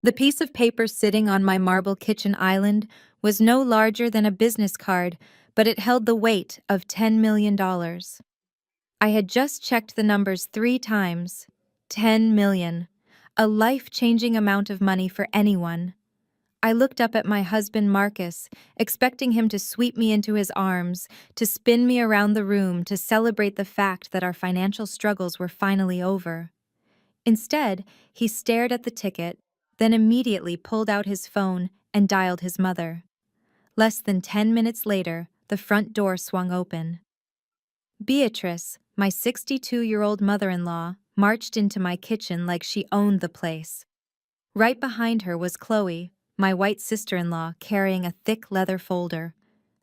The piece of paper sitting on my marble kitchen island was no larger than a business card, but it held the weight of $10 million. I had just checked the numbers 3 times. 10 million. A life-changing amount of money for anyone. I looked up at my husband Marcus, expecting him to sweep me into his arms, to spin me around the room to celebrate the fact that our financial struggles were finally over. Instead, he stared at the ticket, then immediately pulled out his phone and dialed his mother. Less than 10 minutes later, the front door swung open. Beatrice, my 62-year-old mother-in-law, marched into my kitchen like she owned the place. Right behind her was Chloe, my white sister-in-law, carrying a thick leather folder.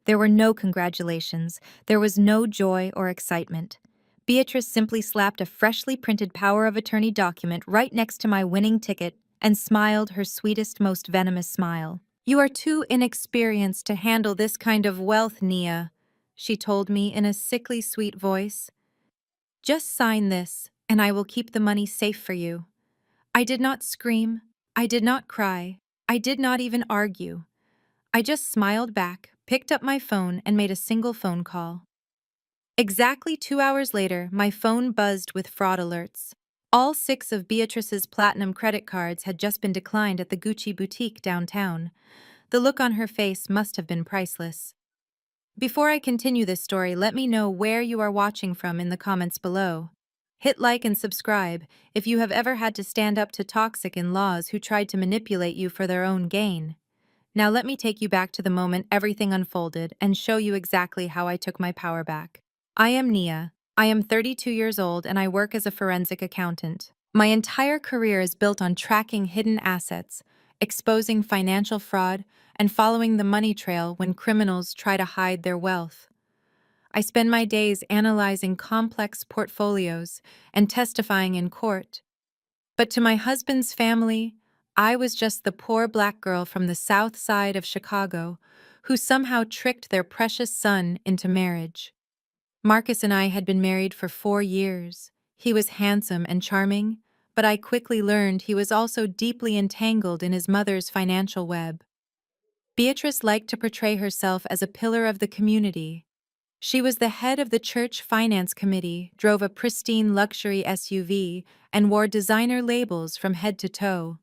There were no congratulations, there was no joy or excitement. Beatrice simply slapped a freshly printed power of attorney document right next to my winning ticket and smiled her sweetest, most venomous smile. "You are too inexperienced to handle this kind of wealth, Nia," she told me in a sickly sweet voice. "Just sign this, and I will keep the money safe for you." I did not scream, I did not cry, I did not even argue. I just smiled back, picked up my phone, and made a single phone call. Exactly 2 hours later, my phone buzzed with fraud alerts. All 6 of Beatrice's platinum credit cards had just been declined at the Gucci boutique downtown. The look on her face must have been priceless. Before I continue this story, let me know where you are watching from in the comments below. Hit like and subscribe if you have ever had to stand up to toxic in-laws who tried to manipulate you for their own gain. Now let me take you back to the moment everything unfolded and show you exactly how I took my power back. I am Nia. I am 32 years old and I work as a forensic accountant. My entire career is built on tracking hidden assets, exposing financial fraud, and following the money trail when criminals try to hide their wealth. I spend my days analyzing complex portfolios and testifying in court. But to my husband's family, I was just the poor black girl from the south side of Chicago who somehow tricked their precious son into marriage. Marcus and I had been married for 4 years. He was handsome and charming, but I quickly learned he was also deeply entangled in his mother's financial web. Beatrice liked to portray herself as a pillar of the community. She was the head of the church finance committee, drove a pristine luxury SUV, and wore designer labels from head to toe.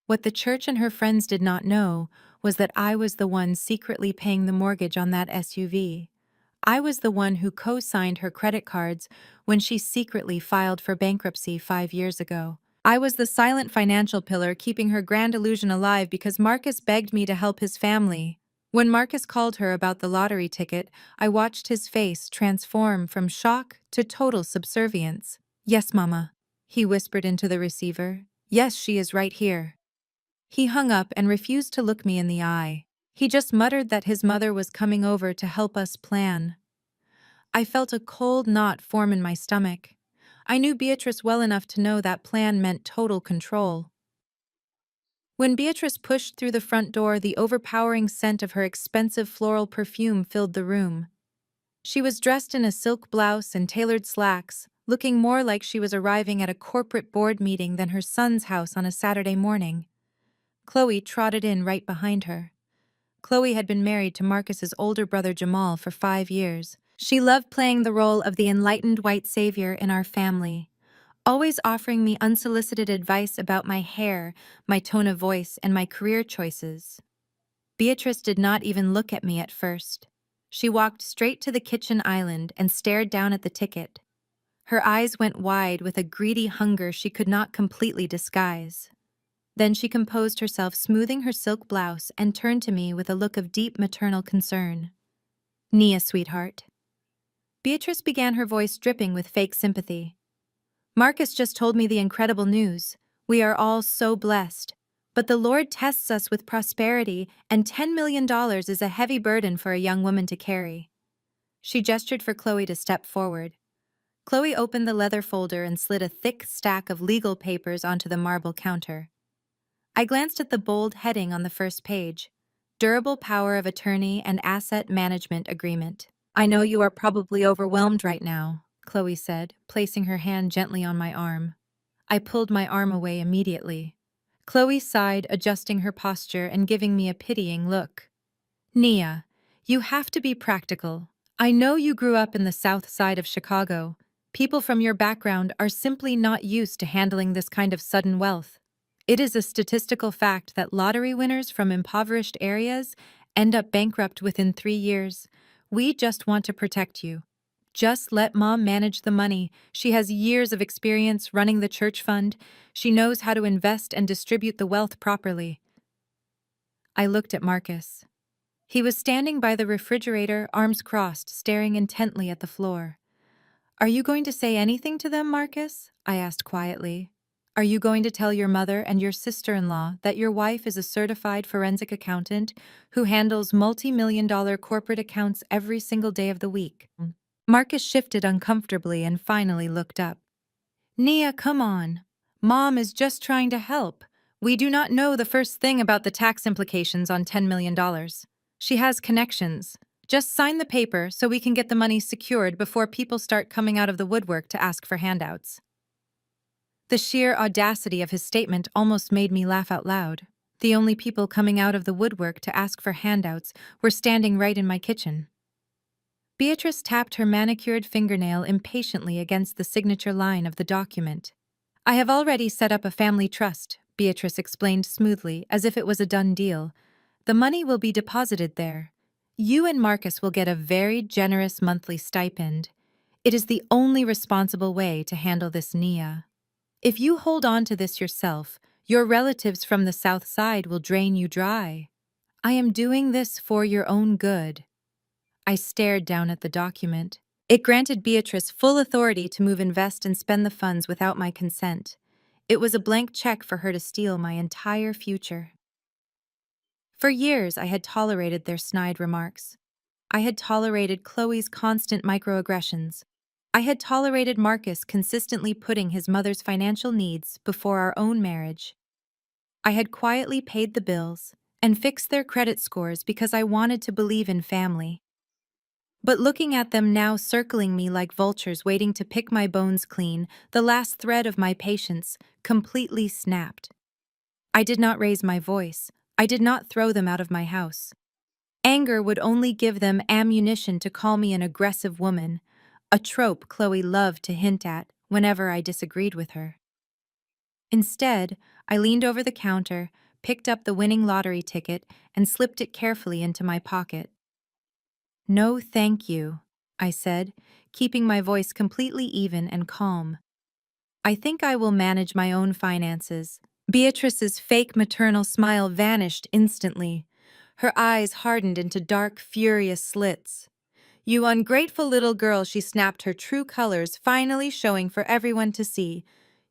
What the church and her friends did not know was that I was the one secretly paying the mortgage on that SUV. I was the one who co-signed her credit cards when she secretly filed for bankruptcy 5 years ago. I was the silent financial pillar keeping her grand illusion alive because Marcus begged me to help his family. When Marcus called her about the lottery ticket, I watched his face transform from shock to total subservience. "Yes, Mama," he whispered into the receiver. "Yes, she is right here." He hung up and refused to look me in the eye. He just muttered that his mother was coming over to help us plan. I felt a cold knot form in my stomach. I knew Beatrice well enough to know that plan meant total control. When Beatrice pushed through the front door, the overpowering scent of her expensive floral perfume filled the room. She was dressed in a silk blouse and tailored slacks, looking more like she was arriving at a corporate board meeting than her son's house on a Saturday morning. Chloe trotted in right behind her. Chloe had been married to Marcus's older brother Jamal for 5 years. She loved playing the role of the enlightened white savior in our family, always offering me unsolicited advice about my hair, my tone of voice, and my career choices. Beatrice did not even look at me at first. She walked straight to the kitchen island and stared down at the ticket. Her eyes went wide with a greedy hunger she could not completely disguise. Then she composed herself, smoothing her silk blouse, and turned to me with a look of deep maternal concern. "Nia, sweetheart." Beatrice began, her voice dripping with fake sympathy. "Marcus just told me the incredible news. We are all so blessed. But the Lord tests us with prosperity, and $10 million is a heavy burden for a young woman to carry." She gestured for Chloe to step forward. Chloe opened the leather folder and slid a thick stack of legal papers onto the marble counter. I glanced at the bold heading on the first page: Durable Power of Attorney and Asset Management Agreement. "I know you are probably overwhelmed right now," Chloe said, placing her hand gently on my arm. I pulled my arm away immediately. Chloe sighed, adjusting her posture and giving me a pitying look. Nia, you have to be practical. I know you grew up in the south side of Chicago. People from your background are simply not used to handling this kind of sudden wealth. It is a statistical fact that lottery winners from impoverished areas end up bankrupt within 3 years. We just want to protect you. Just let Mom manage the money. She has years of experience running the church fund. She knows how to invest and distribute the wealth properly. I looked at Marcus. He was standing by the refrigerator, arms crossed, staring intently at the floor. Are you going to say anything to them, Marcus? I asked quietly. Are you going to tell your mother and your sister-in-law that your wife is a certified forensic accountant who handles multi-million-dollar corporate accounts every single day of the week? Marcus shifted uncomfortably and finally looked up. Nia, come on. Mom is just trying to help. We do not know the first thing about the tax implications on $10 million. She has connections. Just sign the paper so we can get the money secured before people start coming out of the woodwork to ask for handouts. The sheer audacity of his statement almost made me laugh out loud. The only people coming out of the woodwork to ask for handouts were standing right in my kitchen. Beatrice tapped her manicured fingernail impatiently against the signature line of the document. I have already set up a family trust, Beatrice explained smoothly, as if it was a done deal. The money will be deposited there. You and Marcus will get a very generous monthly stipend. It is the only responsible way to handle this, Nia. If you hold on to this yourself, your relatives from the south side will drain you dry. I am doing this for your own good. I stared down at the document. It granted Beatrice full authority to move, invest, and spend the funds without my consent. It was a blank check for her to steal my entire future. For years, I had tolerated their snide remarks. I had tolerated Chloe's constant microaggressions. I had tolerated Marcus consistently putting his mother's financial needs before our own marriage. I had quietly paid the bills and fixed their credit scores because I wanted to believe in family. But looking at them now circling me like vultures waiting to pick my bones clean, the last thread of my patience completely snapped. I did not raise my voice. I did not throw them out of my house. Anger would only give them ammunition to call me an aggressive woman, a trope Chloe loved to hint at whenever I disagreed with her. Instead, I leaned over the counter, picked up the winning lottery ticket, and slipped it carefully into my pocket. No, thank you, I said, keeping my voice completely even and calm. I think I will manage my own finances. Beatrice's fake maternal smile vanished instantly. Her eyes hardened into dark, furious slits. You ungrateful little girl, she snapped, her true colors finally showing for everyone to see.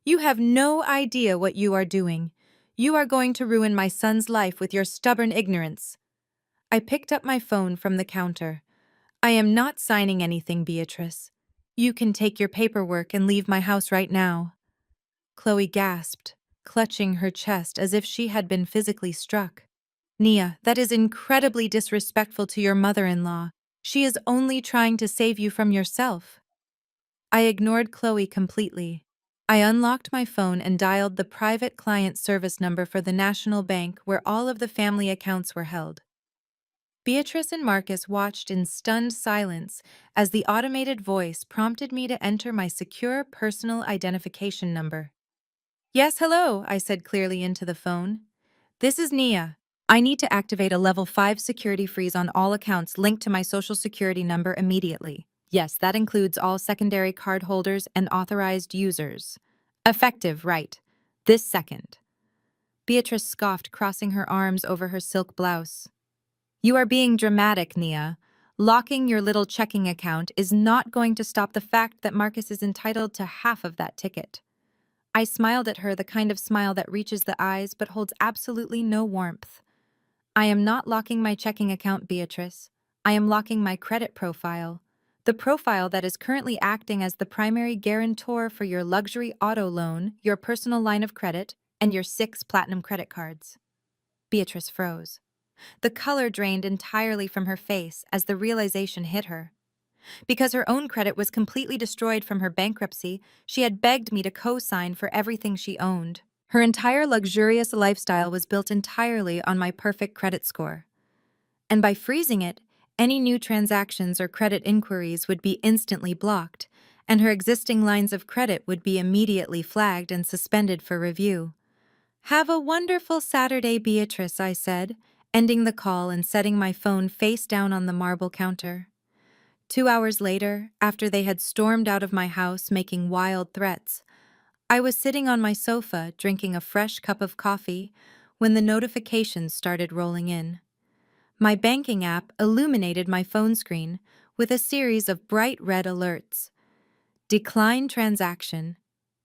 You have no idea what you are doing. You are going to ruin my son's life with your stubborn ignorance. I picked up my phone from the counter. I am not signing anything, Beatrice. You can take your paperwork and leave my house right now. Chloe gasped, clutching her chest as if she had been physically struck. Nia, that is incredibly disrespectful to your mother-in-law. She is only trying to save you from yourself. I ignored Chloe completely. I unlocked my phone and dialed the private client service number for the National Bank where all of the family accounts were held. Beatrice and Marcus watched in stunned silence as the automated voice prompted me to enter my secure personal identification number. Yes, hello, I said clearly into the phone. This is Nia. I need to activate a level 5 security freeze on all accounts linked to my social security number immediately. Yes, that includes all secondary card holders and authorized users. Effective, right. This second. Beatrice scoffed, crossing her arms over her silk blouse. You are being dramatic, Nia. Locking your little checking account is not going to stop the fact that Marcus is entitled to half of that ticket. I smiled at her, the kind of smile that reaches the eyes but holds absolutely no warmth. I am not locking my checking account, Beatrice. I am locking my credit profile. The profile that is currently acting as the primary guarantor for your luxury auto loan, your personal line of credit, and your 6 platinum credit cards. Beatrice froze. The color drained entirely from her face as the realization hit her. Because her own credit was completely destroyed from her bankruptcy, she had begged me to co-sign for everything she owned. Her entire luxurious lifestyle was built entirely on my perfect credit score. And by freezing it, any new transactions or credit inquiries would be instantly blocked, and her existing lines of credit would be immediately flagged and suspended for review. "Have a wonderful Saturday, Beatrice," I said, ending the call and setting my phone face down on the marble counter. 2 hours later, after they had stormed out of my house making wild threats, I was sitting on my sofa drinking a fresh cup of coffee when the notifications started rolling in. My banking app illuminated my phone screen with a series of bright red alerts. Decline transaction.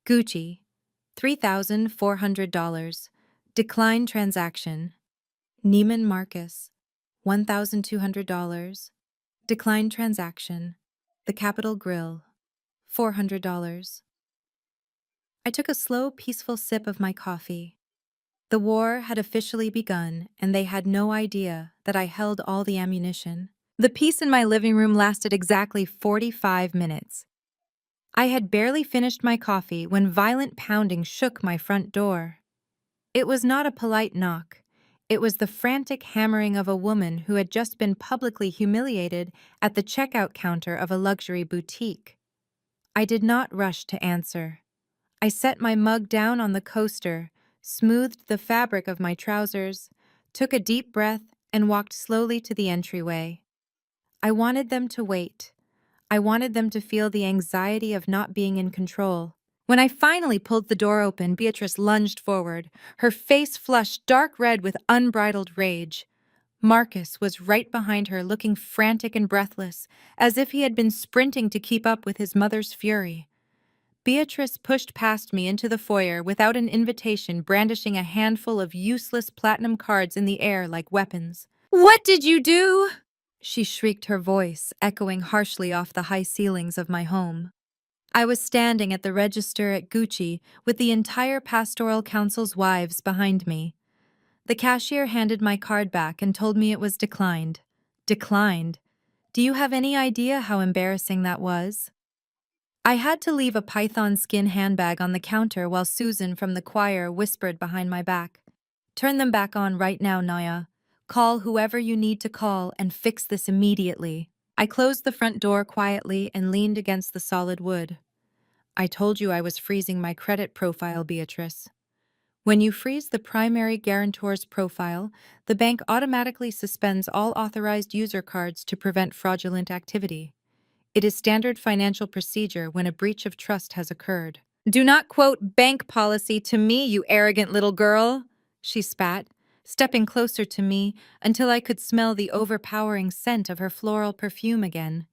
Gucci, $3,400. Decline transaction. Neiman Marcus, $1,200. Decline transaction. The Capitol Grill, $400. I took a slow, peaceful sip of my coffee. The war had officially begun, and they had no idea that I held all the ammunition. The peace in my living room lasted exactly 45 minutes. I had barely finished my coffee when violent pounding shook my front door. It was not a polite knock. It was the frantic hammering of a woman who had just been publicly humiliated at the checkout counter of a luxury boutique. I did not rush to answer. I set my mug down on the coaster, smoothed the fabric of my trousers, took a deep breath, and walked slowly to the entryway. I wanted them to wait. I wanted them to feel the anxiety of not being in control. When I finally pulled the door open, Beatrice lunged forward, her face flushed dark red with unbridled rage. Marcus was right behind her, looking frantic and breathless, as if he had been sprinting to keep up with his mother's fury. Beatrice pushed past me into the foyer without an invitation, brandishing a handful of useless platinum cards in the air like weapons. "What did you do?" she shrieked, her voice echoing harshly off the high ceilings of my home. I was standing at the register at Gucci with the entire pastoral council's wives behind me. The cashier handed my card back and told me it was declined. Declined? Do you have any idea how embarrassing that was? I had to leave a python skin handbag on the counter while Susan from the choir whispered behind my back, "Turn them back on right now, Naya. Call whoever you need to call and fix this immediately." I closed the front door quietly and leaned against the solid wood. "I told you I was freezing my credit profile, Beatrice." When you freeze the primary guarantor's profile, the bank automatically suspends all authorized user cards to prevent fraudulent activity. It is standard financial procedure when a breach of trust has occurred. "Do not quote bank policy to me, you arrogant little girl," she spat, stepping closer to me until I could smell the overpowering scent of her floral perfume again.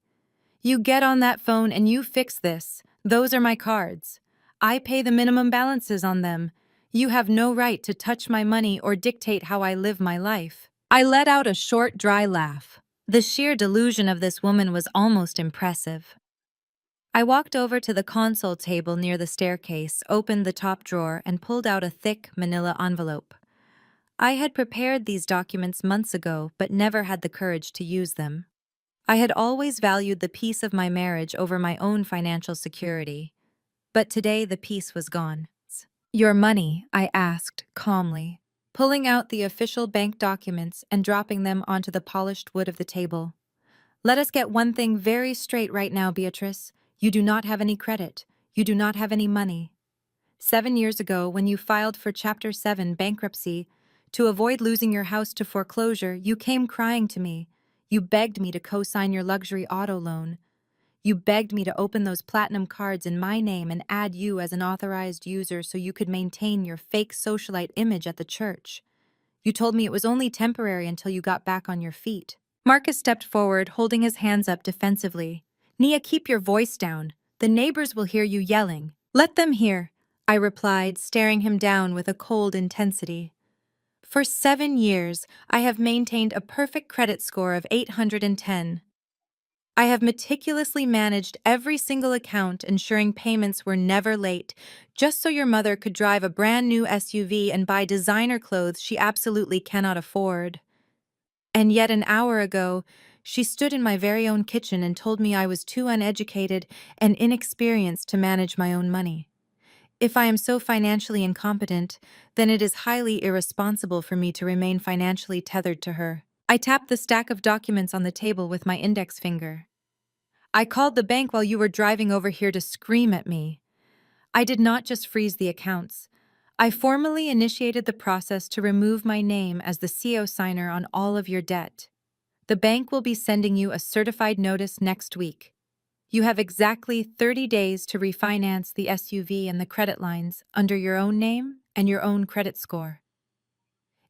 "You get on that phone and you fix this. Those are my cards. I pay the minimum balances on them. You have no right to touch my money or dictate how I live my life." I let out a short, dry laugh. The sheer delusion of this woman was almost impressive. I walked over to the console table near the staircase, opened the top drawer, and pulled out a thick manila envelope. I had prepared these documents months ago, but never had the courage to use them. I had always valued the peace of my marriage over my own financial security. But today the peace was gone. "Your money?" I asked, calmly, pulling out the official bank documents and dropping them onto the polished wood of the table. "Let us get one thing very straight right now, Beatrice. You do not have any credit. You do not have any money. 7 years ago, when you filed for Chapter 7 bankruptcy, to avoid losing your house to foreclosure, you came crying to me. You begged me to co-sign your luxury auto loan. You begged me to open those platinum cards in my name and add you as an authorized user so you could maintain your fake socialite image at the church. You told me it was only temporary until you got back on your feet." Marcus stepped forward, holding his hands up defensively. "Nia, keep your voice down. The neighbors will hear you yelling." "Let them hear," I replied, staring him down with a cold intensity. "For 7 years, I have maintained a perfect credit score of 810. I have meticulously managed every single account, ensuring payments were never late, just so your mother could drive a brand new SUV and buy designer clothes she absolutely cannot afford. And yet an hour ago, she stood in my very own kitchen and told me I was too uneducated and inexperienced to manage my own money. If I am so financially incompetent, then it is highly irresponsible for me to remain financially tethered to her. I tapped the stack of documents on the table with my index finger. I called the bank while you were driving over here to scream at me. I did not just freeze the accounts. I formally initiated the process to remove my name as the CO signer on all of your debt. The bank will be sending you a certified notice next week. You have exactly 30 days to refinance the SUV and the credit lines under your own name and your own credit score.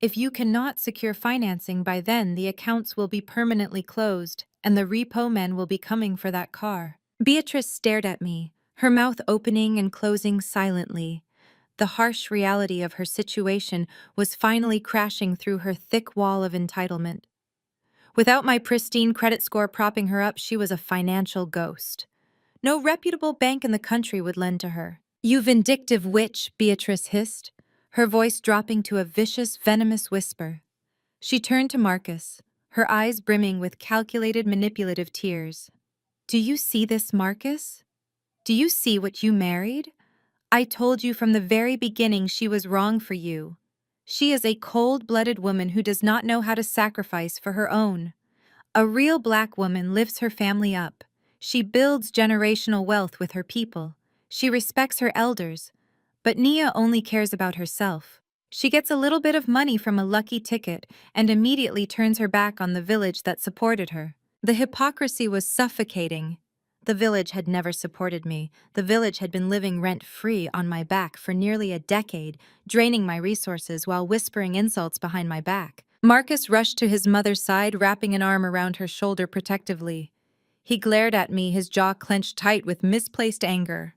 If you cannot secure financing by then, the accounts will be permanently closed and the repo men will be coming for that car. Beatrice stared at me, her mouth opening and closing silently. The harsh reality of her situation was finally crashing through her thick wall of entitlement. Without my pristine credit score propping her up, she was a financial ghost. No reputable bank in the country would lend to her. "You vindictive witch," Beatrice hissed, her voice dropping to a vicious, venomous whisper. She turned to Marcus, her eyes brimming with calculated, manipulative tears. "Do you see this, Marcus? Do you see what you married? I told you from the very beginning she was wrong for you. She is a cold-blooded woman who does not know how to sacrifice for her own. A real black woman lifts her family up. She builds generational wealth with her people. She respects her elders. But Nia only cares about herself. She gets a little bit of money from a lucky ticket and immediately turns her back on the village that supported her. The hypocrisy was suffocating. The village had never supported me. The village had been living rent-free on my back for nearly a decade, draining my resources while whispering insults behind my back. Marcus rushed to his mother's side, wrapping an arm around her shoulder protectively. He glared at me, his jaw clenched tight with misplaced anger.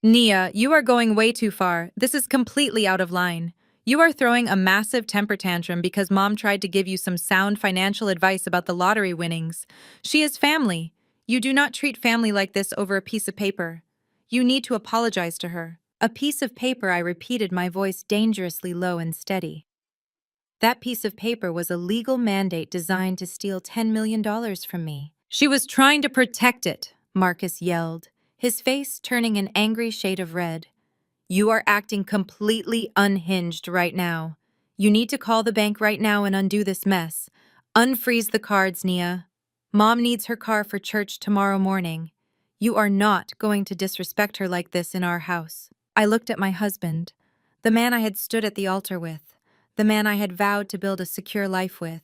"Nia, you are going way too far. This is completely out of line. You are throwing a massive temper tantrum because Mom tried to give you some sound financial advice about the lottery winnings. She is family. You do not treat family like this over a piece of paper. You need to apologize to her." "A piece of paper," I repeated, my voice dangerously low and steady. That piece of paper was a legal mandate designed to steal $10 million from me. "She was trying to protect it," Marcus yelled, his face turning an angry shade of red. "You are acting completely unhinged right now. You need to call the bank right now and undo this mess. Unfreeze the cards, Nia. Mom needs her car for church tomorrow morning. You are not going to disrespect her like this in our house." I looked at my husband, the man I had stood at the altar with, the man I had vowed to build a secure life with,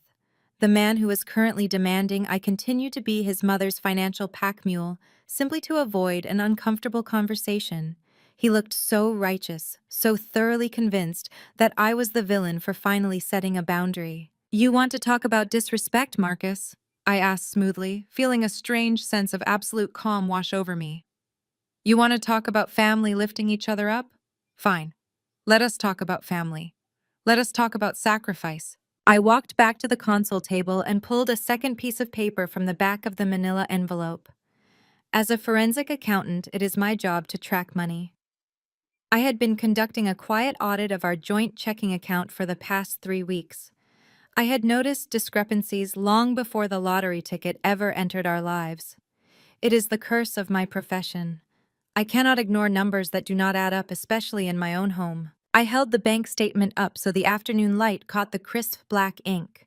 the man who was currently demanding I continue to be his mother's financial pack mule simply to avoid an uncomfortable conversation. He looked so righteous, so thoroughly convinced that I was the villain for finally setting a boundary. "You want to talk about disrespect, Marcus?" I asked smoothly, feeling a strange sense of absolute calm wash over me. "You want to talk about family lifting each other up? Fine. Let us talk about family. Let us talk about sacrifice." I walked back to the console table and pulled a second piece of paper from the back of the manila envelope. As a forensic accountant, it is my job to track money. I had been conducting a quiet audit of our joint checking account for the past 3 weeks. I had noticed discrepancies long before the lottery ticket ever entered our lives. It is the curse of my profession. I cannot ignore numbers that do not add up, especially in my own home. I held the bank statement up so the afternoon light caught the crisp black ink.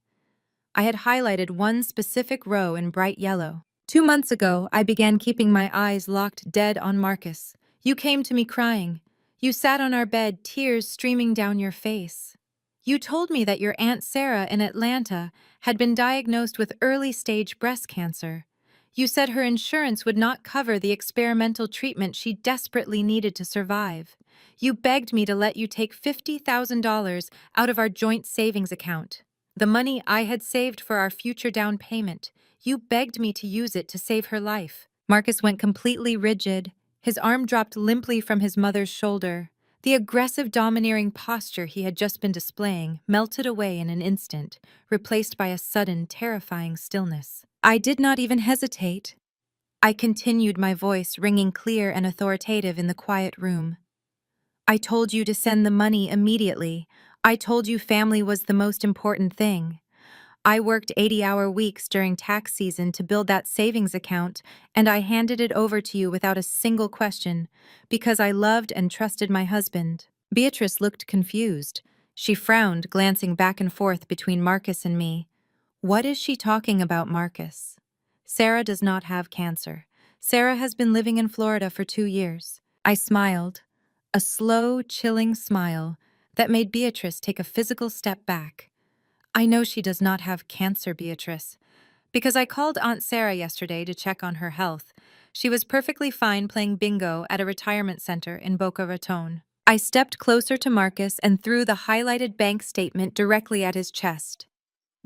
I had highlighted one specific row in bright yellow. 2 months ago, I began keeping my eyes locked dead on Marcus. You came to me crying. You sat on our bed, tears streaming down your face. You told me that your Aunt Sarah in Atlanta had been diagnosed with early-stage breast cancer. You said her insurance would not cover the experimental treatment she desperately needed to survive. You begged me to let you take $50,000 out of our joint savings account, the money I had saved for our future down payment. You begged me to use it to save her life. Marcus went completely rigid. His arm dropped limply from his mother's shoulder. The aggressive, domineering posture he had just been displaying melted away in an instant, replaced by a sudden, terrifying stillness. I did not even hesitate. I continued, my voice ringing clear and authoritative in the quiet room. I told you to send the money immediately. I told you family was the most important thing. I worked 80-hour weeks during tax season to build that savings account, and I handed it over to you without a single question, because I loved and trusted my husband. Beatrice looked confused. She frowned, glancing back and forth between Marcus and me. What is she talking about, Marcus? Sarah does not have cancer. Sarah has been living in Florida for 2 years. I smiled, a slow, chilling smile that made Beatrice take a physical step back. I know she does not have cancer, Beatrice, because I called Aunt Sarah yesterday to check on her health. She was perfectly fine playing bingo at a retirement center in Boca Raton. I stepped closer to Marcus and threw the highlighted bank statement directly at his chest.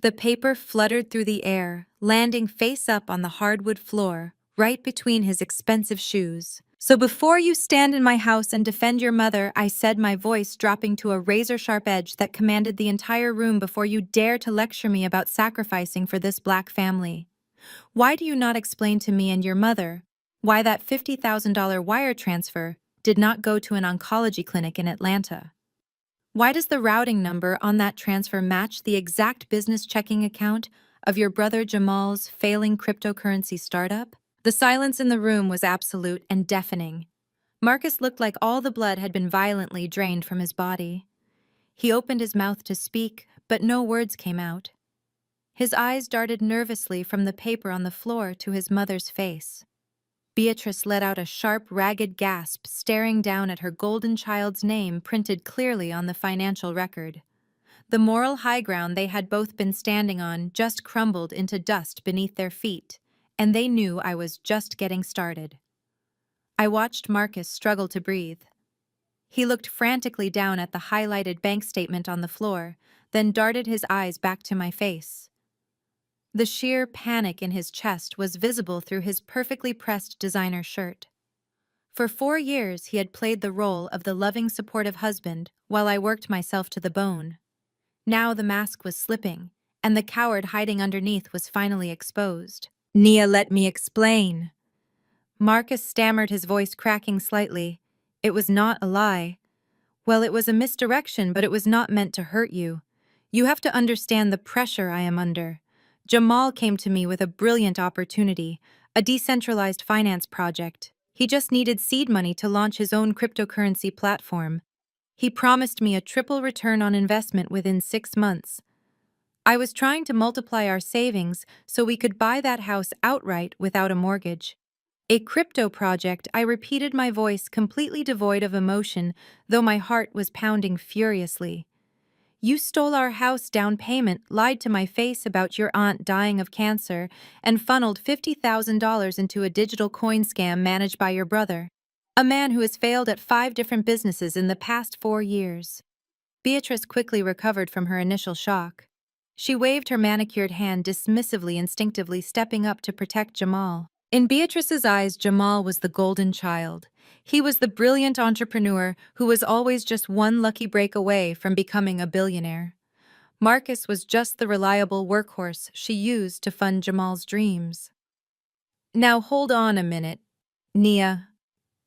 The paper fluttered through the air, landing face up on the hardwood floor, right between his expensive shoes. So before you stand in my house and defend your mother, I said, my voice dropping to a razor-sharp edge that commanded the entire room, before you dare to lecture me about sacrificing for this black family. Why do you not explain to me and your mother why that $50,000 wire transfer did not go to an oncology clinic in Atlanta? Why does the routing number on that transfer match the exact business checking account of your brother Jamal's failing cryptocurrency startup? The silence in the room was absolute and deafening. Marcus looked like all the blood had been violently drained from his body. He opened his mouth to speak, but no words came out. His eyes darted nervously from the paper on the floor to his mother's face. Beatrice let out a sharp, ragged gasp, staring down at her golden child's name printed clearly on the financial record. The moral high ground they had both been standing on just crumbled into dust beneath their feet, and they knew I was just getting started. I watched Marcus struggle to breathe. He looked frantically down at the highlighted bank statement on the floor, then darted his eyes back to my face. The sheer panic in his chest was visible through his perfectly pressed designer shirt. For 4 years, he had played the role of the loving, supportive husband while I worked myself to the bone. Now the mask was slipping, and the coward hiding underneath was finally exposed. Nia, let me explain. Marcus stammered, his voice cracking slightly. It was not a lie. Well, it was a misdirection, but it was not meant to hurt you. You have to understand the pressure I am under. Jamal came to me with a brilliant opportunity, a decentralized finance project. He just needed seed money to launch his own cryptocurrency platform. He promised me a triple return on investment within 6 months. I was trying to multiply our savings so we could buy that house outright without a mortgage. A crypto project, I repeated, my voice completely devoid of emotion, though my heart was pounding furiously. You stole our house down payment, lied to my face about your aunt dying of cancer, and funneled $50,000 into a digital coin scam managed by your brother, a man who has failed at 5 different businesses in the past 4 years. Beatrice quickly recovered from her initial shock. She waved her manicured hand dismissively, instinctively stepping up to protect Jamal. In Beatrice's eyes, Jamal was the golden child. He was the brilliant entrepreneur who was always just one lucky break away from becoming a billionaire. Marcus was just the reliable workhorse she used to fund Jamal's dreams. Now hold on a minute, Nia.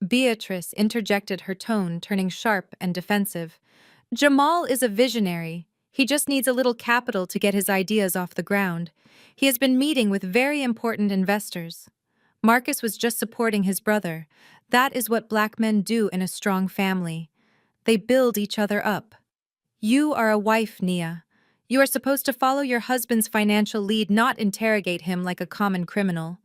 Beatrice interjected, her tone turning sharp and defensive. Jamal is a visionary. He just needs a little capital to get his ideas off the ground. He has been meeting with very important investors. Marcus was just supporting his brother. That is what black men do in a strong family. They build each other up. You are a wife, Nia. You are supposed to follow your husband's financial lead, not interrogate him like a common criminal.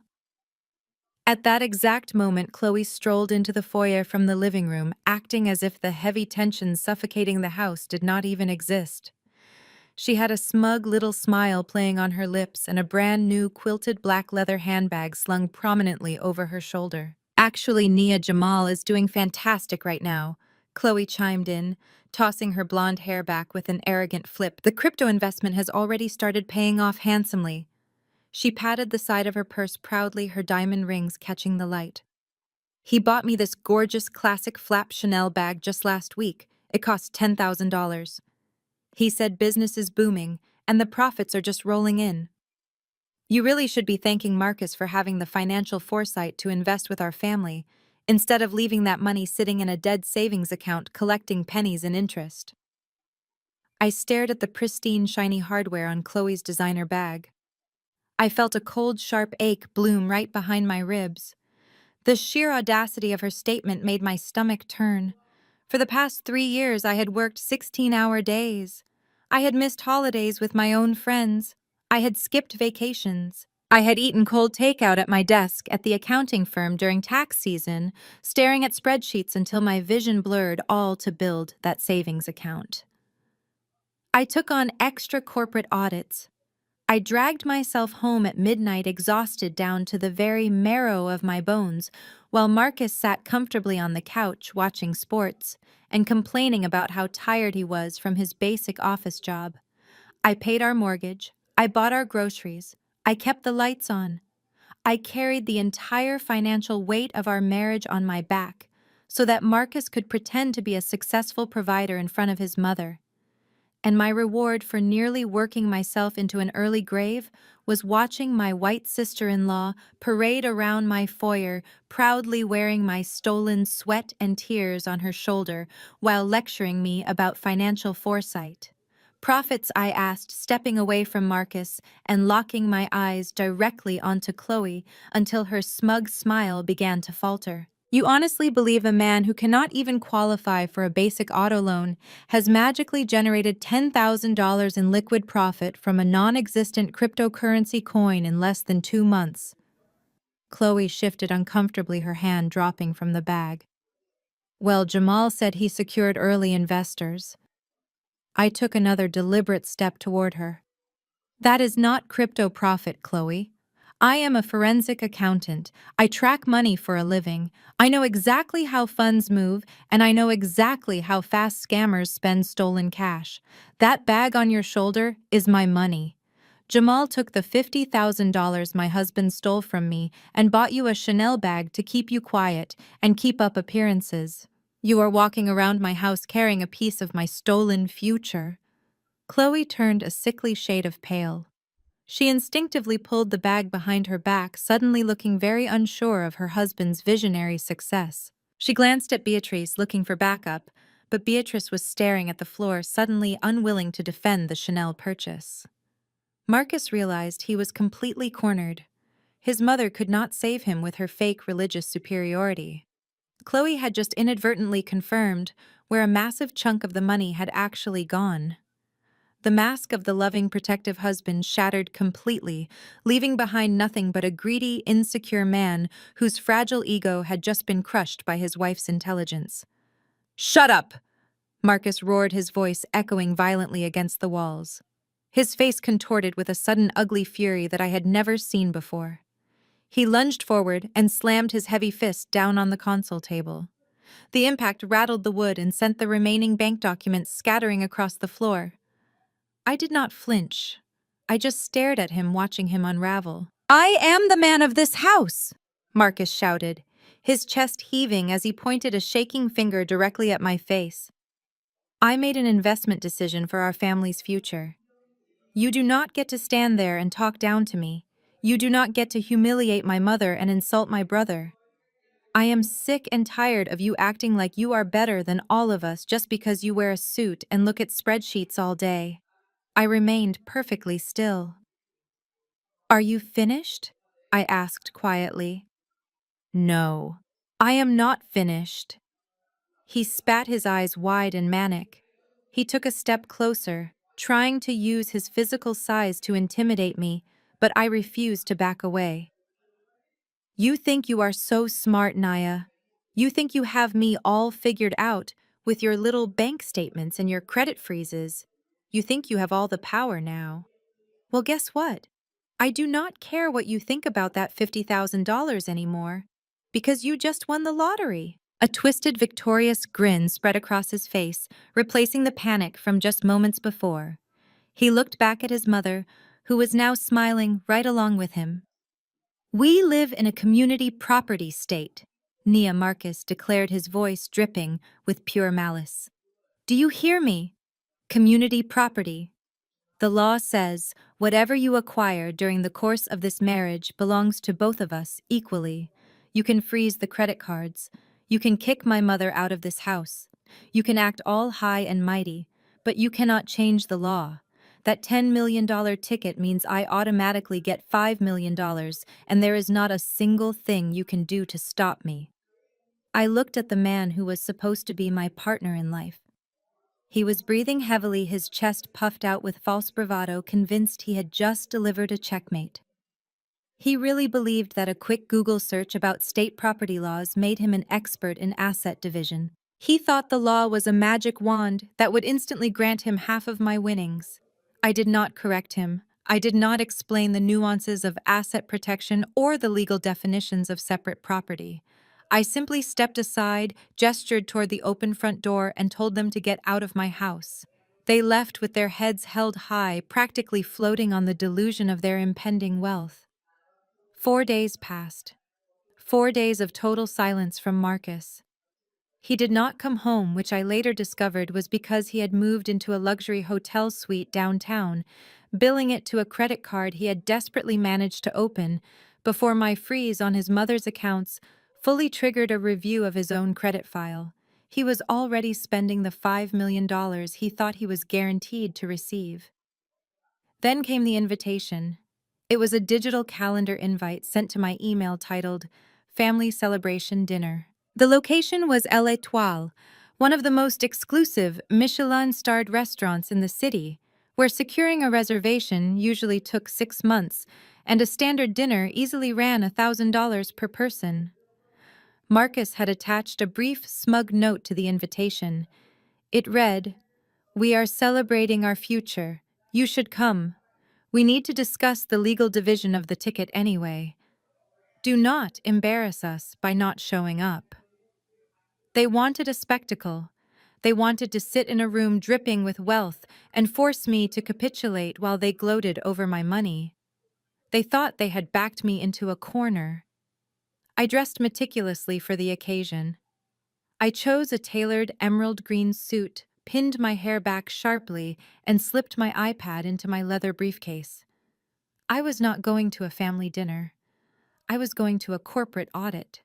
At that exact moment, Chloe strolled into the foyer from the living room, acting as if the heavy tension suffocating the house did not even exist. She had a smug little smile playing on her lips and a brand new quilted black leather handbag slung prominently over her shoulder. Actually, Nia, Jamal is doing fantastic right now, Chloe chimed in, tossing her blonde hair back with an arrogant flip. The crypto investment has already started paying off handsomely. She patted the side of her purse proudly, her diamond rings catching the light. He bought me this gorgeous classic flap Chanel bag just last week. It cost $10,000. He said business is booming, and the profits are just rolling in. You really should be thanking Marcus for having the financial foresight to invest with our family, instead of leaving that money sitting in a dead savings account collecting pennies in interest. I stared at the pristine, shiny hardware on Chloe's designer bag. I felt a cold, sharp ache bloom right behind my ribs. The sheer audacity of her statement made my stomach turn. For the past 3 years, I had worked 16-hour days. I had missed holidays with my own friends. I had skipped vacations. I had eaten cold takeout at my desk at the accounting firm during tax season, staring at spreadsheets until my vision blurred, all to build that savings account. I took on extra corporate audits. I dragged myself home at midnight exhausted down to the very marrow of my bones, while Marcus sat comfortably on the couch watching sports and complaining about how tired he was from his basic office job. I paid our mortgage, I bought our groceries, I kept the lights on. I carried the entire financial weight of our marriage on my back so that Marcus could pretend to be a successful provider in front of his mother. And my reward for nearly working myself into an early grave was watching my white sister-in-law parade around my foyer, proudly wearing my stolen sweat and tears on her shoulder while lecturing me about financial foresight. Profits, I asked, stepping away from Marcus and locking my eyes directly onto Chloe until her smug smile began to falter. You honestly believe a man who cannot even qualify for a basic auto loan has magically generated $10,000 in liquid profit from a non-existent cryptocurrency coin in less than 2 months? Chloe shifted uncomfortably, her hand dropping from the bag. Well, Jamal said he secured early investors. I took another deliberate step toward her. That is not crypto profit, Chloe. I am a forensic accountant. I track money for a living. I know exactly how funds move, and I know exactly how fast scammers spend stolen cash. That bag on your shoulder is my money. Jamal took the $50,000 my husband stole from me and bought you a Chanel bag to keep you quiet and keep up appearances. You are walking around my house carrying a piece of my stolen future. Chloe turned a sickly shade of pale. She instinctively pulled the bag behind her back, suddenly looking very unsure of her husband's visionary success. She glanced at Beatrice, looking for backup, but Beatrice was staring at the floor, suddenly unwilling to defend the Chanel purchase. Marcus realized he was completely cornered. His mother could not save him with her fake religious superiority. Chloe had just inadvertently confirmed where a massive chunk of the money had actually gone. The mask of the loving, protective husband shattered completely, leaving behind nothing but a greedy, insecure man whose fragile ego had just been crushed by his wife's intelligence. "Shut up!" Marcus roared, his voice echoing violently against the walls. His face contorted with a sudden ugly fury that I had never seen before. He lunged forward and slammed his heavy fist down on the console table. The impact rattled the wood and sent the remaining bank documents scattering across the floor. I did not flinch. I just stared at him, watching him unravel. "I am the man of this house!" Marcus shouted, his chest heaving as he pointed a shaking finger directly at my face. "I made an investment decision for our family's future. You do not get to stand there and talk down to me. You do not get to humiliate my mother and insult my brother. I am sick and tired of you acting like you are better than all of us just because you wear a suit and look at spreadsheets all day." I remained perfectly still. "Are you finished?" I asked quietly. "No, I am not finished." He spat, his eyes wide and manic. He took a step closer, trying to use his physical size to intimidate me, but I refused to back away. "You think you are so smart, Naya. You think you have me all figured out with your little bank statements and your credit freezes. You think you have all the power now. Well, guess what? I do not care what you think about that $50,000 anymore, because you just won the lottery." A twisted, victorious grin spread across his face, replacing the panic from just moments before. He looked back at his mother, who was now smiling right along with him. "We live in a community property state," Nia Marcus declared, his voice dripping with pure malice. "Do you hear me? Community property. The law says whatever you acquire during the course of this marriage belongs to both of us equally. You can freeze the credit cards. You can kick my mother out of this house. You can act all high and mighty, But you cannot change the law. That $10 million ticket means I automatically get $5 million, and there is not a single thing you can do to stop me. I looked at the man who was supposed to be my partner in life. He was breathing heavily, his chest puffed out with false bravado, convinced he had just delivered a checkmate. He really believed that a quick Google search about state property laws made him an expert in asset division. He thought the law was a magic wand that would instantly grant him half of my winnings. I did not correct him. I did not explain the nuances of asset protection or the legal definitions of separate property. I simply stepped aside, gestured toward the open front door, and told them to get out of my house. They left with their heads held high, practically floating on the delusion of their impending wealth. 4 days passed. 4 days of total silence from Marcus. He did not come home, which I later discovered was because he had moved into a luxury hotel suite downtown, billing it to a credit card he had desperately managed to open before my freeze on his mother's accounts fully triggered a review of his own credit file. He was already spending the $5 million he thought he was guaranteed to receive. Then came the invitation. It was a digital calendar invite sent to my email titled Family Celebration Dinner. The location was L'Étoile, one of the most exclusive Michelin-starred restaurants in the city, where securing a reservation usually took 6 months, and a standard dinner easily ran $1,000 per person. Marcus had attached a brief, smug note to the invitation. It read, "We are celebrating our future. You should come. We need to discuss the legal division of the ticket anyway. Do not embarrass us by not showing up." They wanted a spectacle. They wanted to sit in a room dripping with wealth and force me to capitulate while they gloated over my money. They thought they had backed me into a corner. I dressed meticulously for the occasion. I chose a tailored emerald green suit, pinned my hair back sharply, and slipped my iPad into my leather briefcase. I was not going to a family dinner. I was going to a corporate audit.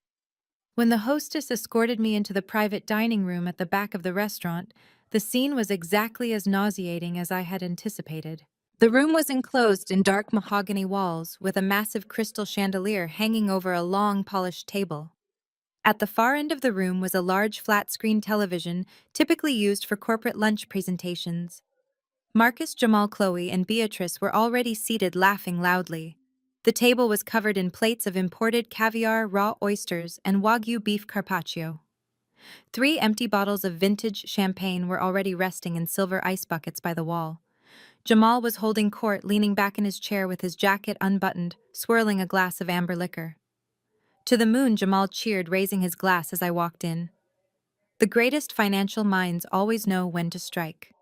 When the hostess escorted me into the private dining room at the back of the restaurant, the scene was exactly as nauseating as I had anticipated. The room was enclosed in dark mahogany walls with a massive crystal chandelier hanging over a long, polished table. At the far end of the room was a large flat-screen television typically used for corporate lunch presentations. Marcus, Jamal, Chloe, and Beatrice were already seated laughing loudly. The table was covered in plates of imported caviar, raw oysters, and Wagyu beef carpaccio. 3 empty bottles of vintage champagne were already resting in silver ice buckets by the wall. Jamal was holding court, leaning back in his chair with his jacket unbuttoned, swirling a glass of amber liquor. To the moon, Jamal cheered, raising his glass as I walked in. The greatest financial minds always know when to strike.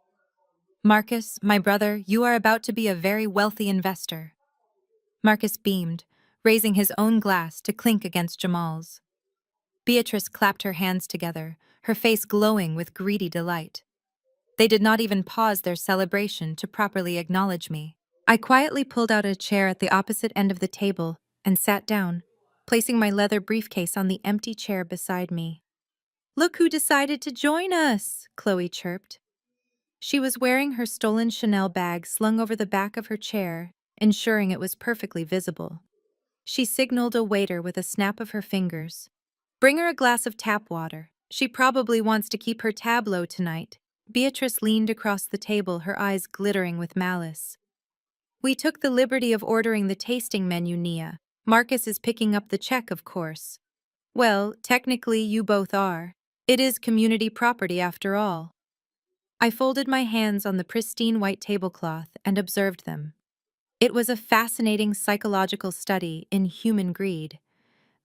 "Marcus, my brother, you are about to be a very wealthy investor." Marcus beamed, raising his own glass to clink against Jamal's. Beatrice clapped her hands together, her face glowing with greedy delight. They did not even pause their celebration to properly acknowledge me. I quietly pulled out a chair at the opposite end of the table and sat down, placing my leather briefcase on the empty chair beside me. "Look who decided to join us," Chloe chirped. She was wearing her stolen Chanel bag slung over the back of her chair, ensuring it was perfectly visible. She signaled a waiter with a snap of her fingers. "Bring her a glass of tap water. She probably wants to keep her tab low tonight." Beatrice leaned across the table, her eyes glittering with malice. "We took the liberty of ordering the tasting menu, Nia. Marcus is picking up the check, of course." "Well, technically you both are. It is community property after all." I folded my hands on the pristine white tablecloth and observed them. It was a fascinating psychological study in human greed.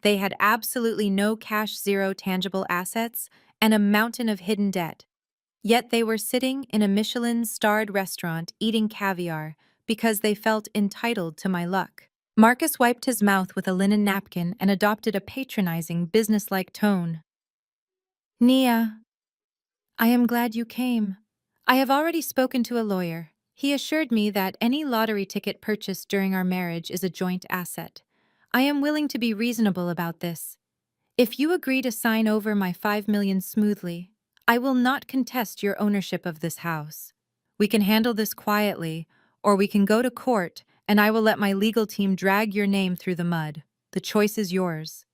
They had absolutely no cash, zero tangible assets, and a mountain of hidden debt. Yet they were sitting in a Michelin-starred restaurant eating caviar because they felt entitled to my luck. Marcus wiped his mouth with a linen napkin and adopted a patronizing, businesslike tone. "Nia, I am glad you came. I have already spoken to a lawyer. He assured me that any lottery ticket purchased during our marriage is a joint asset. I am willing to be reasonable about this. If you agree to sign over my $5 million smoothly, I will not contest your ownership of this house." We can handle this quietly, or we can go to court, and I will let my legal team drag your name through the mud. The choice is yours."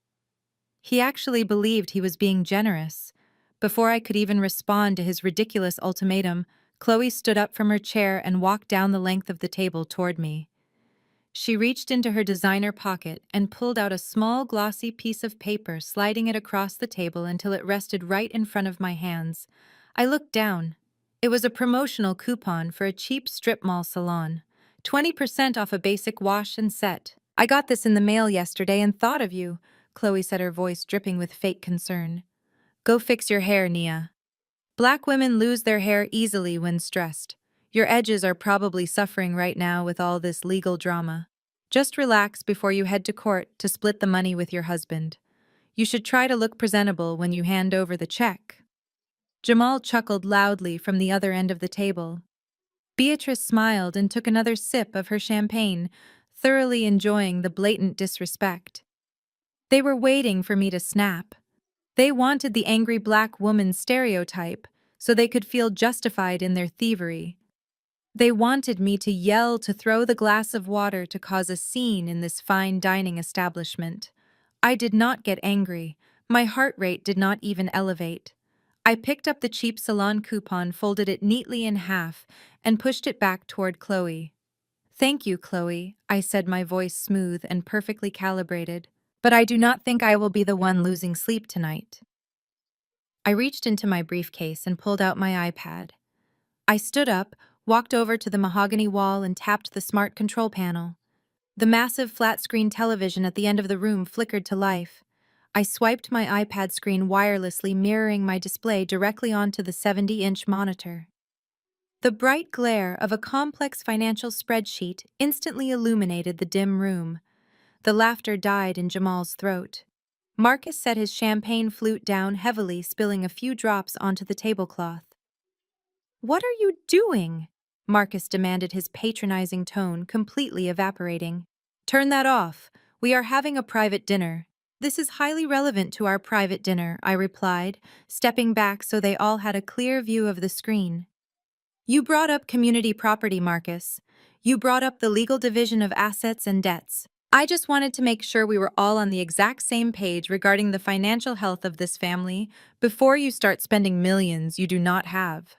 He actually believed he was being generous. Before I could even respond to his ridiculous ultimatum, Chloe stood up from her chair and walked down the length of the table toward me. She reached into her designer pocket and pulled out a small glossy piece of paper, sliding it across the table until it rested right in front of my hands. I looked down. It was a promotional coupon for a cheap strip mall salon. 20% off a basic wash and set. "I got this in the mail yesterday and thought of you," Chloe said, her voice dripping with fake concern. "Go fix your hair, Nia. Black women lose their hair easily when stressed. Your edges are probably suffering right now with all this legal drama. Just relax before you head to court to split the money with your husband. You should try to look presentable when you hand over the check." Jamal chuckled loudly from the other end of the table. Beatrice smiled and took another sip of her champagne, thoroughly enjoying the blatant disrespect. They were waiting for me to snap. They wanted the angry black woman stereotype so they could feel justified in their thievery. They wanted me to yell, to throw the glass of water, to cause a scene in this fine dining establishment. I did not get angry. My heart rate did not even elevate. I picked up the cheap salon coupon, folded it neatly in half, and pushed it back toward Chloe. "Thank you, Chloe," I said, my voice smooth and perfectly calibrated. "But I do not think I will be the one losing sleep tonight." I reached into my briefcase and pulled out my iPad. I stood up, walked over to the mahogany wall, and tapped the smart control panel. The massive flat-screen television at the end of the room flickered to life. I swiped my iPad screen wirelessly, mirroring my display directly onto the 70-inch monitor. The bright glare of a complex financial spreadsheet instantly illuminated the dim room. The laughter died in Jamal's throat. Marcus set his champagne flute down heavily, spilling a few drops onto the tablecloth. "What are you doing?" Marcus demanded, his patronizing tone completely evaporating. "Turn that off. We are having a private dinner." "This is highly relevant to our private dinner," I replied, stepping back so they all had a clear view of the screen. "You brought up community property, Marcus. You brought up the legal division of assets and debts. I just wanted to make sure we were all on the exact same page regarding the financial health of this family before you start spending millions you do not have."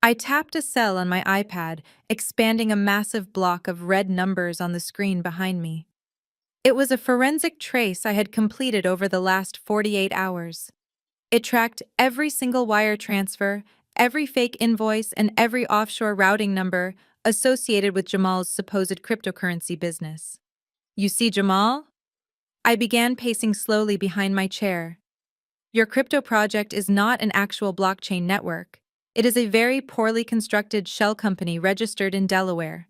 I tapped a cell on my iPad, expanding a massive block of red numbers on the screen behind me. It was a forensic trace I had completed over the last 48 hours. It tracked every single wire transfer, every fake invoice, and every offshore routing number associated with Jamal's supposed cryptocurrency business. "You see, Jamal?" I began pacing slowly behind my chair. "Your crypto project is not an actual blockchain network. It is a very poorly constructed shell company registered in Delaware.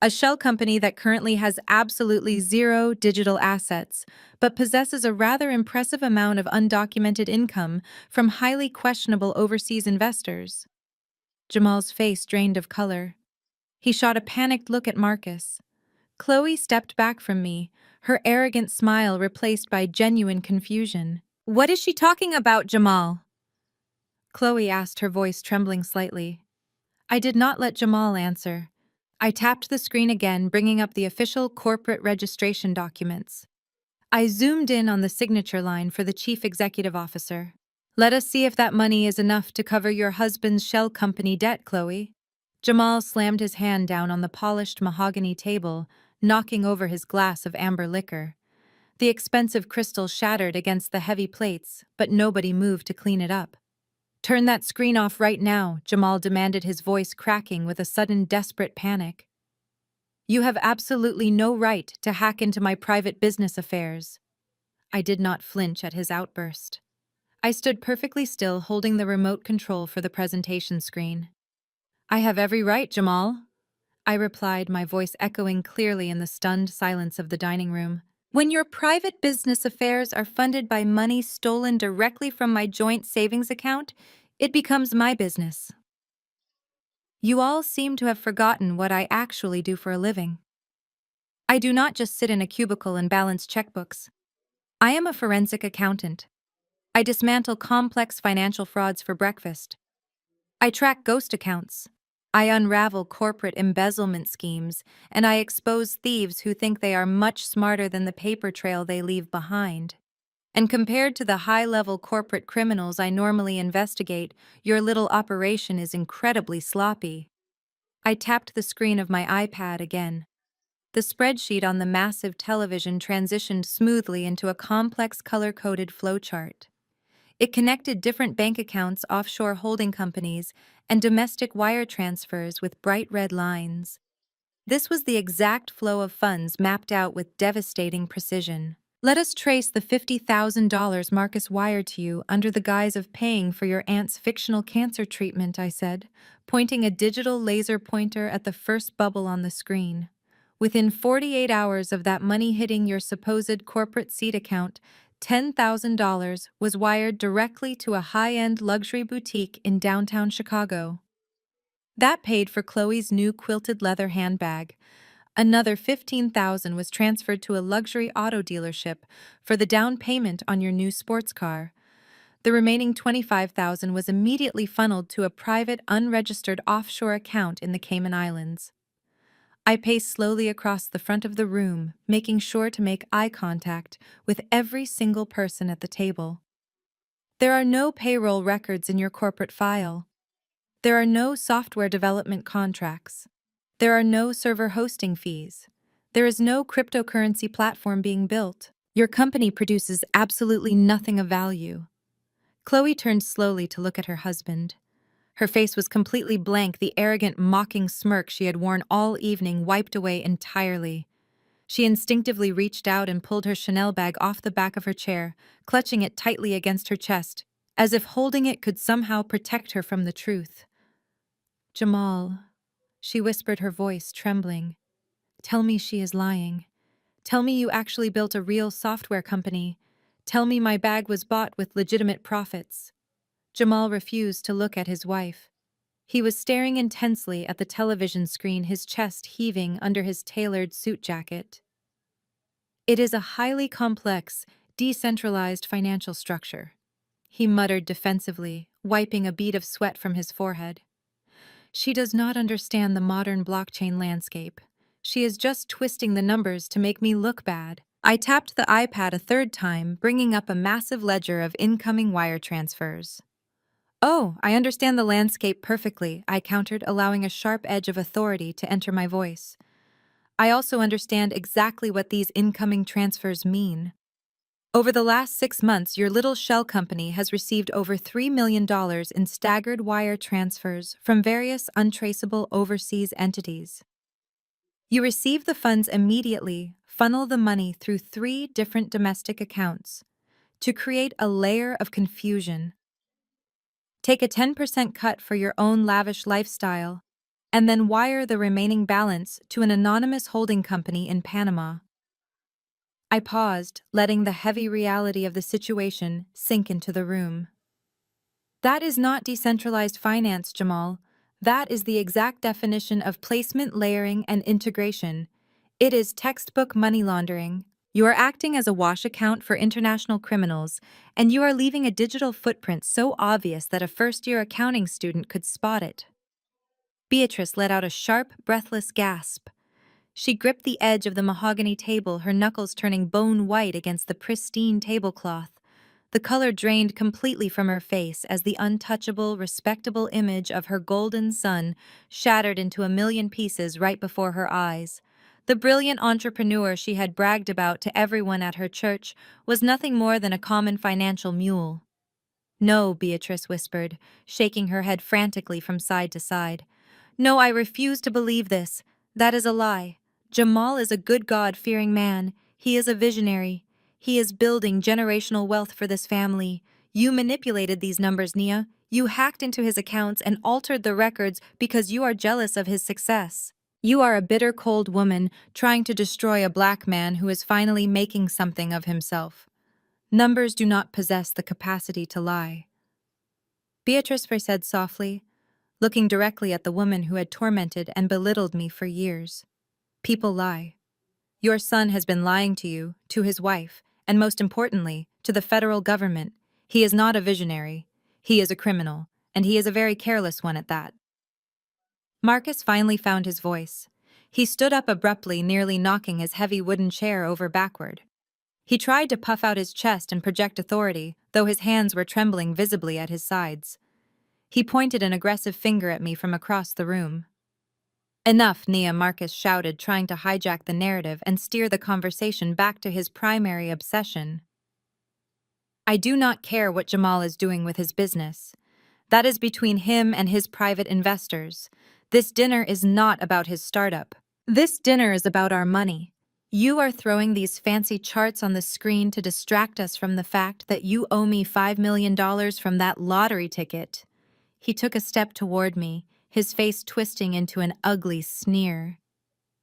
A shell company that currently has absolutely zero digital assets, but possesses a rather impressive amount of undocumented income from highly questionable overseas investors." Jamal's face drained of color. He shot a panicked look at Marcus. Chloe stepped back from me, her arrogant smile replaced by genuine confusion. "What is she talking about, Jamal?" Chloe asked, her voice trembling slightly. I did not let Jamal answer. I tapped the screen again, bringing up the official corporate registration documents. I zoomed in on the signature line for the chief executive officer. "Let us see if that money is enough to cover your husband's shell company debt, Chloe." Jamal slammed his hand down on the polished mahogany table, knocking over his glass of amber liquor. The expensive crystal shattered against the heavy plates, but nobody moved to clean it up. "Turn that screen off right now," Jamal demanded, his voice cracking with a sudden desperate panic. "You have absolutely no right to hack into my private business affairs." I did not flinch at his outburst. I stood perfectly still, holding the remote control for the presentation screen. "I have every right, Jamal," I replied, my voice echoing clearly in the stunned silence of the dining room. "When your private business affairs are funded by money stolen directly from my joint savings account, it becomes my business. You all seem to have forgotten what I actually do for a living. I do not just sit in a cubicle and balance checkbooks. I am a forensic accountant. I dismantle complex financial frauds for breakfast. I track ghost accounts. I unravel corporate embezzlement schemes, and I expose thieves who think they are much smarter than the paper trail they leave behind. And compared to the high-level corporate criminals I normally investigate, your little operation is incredibly sloppy. I tapped the screen of my iPad again. The spreadsheet on the massive television transitioned smoothly into a complex color-coded flowchart. It connected different bank accounts, offshore holding companies, and domestic wire transfers with bright red lines. This was the exact flow of funds mapped out with devastating precision. Let us trace the $50,000 Marcus wired to you under the guise of paying for your aunt's fictional cancer treatment, I said, pointing a digital laser pointer at the first bubble on the screen. Within 48 hours of that money hitting your supposed corporate seed account, $10,000 was wired directly to a high-end luxury boutique in downtown Chicago. That paid for Chloe's new quilted leather handbag. Another $15,000 was transferred to a luxury auto dealership for the down payment on your new sports car. The remaining $25,000 was immediately funneled to a private, unregistered offshore account in the Cayman Islands. I paced slowly across the front of the room, making sure to make eye contact with every single person at the table. There are no payroll records in your corporate file. There are no software development contracts. There are no server hosting fees. There is no cryptocurrency platform being built. Your company produces absolutely nothing of value. Chloe turned slowly to look at her husband. Her face was completely blank, the arrogant, mocking smirk she had worn all evening wiped away entirely. She instinctively reached out and pulled her Chanel bag off the back of her chair, clutching it tightly against her chest, as if holding it could somehow protect her from the truth. "Jamal," she whispered, her voice trembling. "Tell me she is lying. Tell me you actually built a real software company. Tell me my bag was bought with legitimate profits." Jamal refused to look at his wife. He was staring intensely at the television screen, his chest heaving under his tailored suit jacket. "It is a highly complex, decentralized financial structure," he muttered defensively, wiping a bead of sweat from his forehead. "She does not understand the modern blockchain landscape. She is just twisting the numbers to make me look bad." I tapped the iPad a third time, bringing up a massive ledger of incoming wire transfers. "Oh, I understand the landscape perfectly," I countered, allowing a sharp edge of authority to enter my voice. "I also understand exactly what these incoming transfers mean. Over the last 6 months, your little shell company has received over $3 million in staggered wire transfers from various untraceable overseas entities. You receive the funds immediately, funnel the money through 3 different domestic accounts to create a layer of confusion. Take a 10% cut for your own lavish lifestyle, and then wire the remaining balance to an anonymous holding company in Panama." I paused, letting the heavy reality of the situation sink into the room. "That is not decentralized finance, Jamal. That is the exact definition of placement, layering, and integration. It is textbook money laundering. You are acting as a wash account for international criminals, and you are leaving a digital footprint so obvious that a first-year accounting student could spot it." Beatrice let out a sharp, breathless gasp. She gripped the edge of the mahogany table, her knuckles turning bone white against the pristine tablecloth. The color drained completely from her face as the untouchable, respectable image of her golden son shattered into a million pieces right before her eyes. The brilliant entrepreneur she had bragged about to everyone at her church was nothing more than a common financial mule. "No," Beatrice whispered, shaking her head frantically from side to side. "No, I refuse to believe this. That is a lie. Jamal is a good God-fearing man. He is a visionary. He is building generational wealth for this family. You manipulated these numbers, Nia. You hacked into his accounts and altered the records because you are jealous of his success. You are a bitter, cold woman trying to destroy a black man who is finally making something of himself. Numbers do not possess the capacity to lie." Beatrice said softly, looking directly at the woman who had tormented and belittled me for years. "People lie. Your son has been lying to you, to his wife, and most importantly, to the federal government. He is not a visionary. He is a criminal, and he is a very careless one at that." Marcus finally found his voice. He stood up abruptly, nearly knocking his heavy wooden chair over backward. He tried to puff out his chest and project authority, though his hands were trembling visibly at his sides. He pointed an aggressive finger at me from across the room. "Enough," Nia, Marcus shouted, trying to hijack the narrative and steer the conversation back to his primary obsession. "I do not care what Jamal is doing with his business. That is between him and his private investors. This dinner is not about his startup. This dinner is about our money. You are throwing these fancy charts on the screen to distract us from the fact that you owe me $5 million from that lottery ticket." He took a step toward me, his face twisting into an ugly sneer.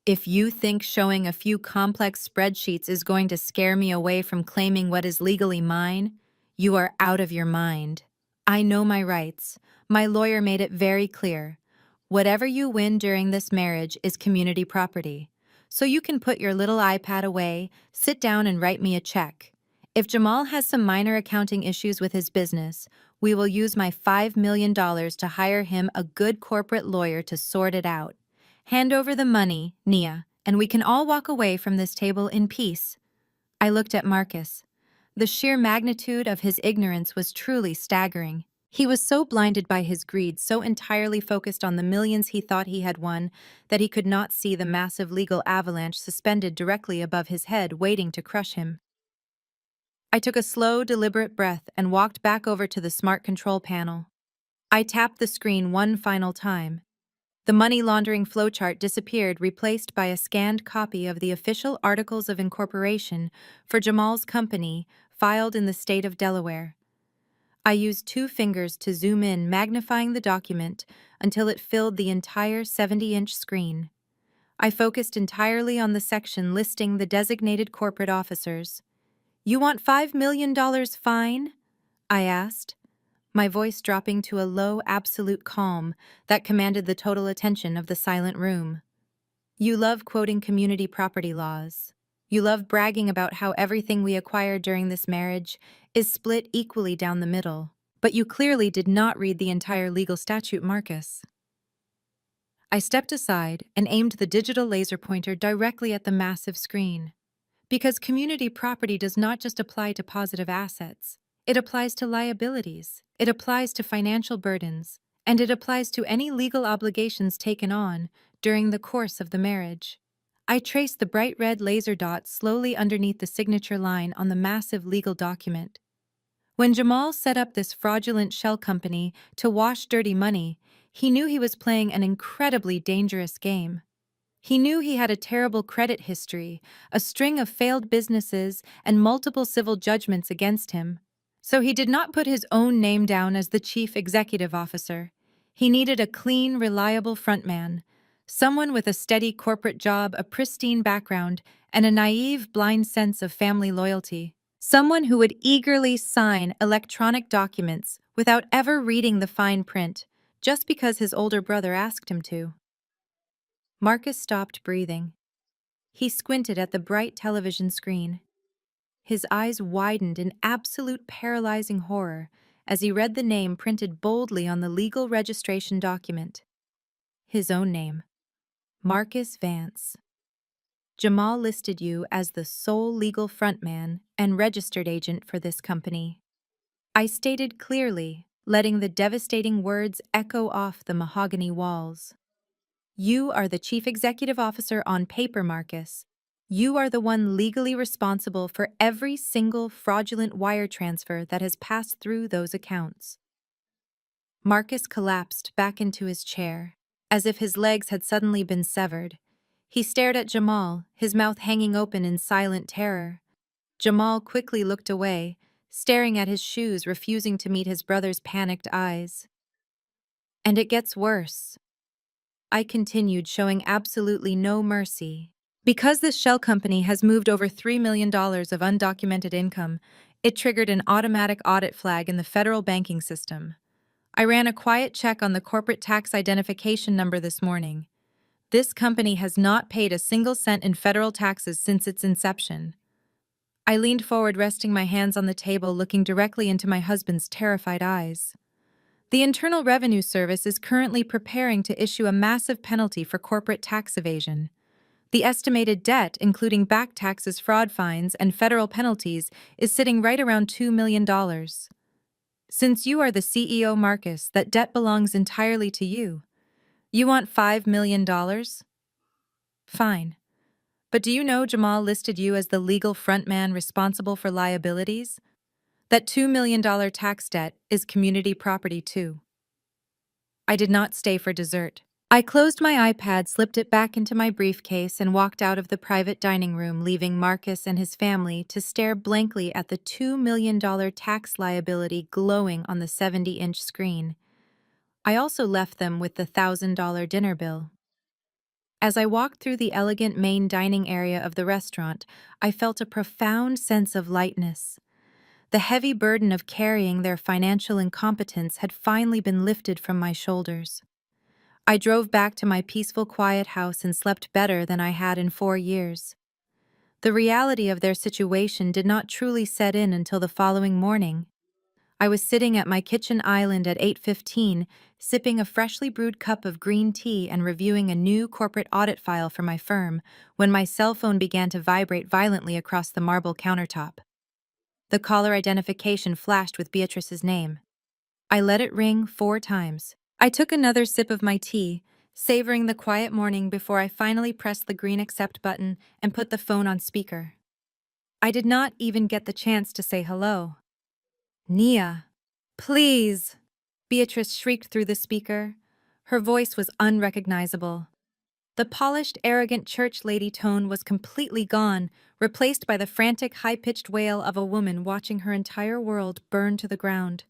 "If you think showing a few complex spreadsheets is going to scare me away from claiming what is legally mine, you are out of your mind. I know my rights. My lawyer made it very clear. Whatever you win during this marriage is community property. So you can put your little iPad away, sit down and write me a check. If Jamal has some minor accounting issues with his business, we will use my $5 million to hire him a good corporate lawyer to sort it out. Hand over the money, Nia, and we can all walk away from this table in peace." I looked at Marcus. The sheer magnitude of his ignorance was truly staggering. He was so blinded by his greed, so entirely focused on the millions he thought he had won, that he could not see the massive legal avalanche suspended directly above his head, waiting to crush him. I took a slow, deliberate breath and walked back over to the smart control panel. I tapped the screen one final time. The money laundering flowchart disappeared, replaced by a scanned copy of the official Articles of Incorporation for Jamal's company, filed in the state of Delaware. I used 2 fingers to zoom in, magnifying the document until it filled the entire 70-inch screen. I focused entirely on the section listing the designated corporate officers. "You want $5 million fine?" I asked, my voice dropping to a low, absolute calm that commanded the total attention of the silent room. "You love quoting community property laws. You love bragging about how everything we acquired during this marriage is split equally down the middle. But you clearly did not read the entire legal statute, Marcus." I stepped aside and aimed the digital laser pointer directly at the massive screen. Because community property does not just apply to positive assets. It applies to liabilities, it applies to financial burdens, and it applies to any legal obligations taken on during the course of the marriage. I traced the bright red laser dot slowly underneath the signature line on the massive legal document. When Jamal set up this fraudulent shell company to wash dirty money, he knew he was playing an incredibly dangerous game. He knew he had a terrible credit history, a string of failed businesses, and multiple civil judgments against him. So he did not put his own name down as the chief executive officer. He needed a clean, reliable frontman, someone with a steady corporate job, a pristine background, and a naive, blind sense of family loyalty. Someone who would eagerly sign electronic documents without ever reading the fine print, just because his older brother asked him to. Marcus stopped breathing. He squinted at the bright television screen. His eyes widened in absolute paralyzing horror as he read the name printed boldly on the legal registration document. His own name. Marcus Vance. "Jamal listed you as the sole legal frontman and registered agent for this company." I stated clearly, letting the devastating words echo off the mahogany walls. "You are the chief executive officer on paper, Marcus. You are the one legally responsible for every single fraudulent wire transfer that has passed through those accounts." Marcus collapsed back into his chair, as if his legs had suddenly been severed. He stared at Jamal, his mouth hanging open in silent terror. Jamal quickly looked away, staring at his shoes, refusing to meet his brother's panicked eyes. "And it gets worse," I continued, showing absolutely no mercy. "Because this shell company has moved over $3 million of undocumented income, it triggered an automatic audit flag in the federal banking system. I ran a quiet check on the corporate tax identification number this morning. This company has not paid a single cent in federal taxes since its inception." I leaned forward, resting my hands on the table, looking directly into my husband's terrified eyes. The Internal Revenue Service is currently preparing to issue a massive penalty for corporate tax evasion. The estimated debt, including back taxes, fraud fines, and federal penalties, is sitting right around $2 million. Since you are the CEO, Marcus, that debt belongs entirely to you. You want $5 million? Fine. But do you know Jamal listed you as the legal frontman responsible for liabilities? That $2 million tax debt is community property too. I did not stay for dessert. I closed my iPad, slipped it back into my briefcase, and walked out of the private dining room, leaving Marcus and his family to stare blankly at the $2 million tax liability glowing on the 70-inch screen. I also left them with the $1,000 dinner bill. As I walked through the elegant main dining area of the restaurant, I felt a profound sense of lightness. The heavy burden of carrying their financial incompetence had finally been lifted from my shoulders. I drove back to my peaceful, quiet house and slept better than I had in 4 years. The reality of their situation did not truly set in until the following morning. I was sitting at my kitchen island at 8:15, sipping a freshly brewed cup of green tea and reviewing a new corporate audit file for my firm, when my cell phone began to vibrate violently across the marble countertop. The caller identification flashed with Beatrice's name. I let it ring 4 times. I took another sip of my tea, savoring the quiet morning before I finally pressed the green accept button and put the phone on speaker. I did not even get the chance to say hello. Nia, please, Beatrice shrieked through the speaker. Her voice was unrecognizable. The polished, arrogant church lady tone was completely gone, replaced by the frantic, high-pitched wail of a woman watching her entire world burn to the ground.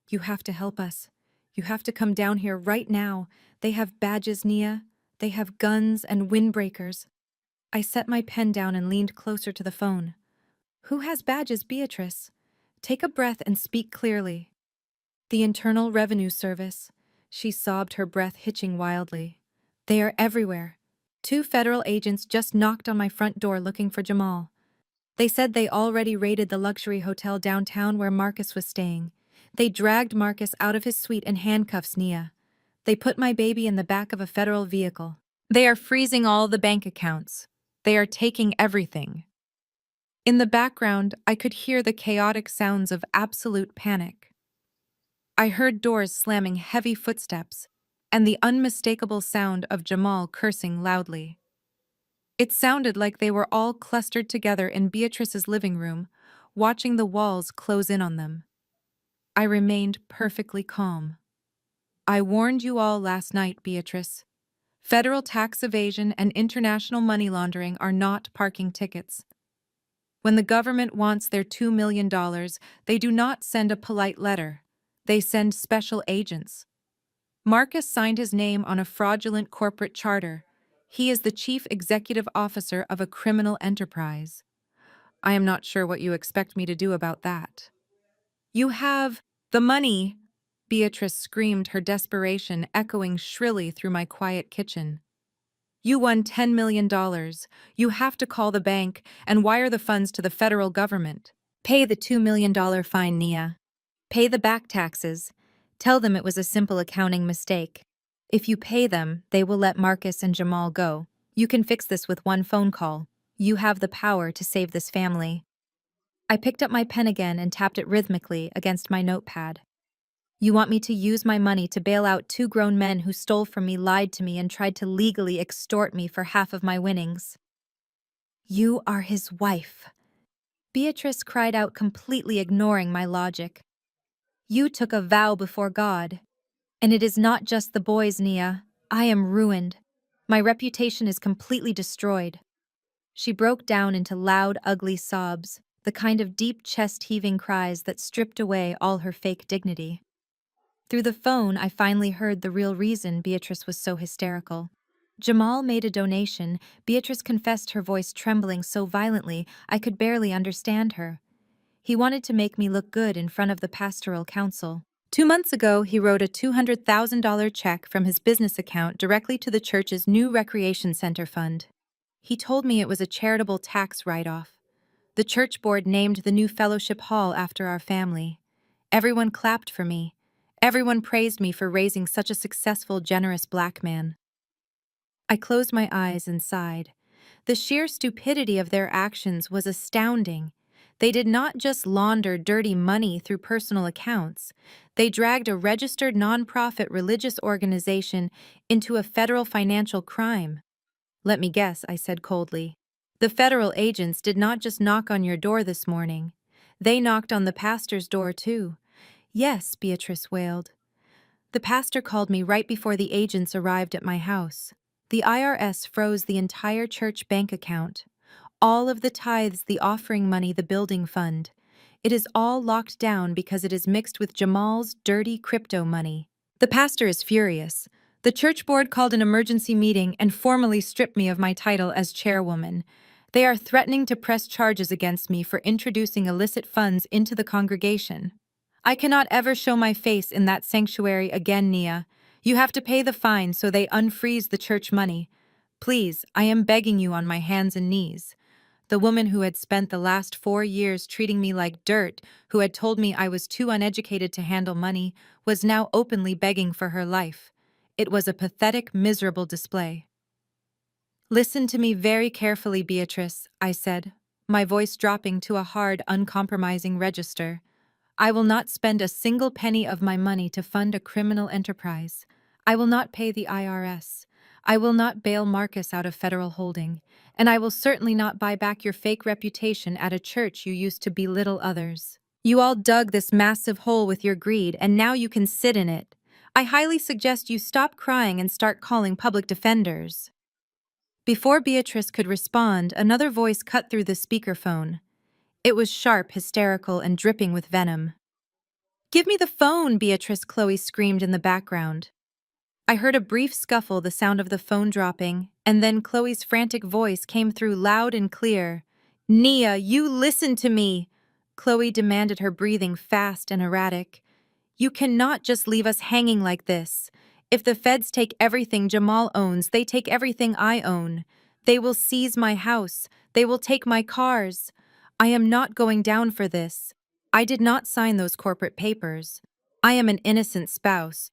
You have to help us. You have to come down here right now. They have badges, Nia. They have guns and windbreakers. I set my pen down and leaned closer to the phone. Who has badges, Beatrice? Take a breath and speak clearly. The Internal Revenue Service. She sobbed, her breath hitching wildly. They are everywhere. 2 federal agents just knocked on my front door looking for Jamal. They said they already raided the luxury hotel downtown where Marcus was staying. They dragged Marcus out of his suite in handcuffs, Nia. They put my baby in the back of a federal vehicle. They are freezing all the bank accounts. They are taking everything. In the background, I could hear the chaotic sounds of absolute panic. I heard doors slamming, heavy footsteps, and the unmistakable sound of Jamal cursing loudly. It sounded like they were all clustered together in Beatrice's living room, watching the walls close in on them. I remained perfectly calm. I warned you all last night, Beatrice. Federal tax evasion and international money laundering are not parking tickets. When the government wants their $2 million, they do not send a polite letter. They send special agents. Marcus signed his name on a fraudulent corporate charter. He is the chief executive officer of a criminal enterprise. I am not sure what you expect me to do about that. You have the money, Beatrice screamed, her desperation echoing shrilly through my quiet kitchen. You won $10 million. You have to call the bank and wire the funds to the federal government. Pay the $2 million fine, Nia. Pay the back taxes. Tell them it was a simple accounting mistake. If you pay them, they will let Marcus and Jamal go. You can fix this with one phone call. You have the power to save this family. I picked up my pen again and tapped it rhythmically against my notepad. You want me to use my money to bail out 2 grown men who stole from me, lied to me, and tried to legally extort me for half of my winnings. You are his wife. Beatrice cried out, completely ignoring my logic. You took a vow before God. And it is not just the boys, Nia. I am ruined. My reputation is completely destroyed. She broke down into loud, ugly sobs, the kind of deep chest-heaving cries that stripped away all her fake dignity. Through the phone, I finally heard the real reason Beatrice was so hysterical. Jamal made a donation. Beatrice confessed, her voice trembling so violently I could barely understand her. He wanted to make me look good in front of the pastoral council. 2 months ago, he wrote a $200,000 check from his business account directly to the church's new recreation center fund. He told me it was a charitable tax write-off. The church board named the new fellowship hall after our family. Everyone clapped for me. Everyone praised me for raising such a successful, generous black man. I closed my eyes and sighed. The sheer stupidity of their actions was astounding. They did not just launder dirty money through personal accounts, they dragged a registered nonprofit religious organization into a federal financial crime. Let me guess, I said coldly. The federal agents did not just knock on your door this morning. They knocked on the pastor's door, too. Yes, Beatrice wailed. The pastor called me right before the agents arrived at my house. The IRS froze the entire church bank account. All of the tithes, the offering money, the building fund. It is all locked down because it is mixed with Jamal's dirty crypto money. The pastor is furious. The church board called an emergency meeting and formally stripped me of my title as chairwoman. They are threatening to press charges against me for introducing illicit funds into the congregation. I cannot ever show my face in that sanctuary again, Nia. You have to pay the fine so they unfreeze the church money. Please, I am begging you on my hands and knees. The woman who had spent the last 4 years treating me like dirt, who had told me I was too uneducated to handle money, was now openly begging for her life. It was a pathetic, miserable display. Listen to me very carefully, Beatrice, I said, my voice dropping to a hard, uncompromising register. I will not spend a single penny of my money to fund a criminal enterprise. I will not pay the IRS. I will not bail Marcus out of federal holding. And I will certainly not buy back your fake reputation at a church you used to belittle others. You all dug this massive hole with your greed, and now you can sit in it. I highly suggest you stop crying and start calling public defenders. Before Beatrice could respond, another voice cut through the speakerphone. It was sharp, hysterical, and dripping with venom. "Give me the phone!" Beatrice Chloe screamed in the background. I heard a brief scuffle, the sound of the phone dropping, and then Chloe's frantic voice came through loud and clear. "Nia, you listen to me!" Chloe demanded, her breathing fast and erratic. "You cannot just leave us hanging like this. If the feds take everything Jamal owns, they take everything I own. They will seize my house. They will take my cars. I am not going down for this. I did not sign those corporate papers. I am an innocent spouse.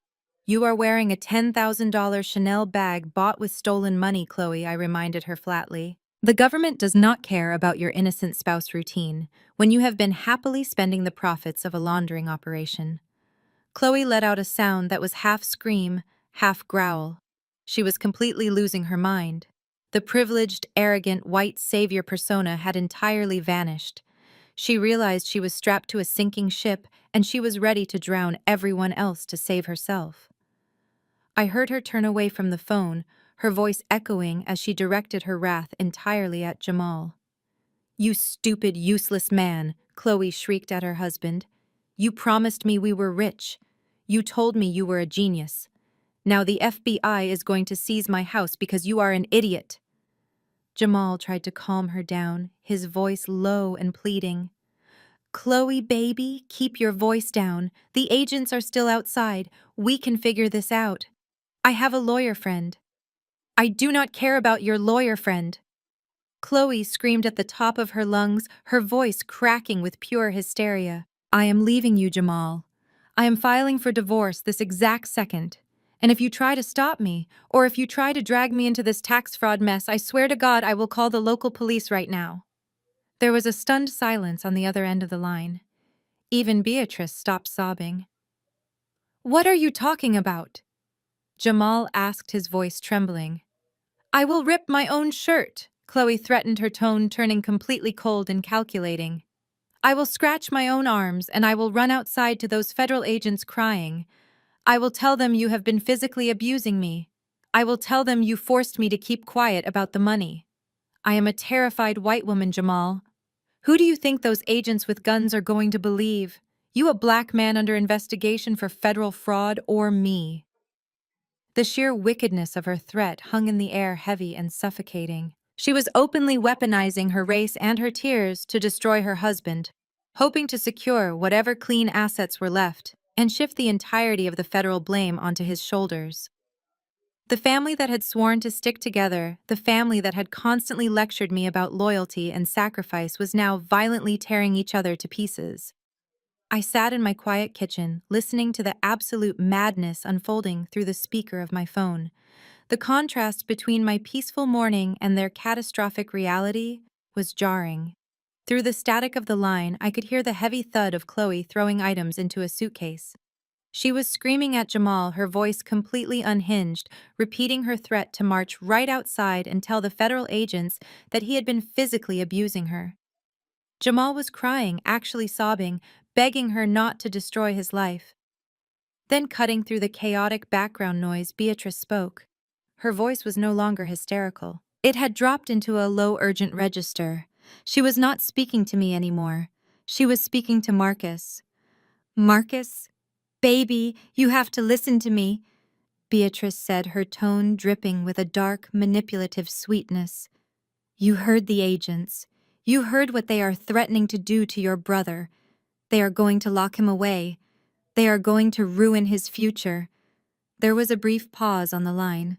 You are wearing a $10,000 Chanel bag bought with stolen money, Chloe," I reminded her flatly. "The government does not care about your innocent spouse routine when you have been happily spending the profits of a laundering operation." Chloe let out a sound that was half scream, half growl. She was completely losing her mind. The privileged, arrogant, white savior persona had entirely vanished. She realized she was strapped to a sinking ship, and she was ready to drown everyone else to save herself. I heard her turn away from the phone, her voice echoing as she directed her wrath entirely at Jamal. "You stupid, useless man," Chloe shrieked at her husband. "You promised me we were rich. You told me you were a genius. Now the FBI is going to seize my house because you are an idiot." Jamal tried to calm her down, his voice low and pleading. "Chloe, baby, keep your voice down. The agents are still outside. We can figure this out. I have a lawyer friend." "I do not care about your lawyer friend." Chloe screamed at the top of her lungs, her voice cracking with pure hysteria. "I am leaving you, Jamal. I am filing for divorce this exact second. And if you try to stop me, or if you try to drag me into this tax fraud mess, I swear to God I will call the local police right now." There was a stunned silence on the other end of the line. Even Beatrice stopped sobbing. "What are you talking about?" Jamal asked, his voice trembling. "I will rip my own shirt," Chloe threatened, her tone turning completely cold and calculating. "I will scratch my own arms, and I will run outside to those federal agents crying. I will tell them you have been physically abusing me. I will tell them you forced me to keep quiet about the money. I am a terrified white woman, Jamal. Who do you think those agents with guns are going to believe? You, a black man under investigation for federal fraud, or me?" The sheer wickedness of her threat hung in the air, heavy and suffocating. She was openly weaponizing her race and her tears to destroy her husband, hoping to secure whatever clean assets were left and shift the entirety of the federal blame onto his shoulders. The family that had sworn to stick together, the family that had constantly lectured me about loyalty and sacrifice, was now violently tearing each other to pieces. I sat in my quiet kitchen, listening to the absolute madness unfolding through the speaker of my phone. The contrast between my peaceful morning and their catastrophic reality was jarring. Through the static of the line, I could hear the heavy thud of Chloe throwing items into a suitcase. She was screaming at Jamal, her voice completely unhinged, repeating her threat to march right outside and tell the federal agents that he had been physically abusing her. Jamal was crying, actually sobbing, begging her not to destroy his life. Then, cutting through the chaotic background noise, Beatrice spoke. Her voice was no longer hysterical. It had dropped into a low, urgent register. She was not speaking to me anymore. She was speaking to Marcus. Marcus? Baby, you have to listen to me, Beatrice said, her tone dripping with a dark, manipulative sweetness. You heard the agents. You heard what they are threatening to do to your brother. They are going to lock him away. They are going to ruin his future. There was a brief pause on the line.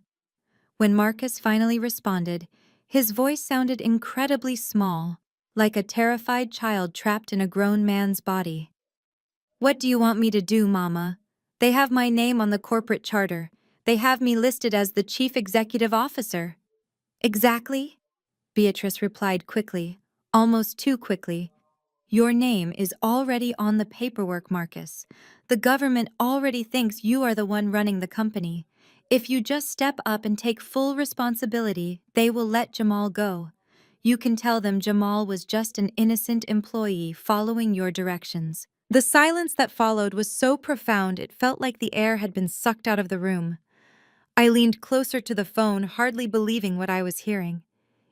When Marcus finally responded, his voice sounded incredibly small, like a terrified child trapped in a grown man's body. What do you want me to do, Mama? They have my name on the corporate charter. They have me listed as the chief executive officer. Exactly? Beatrice replied quickly, almost too quickly. Your name is already on the paperwork, Marcus. The government already thinks you are the one running the company. If you just step up and take full responsibility, they will let Jamal go. You can tell them Jamal was just an innocent employee following your directions. The silence that followed was so profound it felt like the air had been sucked out of the room. I leaned closer to the phone, hardly believing what I was hearing.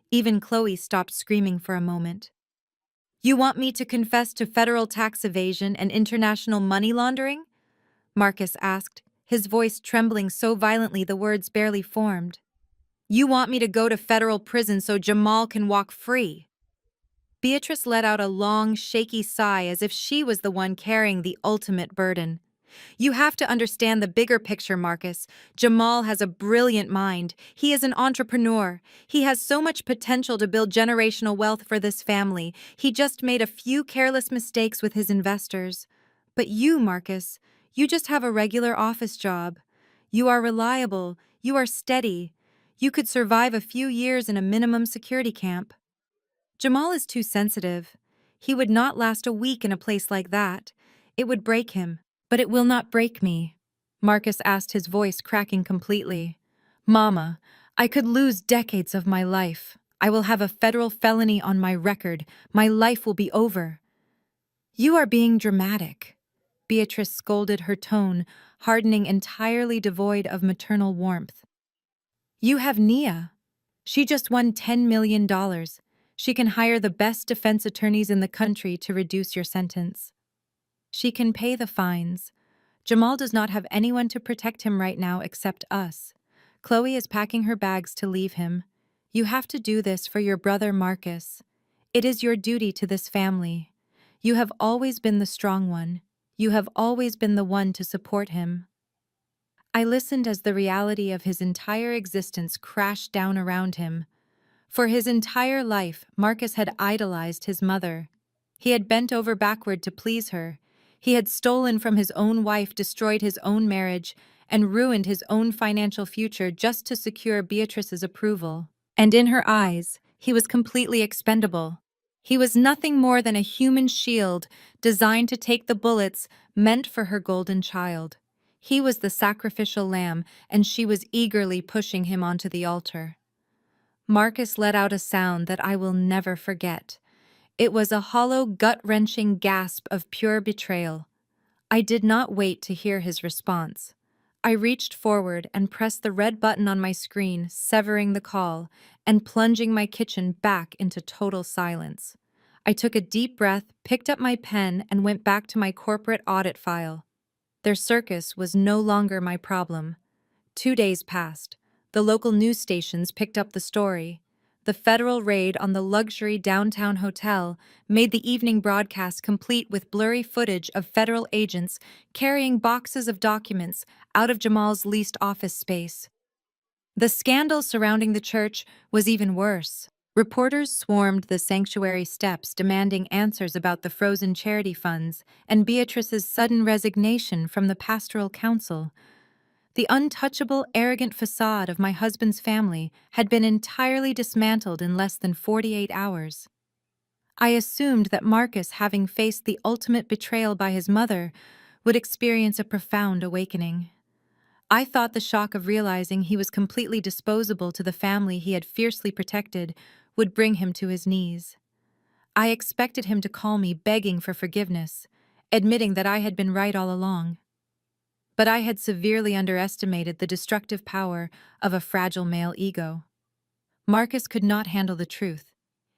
Even Chloe stopped screaming for a moment. You want me to confess to federal tax evasion and international money laundering? Marcus asked, his voice trembling so violently the words barely formed. You want me to go to federal prison so Jamal can walk free? Beatrice let out a long, shaky sigh as if she was the one carrying the ultimate burden. You have to understand the bigger picture, Marcus. Jamal has a brilliant mind. He is an entrepreneur. He has so much potential to build generational wealth for this family. He just made a few careless mistakes with his investors. But you, Marcus, you just have a regular office job. You are reliable. You are steady. You could survive a few years in a minimum security camp. Jamal is too sensitive. He would not last a week in a place like that. It would break him. But it will not break me, Marcus asked, his voice cracking completely. Mama, I could lose decades of my life. I will have a federal felony on my record. My life will be over. You are being dramatic, Beatrice scolded, her tone hardening, entirely devoid of maternal warmth. You have Nia. She just won $10 million. She can hire the best defense attorneys in the country to reduce your sentence. She can pay the fines. Jamal does not have anyone to protect him right now except us. Chloe is packing her bags to leave him. You have to do this for your brother Marcus. It is your duty to this family. You have always been the strong one. You have always been the one to support him. I listened as the reality of his entire existence crashed down around him. For his entire life, Marcus had idolized his mother. He had bent over backward to please her. He had stolen from his own wife, destroyed his own marriage, and ruined his own financial future just to secure Beatrice's approval. And in her eyes, he was completely expendable. He was nothing more than a human shield designed to take the bullets meant for her golden child. He was the sacrificial lamb, and she was eagerly pushing him onto the altar. Marcus let out a sound that I will never forget. It was a hollow, gut-wrenching gasp of pure betrayal. I did not wait to hear his response. I reached forward and pressed the red button on my screen, severing the call and plunging my kitchen back into total silence. I took a deep breath, picked up my pen, and went back to my corporate audit file. Their circus was no longer my problem. 2 days passed. The local news stations picked up the story. The federal raid on the luxury downtown hotel made the evening broadcast complete with blurry footage of federal agents carrying boxes of documents out of Jamal's leased office space. The scandal surrounding the church was even worse. Reporters swarmed the sanctuary steps demanding answers about the frozen charity funds and Beatrice's sudden resignation from the pastoral council. The untouchable, arrogant facade of my husband's family had been entirely dismantled in less than 48 hours. I assumed that Marcus, having faced the ultimate betrayal by his mother, would experience a profound awakening. I thought the shock of realizing he was completely disposable to the family he had fiercely protected would bring him to his knees. I expected him to call me begging for forgiveness, admitting that I had been right all along. But I had severely underestimated the destructive power of a fragile male ego. Marcus could not handle the truth.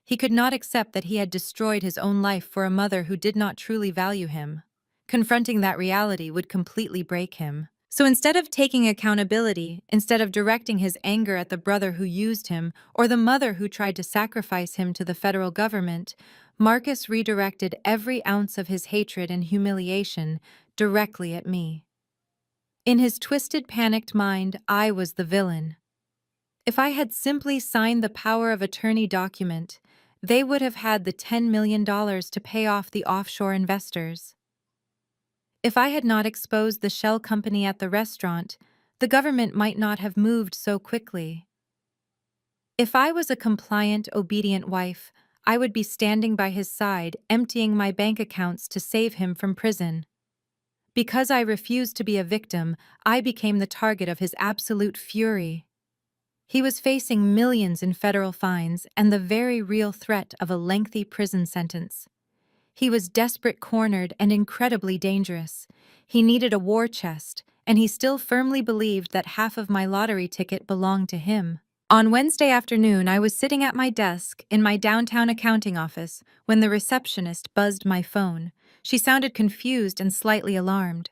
He could not accept that he had destroyed his own life for a mother who did not truly value him. Confronting that reality would completely break him. So instead of taking accountability, instead of directing his anger at the brother who used him or the mother who tried to sacrifice him to the federal government, Marcus redirected every ounce of his hatred and humiliation directly at me. In his twisted, panicked mind, I was the villain. If I had simply signed the power of attorney document, they would have had the $10 million to pay off the offshore investors. If I had not exposed the shell company at the restaurant, the government might not have moved so quickly. If I was a compliant, obedient wife, I would be standing by his side, emptying my bank accounts to save him from prison. Because I refused to be a victim, I became the target of his absolute fury. He was facing millions in federal fines and the very real threat of a lengthy prison sentence. He was desperate, cornered, and incredibly dangerous. He needed a war chest, and he still firmly believed that half of my lottery ticket belonged to him. On Wednesday afternoon, I was sitting at my desk in my downtown accounting office when the receptionist buzzed my phone. She sounded confused and slightly alarmed.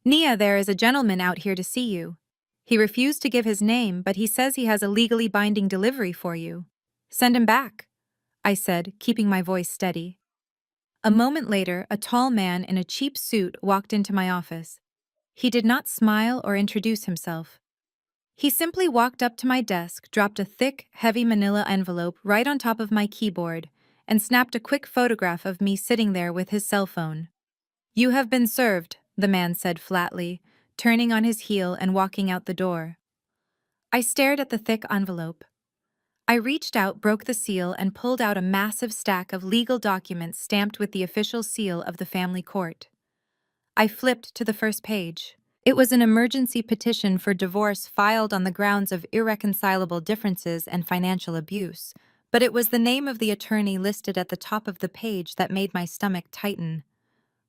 "Nia, there is a gentleman out here to see you. He refused to give his name, but he says he has a legally binding delivery for you. Send him back," I said, keeping my voice steady. A moment later, a tall man in a cheap suit walked into my office. He did not smile or introduce himself. He simply walked up to my desk, dropped a thick, heavy manila envelope right on top of my keyboard, and snapped a quick photograph of me sitting there with his cell phone. "You have been served," the man said flatly, turning on his heel and walking out the door. I stared at the thick envelope. I reached out, broke the seal, and pulled out a massive stack of legal documents stamped with the official seal of the family court. I flipped to the first page. It was an emergency petition for divorce filed on the grounds of irreconcilable differences and financial abuse, but it was the name of the attorney listed at the top of the page that made my stomach tighten.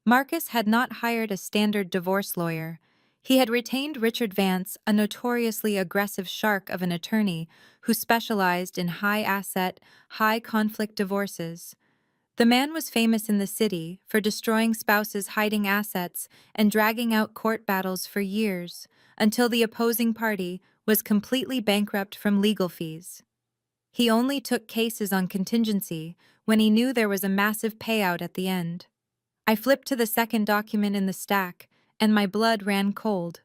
Marcus had not hired a standard divorce lawyer. He had retained Richard Vance, a notoriously aggressive shark of an attorney who specialized in high-asset, high-conflict divorces. The man was famous in the city for destroying spouses hiding assets and dragging out court battles for years, until the opposing party was completely bankrupt from legal fees. He only took cases on contingency when he knew there was a massive payout at the end. I flipped to the second document in the stack, and my blood ran cold.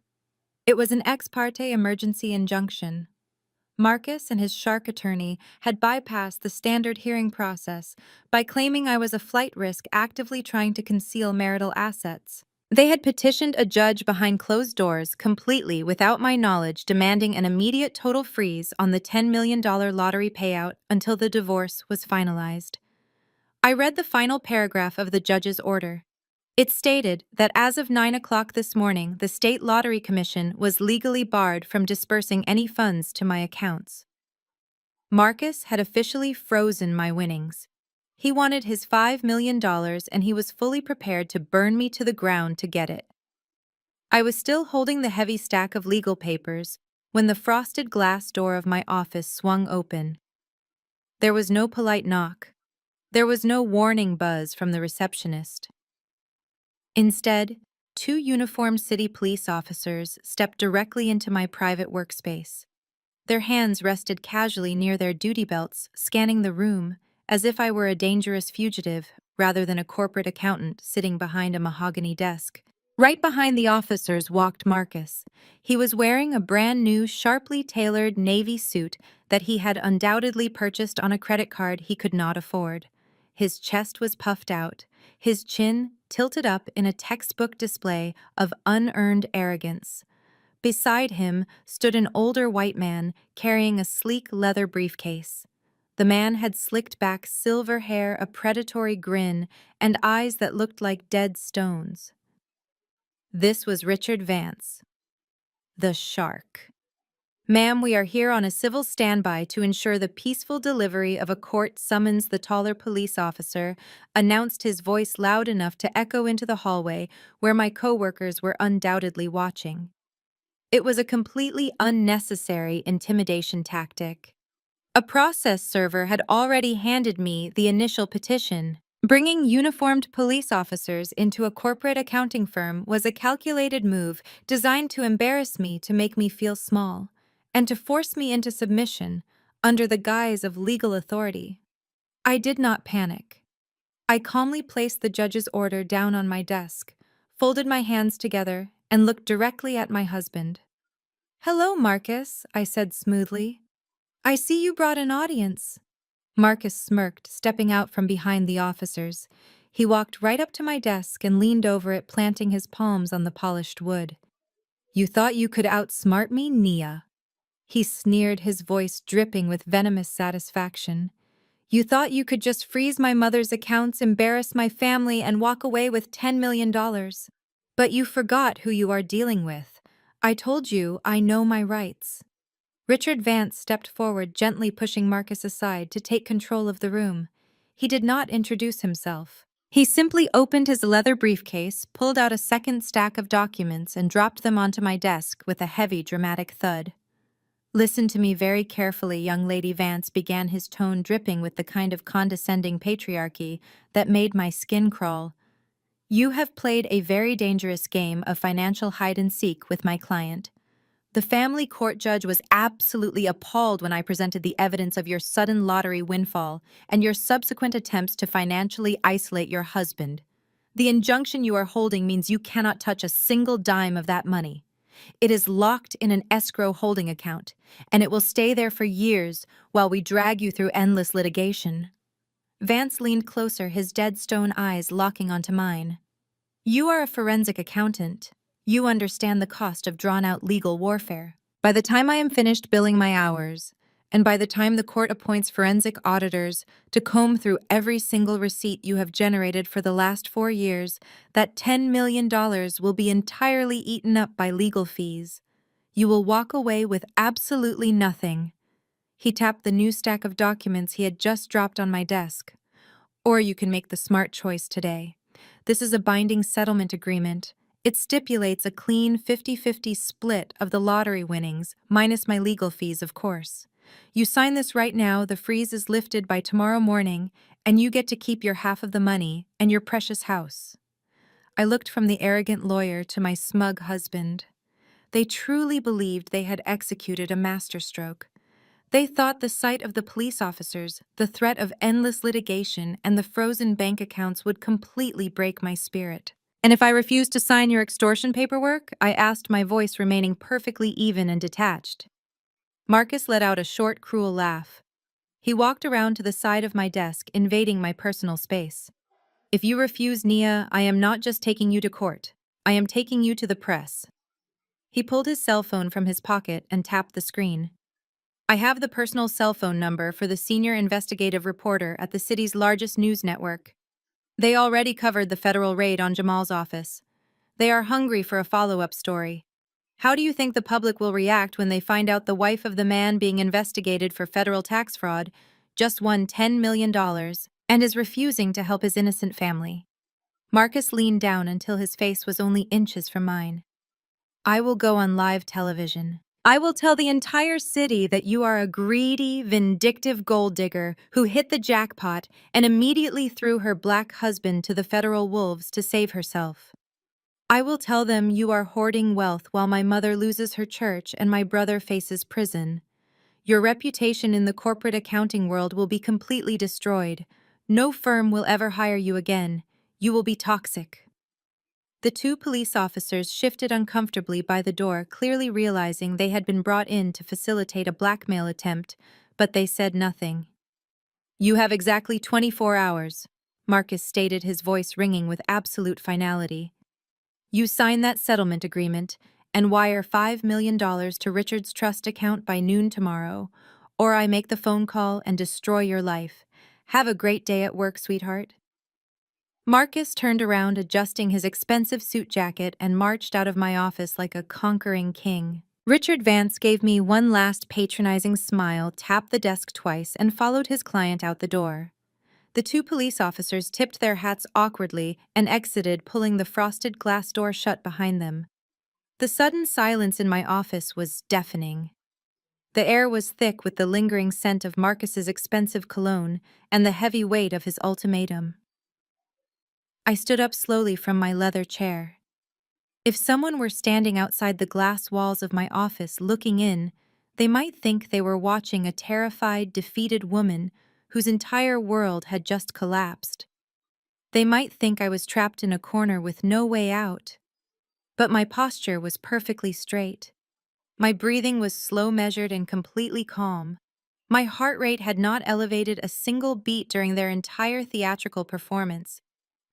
It was an ex parte emergency injunction. Marcus and his shark attorney had bypassed the standard hearing process by claiming I was a flight risk actively trying to conceal marital assets. They had petitioned a judge behind closed doors completely without my knowledge, demanding an immediate total freeze on the $10 million lottery payout until the divorce was finalized. I read the final paragraph of the judge's order. It stated that as of 9 o'clock this morning, the State Lottery Commission was legally barred from dispersing any funds to my accounts. Marcus had officially frozen my winnings. He wanted his $5 million and he was fully prepared to burn me to the ground to get it. I was still holding the heavy stack of legal papers when the frosted glass door of my office swung open. There was no polite knock. There was no warning buzz from the receptionist. Instead, two uniformed city police officers stepped directly into my private workspace. Their hands rested casually near their duty belts, scanning the room, as if I were a dangerous fugitive rather than a corporate accountant sitting behind a mahogany desk. Right behind the officers walked Marcus. He was wearing a brand new, sharply tailored navy suit that he had undoubtedly purchased on a credit card he could not afford. His chest was puffed out, his chin tilted up in a textbook display of unearned arrogance. Beside him stood an older white man carrying a sleek leather briefcase. The man had slicked back silver hair, a predatory grin, and eyes that looked like dead stones. This was Richard Vance, the shark. Ma'am, we are here on a civil standby to ensure the peaceful delivery of a court summons. The taller police officer announced, his voice loud enough to echo into the hallway where my coworkers were undoubtedly watching. It was a completely unnecessary intimidation tactic. A process server had already handed me the initial petition. Bringing uniformed police officers into a corporate accounting firm was a calculated move designed to embarrass me, to make me feel small, and to force me into submission under the guise of legal authority. I did not panic. I calmly placed the judge's order down on my desk, folded my hands together, and looked directly at my husband. "Hello, Marcus," I said smoothly. "I see you brought an audience." Marcus smirked, stepping out from behind the officers. He walked right up to my desk and leaned over it, planting his palms on the polished wood. "You thought you could outsmart me, Nia?" He sneered, his voice dripping with venomous satisfaction. "You thought you could just freeze my mother's accounts, embarrass my family, and walk away with $10 million. But you forgot who you are dealing with. I told you I know my rights." Richard Vance stepped forward, gently pushing Marcus aside to take control of the room. He did not introduce himself. He simply opened his leather briefcase, pulled out a second stack of documents, and dropped them onto my desk with a heavy, dramatic thud. "Listen to me very carefully, young Lady Vance," began, his tone dripping with the kind of condescending patriarchy that made my skin crawl. "You have played a very dangerous game of financial hide-and-seek with my client. The family court judge was absolutely appalled when I presented the evidence of your sudden lottery windfall and your subsequent attempts to financially isolate your husband. The injunction you are holding means you cannot touch a single dime of that money. It is locked in an escrow holding account, and it will stay there for years while we drag you through endless litigation." Vance leaned closer, his dead stone eyes locking onto mine. "You are a forensic accountant. You understand the cost of drawn-out legal warfare. By the time I am finished billing my hours, and by the time the court appoints forensic auditors to comb through every single receipt you have generated for the last 4 years, that $10 million will be entirely eaten up by legal fees. You will walk away with absolutely nothing." He tapped the new stack of documents he had just dropped on my desk. "Or you can make the smart choice today. This is a binding settlement agreement. It stipulates a clean 50-50 split of the lottery winnings, minus my legal fees, of course. You sign this right now, the freeze is lifted by tomorrow morning, and you get to keep your half of the money and your precious house." I looked from the arrogant lawyer to my smug husband. They truly believed they had executed a masterstroke. They thought the sight of the police officers, the threat of endless litigation, and the frozen bank accounts would completely break my spirit. "And if I refuse to sign your extortion paperwork?" I asked, my voice remaining perfectly even and detached. Marcus let out a short, cruel laugh. He walked around to the side of my desk, invading my personal space. "If you refuse, Nia, I am not just taking you to court. I am taking you to the press." He pulled his cell phone from his pocket and tapped the screen. "I have the personal cell phone number for the senior investigative reporter at the city's largest news network. They already covered the federal raid on Jamal's office. They are hungry for a follow-up story. How do you think the public will react when they find out the wife of the man being investigated for federal tax fraud just won $10 million and is refusing to help his innocent family?" Marcus leaned down until his face was only inches from mine. "I will go on live television. I will tell the entire city that you are a greedy, vindictive gold digger who hit the jackpot and immediately threw her black husband to the federal wolves to save herself. I will tell them you are hoarding wealth while my mother loses her church and my brother faces prison. Your reputation in the corporate accounting world will be completely destroyed. No firm will ever hire you again. You will be toxic." The two police officers shifted uncomfortably by the door, clearly realizing they had been brought in to facilitate a blackmail attempt, but they said nothing. "You have exactly 24 hours," Marcus stated, his voice ringing with absolute finality. "You sign that settlement agreement and wire $5 million to Richard's trust account by noon tomorrow, or I make the phone call and destroy your life. Have a great day at work, sweetheart." Marcus turned around, adjusting his expensive suit jacket, and marched out of my office like a conquering king. Richard Vance gave me one last patronizing smile, tapped the desk twice, and followed his client out the door. The two police officers tipped their hats awkwardly and exited, pulling the frosted glass door shut behind them. The sudden silence in my office was deafening. The air was thick with the lingering scent of Marcus's expensive cologne and the heavy weight of his ultimatum. I stood up slowly from my leather chair. If someone were standing outside the glass walls of my office looking in, they might think they were watching a terrified, defeated woman whose entire world had just collapsed. They might think I was trapped in a corner with no way out. But my posture was perfectly straight. My breathing was slow, measured, and completely calm. My heart rate had not elevated a single beat during their entire theatrical performance.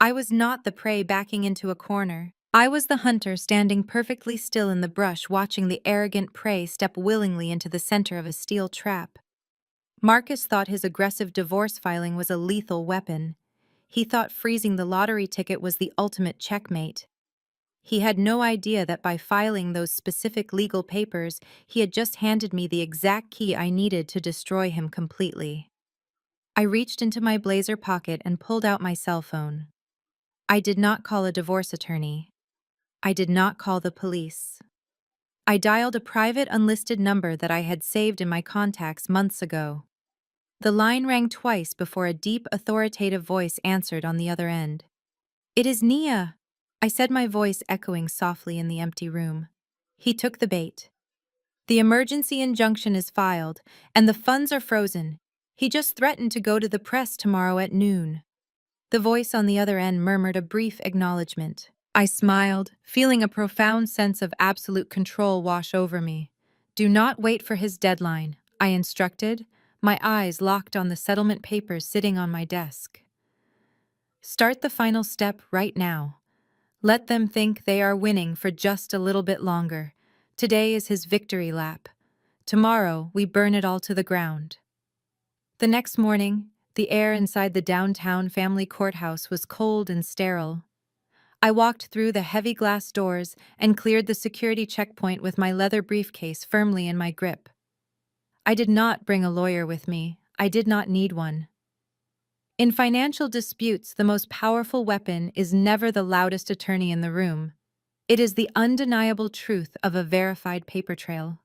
I was not the prey backing into a corner. I was the hunter standing perfectly still in the brush, watching the arrogant prey step willingly into the center of a steel trap. Marcus thought his aggressive divorce filing was a lethal weapon. He thought freezing the lottery ticket was the ultimate checkmate. He had no idea that by filing those specific legal papers, he had just handed me the exact key I needed to destroy him completely. I reached into my blazer pocket and pulled out my cell phone. I did not call a divorce attorney. I did not call the police. I dialed a private unlisted number that I had saved in my contacts months ago. The line rang twice before a deep, authoritative voice answered on the other end. "It is Nia," I said, my voice echoing softly in the empty room. He took the bait. "The emergency injunction is filed, and the funds are frozen. He just threatened to go to the press tomorrow at noon." The voice on the other end murmured a brief acknowledgement. I smiled, feeling a profound sense of absolute control wash over me. "Do not wait for his deadline," I instructed, my eyes locked on the settlement papers sitting on my desk. "Start the final step right now. Let them think they are winning for just a little bit longer. Today is his victory lap. Tomorrow, we burn it all to the ground." The next morning, the air inside the downtown family courthouse was cold and sterile. I walked through the heavy glass doors and cleared the security checkpoint with my leather briefcase firmly in my grip. I did not bring a lawyer with me. I did not need one. In financial disputes, the most powerful weapon is never the loudest attorney in the room. It is the undeniable truth of a verified paper trail.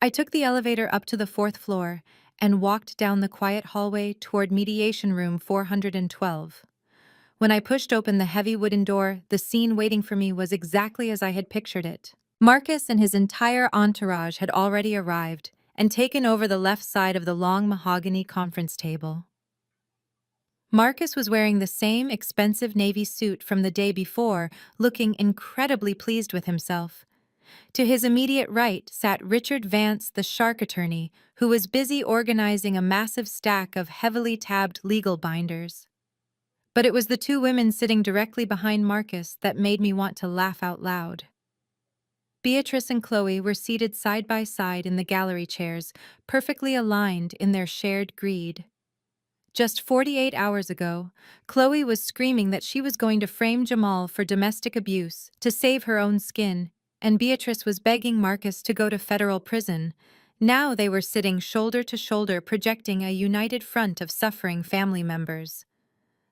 I took the elevator up to the 4th floor and walked down the quiet hallway toward mediation room 412. When I pushed open the heavy wooden door, the scene waiting for me was exactly as I had pictured it. Marcus and his entire entourage had already arrived and taken over the left side of the long mahogany conference table. Marcus was wearing the same expensive navy suit from the day before, looking incredibly pleased with himself. To his immediate right sat Richard Vance, the shark attorney, who was busy organizing a massive stack of heavily tabbed legal binders. But it was the two women sitting directly behind Marcus that made me want to laugh out loud. Beatrice and Chloe were seated side by side in the gallery chairs, perfectly aligned in their shared greed. Just 48 hours ago, Chloe was screaming that she was going to frame Jamal for domestic abuse to save her own skin, and Beatrice was begging Marcus to go to federal prison. Now they were sitting shoulder to shoulder, projecting a united front of suffering family members.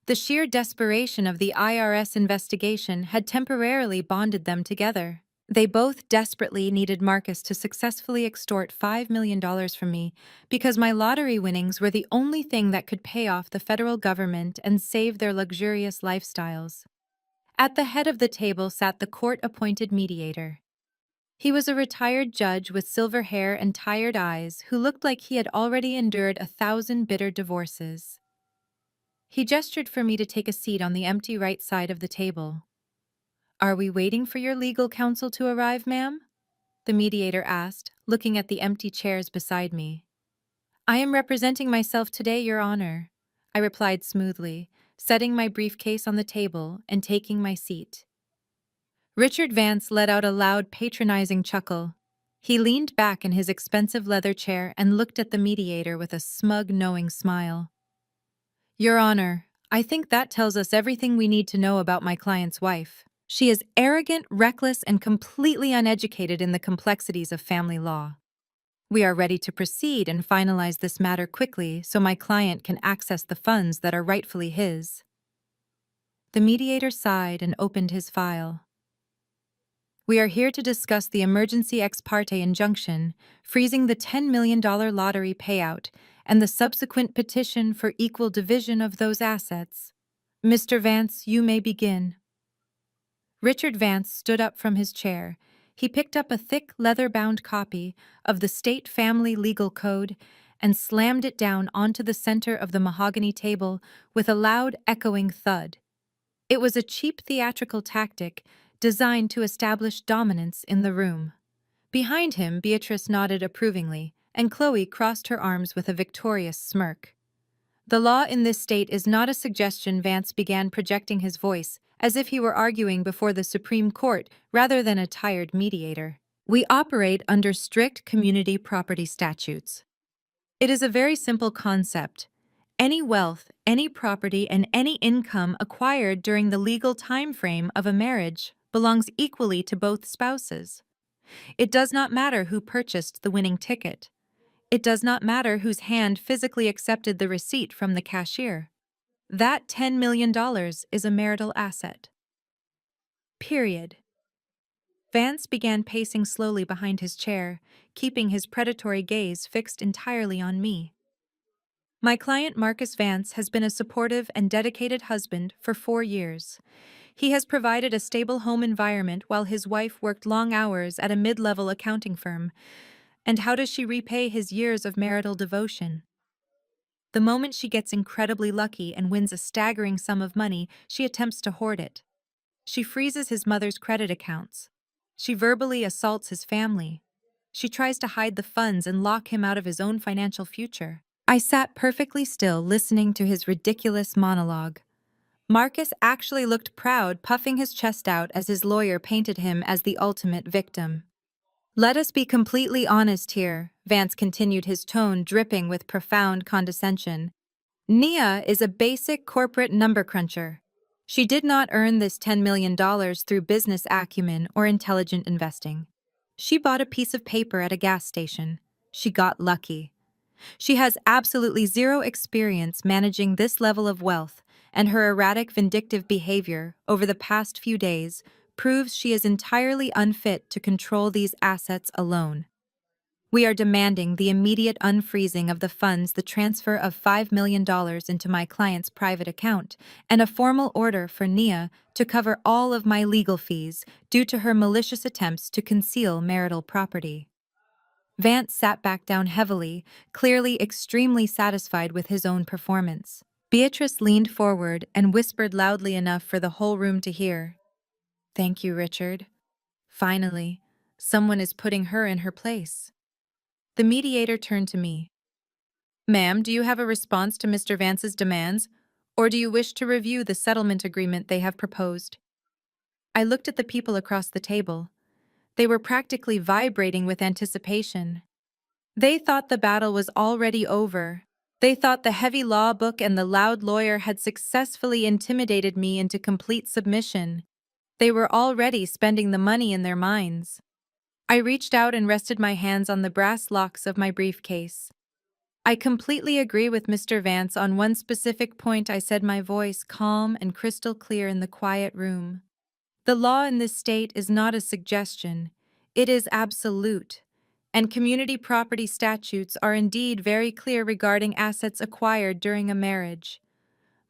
The sheer desperation of the IRS investigation had temporarily bonded them together. They both desperately needed Marcus to successfully extort $5 million from me because my lottery winnings were the only thing that could pay off the federal government and save their luxurious lifestyles. At the head of the table sat the court-appointed mediator. He was a retired judge with silver hair and tired eyes who looked like he had already endured 1,000 bitter divorces. He gestured for me to take a seat on the empty right side of the table. Are we waiting for your legal counsel to arrive, ma'am? The mediator asked, looking at the empty chairs beside me. I am representing myself today, Your Honor, I replied smoothly, setting my briefcase on the table and taking my seat. Richard Vance let out a loud, patronizing chuckle. He leaned back in his expensive leather chair and looked at the mediator with a smug, knowing smile. Your Honor, I think that tells us everything we need to know about my client's wife. She is arrogant, reckless, and completely uneducated in the complexities of family law. We are ready to proceed and finalize this matter quickly so my client can access the funds that are rightfully his. The mediator sighed and opened his file. We are here to discuss the emergency ex parte injunction, freezing the $10 million lottery payout, and the subsequent petition for equal division of those assets. Mr. Vance, you may begin. Richard Vance stood up from his chair. He picked up a thick, leather-bound copy of the State Family Legal Code and slammed it down onto the center of the mahogany table with a loud, echoing thud. It was a cheap theatrical tactic designed to establish dominance in the room. Behind him, Beatrice nodded approvingly, and Chloe crossed her arms with a victorious smirk. The law in this state is not a suggestion. Vance began, projecting his voice, as if he were arguing before the Supreme Court rather than a tired mediator. We operate under strict community property statutes. It is a very simple concept. Any wealth, any property, and any income acquired during the legal time frame of a marriage belongs equally to both spouses. It does not matter who purchased the winning ticket. It does not matter whose hand physically accepted the receipt from the cashier. That $10 million is a marital asset. Period. Vance began pacing slowly behind his chair, keeping his predatory gaze fixed entirely on me. My client Marcus Vance has been a supportive and dedicated husband for 4 years. He has provided a stable home environment while his wife worked long hours at a mid-level accounting firm. And how does she repay his years of marital devotion? The moment she gets incredibly lucky and wins a staggering sum of money, she attempts to hoard it. She freezes his mother's credit accounts. She verbally assaults his family. She tries to hide the funds and lock him out of his own financial future. I sat perfectly still, listening to his ridiculous monologue. Marcus actually looked proud, puffing his chest out as his lawyer painted him as the ultimate victim. Let us be completely honest here, Vance continued, his tone dripping with profound condescension. Nia is a basic corporate number cruncher. She did not earn this $10 million through business acumen or intelligent investing. She bought a piece of paper at a gas station. She got lucky. She has absolutely zero experience managing this level of wealth, and her erratic, vindictive behavior over the past few days proves she is entirely unfit to control these assets alone. We are demanding the immediate unfreezing of the funds, the transfer of $5 million into my client's private account, and a formal order for Nia to cover all of my legal fees due to her malicious attempts to conceal marital property. Vance sat back down heavily, clearly extremely satisfied with his own performance. Beatrice leaned forward and whispered loudly enough for the whole room to hear. Thank you, Richard. Finally, someone is putting her in her place. The mediator turned to me. Ma'am, do you have a response to Mr. Vance's demands, or do you wish to review the settlement agreement they have proposed? I looked at the people across the table. They were practically vibrating with anticipation. They thought the battle was already over. They thought the heavy law book and the loud lawyer had successfully intimidated me into complete submission. They were already spending the money in their minds. I reached out and rested my hands on the brass locks of my briefcase. I completely agree with Mr. Vance on one specific point, I said, my voice calm and crystal clear in the quiet room. The law in this state is not a suggestion. It is absolute. And community property statutes are indeed very clear regarding assets acquired during a marriage.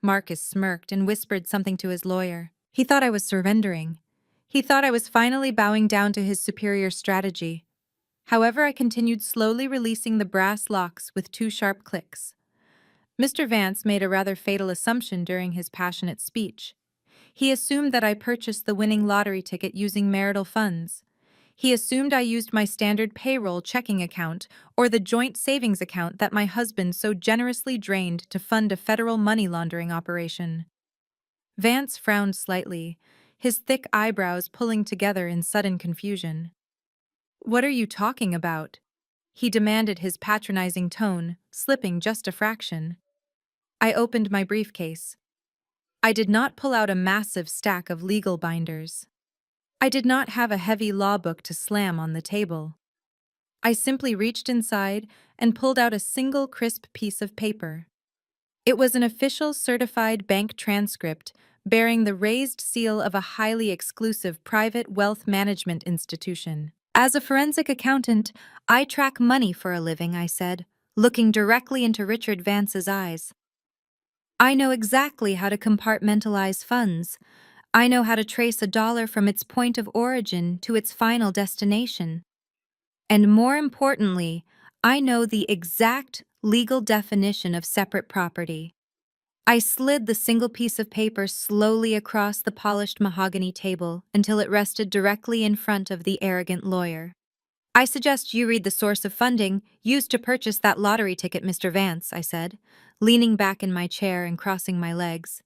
Marcus smirked and whispered something to his lawyer. He thought I was surrendering. He thought I was finally bowing down to his superior strategy. However, I continued slowly releasing the brass locks with 2 sharp clicks. Mr. Vance made a rather fatal assumption during his passionate speech. He assumed that I purchased the winning lottery ticket using marital funds. He assumed I used my standard payroll checking account or the joint savings account that my husband so generously drained to fund a federal money laundering operation. Vance frowned slightly, his thick eyebrows pulling together in sudden confusion. "What are you talking about?" he demanded, his patronizing tone slipping just a fraction. I opened my briefcase. I did not pull out a massive stack of legal binders. I did not have a heavy law book to slam on the table. I simply reached inside and pulled out a single crisp piece of paper. It was an official certified bank transcript bearing the raised seal of a highly exclusive private wealth management institution. "As a forensic accountant, I track money for a living," I said, looking directly into Richard Vance's eyes. "I know exactly how to compartmentalize funds. I know how to trace a dollar from its point of origin to its final destination. And more importantly, I know the exact legal definition of separate property." I slid the single piece of paper slowly across the polished mahogany table until it rested directly in front of the arrogant lawyer. "I suggest you read the source of funding used to purchase that lottery ticket, Mr. Vance," I said, leaning back in my chair and crossing my legs.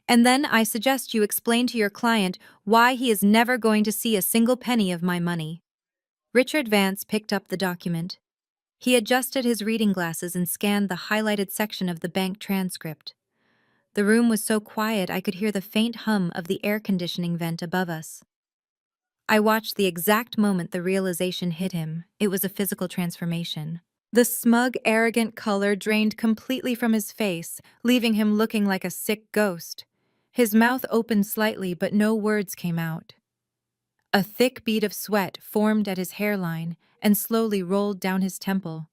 "And then I suggest you explain to your client why he is never going to see a single penny of my money." Richard Vance picked up the document. He adjusted his reading glasses and scanned the highlighted section of the bank transcript. The room was so quiet I could hear the faint hum of the air conditioning vent above us. I watched the exact moment the realization hit him. It was a physical transformation. The smug, arrogant color drained completely from his face, leaving him looking like a sick ghost. His mouth opened slightly, but no words came out. A thick bead of sweat formed at his hairline and slowly rolled down his temple.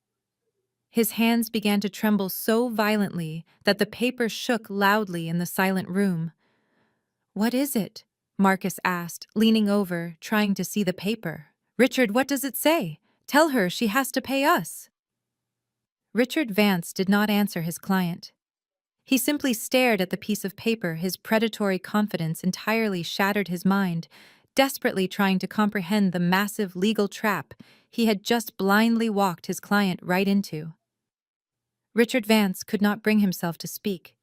His hands began to tremble so violently that the paper shook loudly in the silent room. "What is it?" Marcus asked, leaning over, trying to see the paper. "Richard, what does it say? Tell her she has to pay us." Richard Vance did not answer his client. He simply stared at the piece of paper. His predatory confidence entirely shattered his mind, desperately trying to comprehend the massive legal trap he had just blindly walked his client right into. Richard Vance could not bring himself to speak.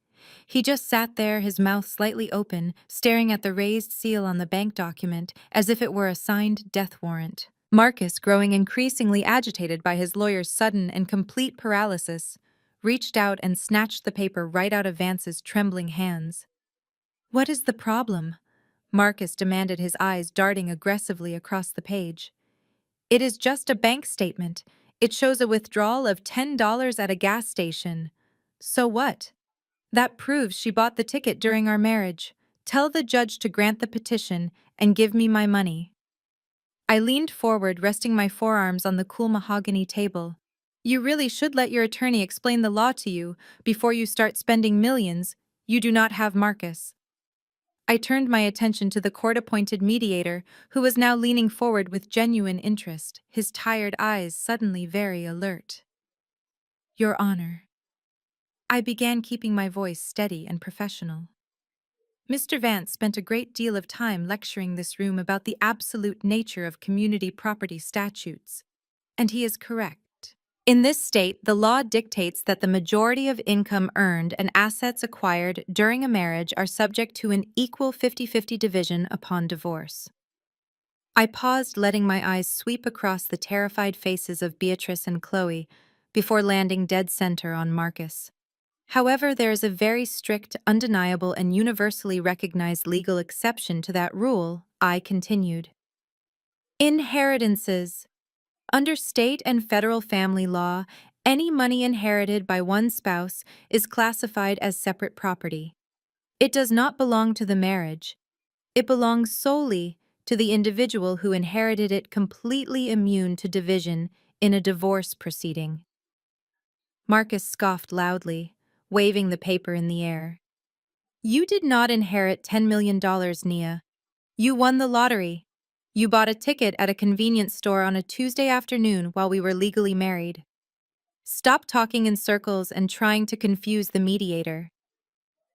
He just sat there, his mouth slightly open, staring at the raised seal on the bank document as if it were a signed death warrant. Marcus, growing increasingly agitated by his lawyer's sudden and complete paralysis, reached out and snatched the paper right out of Vance's trembling hands. "What is the problem?" Marcus demanded, his eyes darting aggressively across the page. "It is just a bank statement. It shows a withdrawal of $10 at a gas station." "So what?" "That proves she bought the ticket during our marriage. Tell the judge to grant the petition and give me my money." I leaned forward, resting my forearms on the cool mahogany table. "You really should let your attorney explain the law to you before you start spending millions. You do not have Marcus." I turned my attention to the court-appointed mediator, who was now leaning forward with genuine interest, his tired eyes suddenly very alert. "Your Honor." I began, keeping my voice steady and professional. "Mr. Vance spent a great deal of time lecturing this room about the absolute nature of community property statutes. And he is correct. In this state, the law dictates that the majority of income earned and assets acquired during a marriage are subject to an equal 50-50 division upon divorce." I paused, letting my eyes sweep across the terrified faces of Beatrice and Chloe before landing dead center on Marcus. "However, there is a very strict, undeniable, and universally recognized legal exception to that rule," I continued. "Inheritances. Under state and federal family law, any money inherited by one spouse is classified as separate property. It does not belong to the marriage. It belongs solely to the individual who inherited it, completely immune to division in a divorce proceeding." Marcus scoffed loudly, waving the paper in the air. "You did not inherit $10 million, Nia. You won the lottery. You bought a ticket at a convenience store on a Tuesday afternoon while we were legally married. Stop talking in circles and trying to confuse the mediator."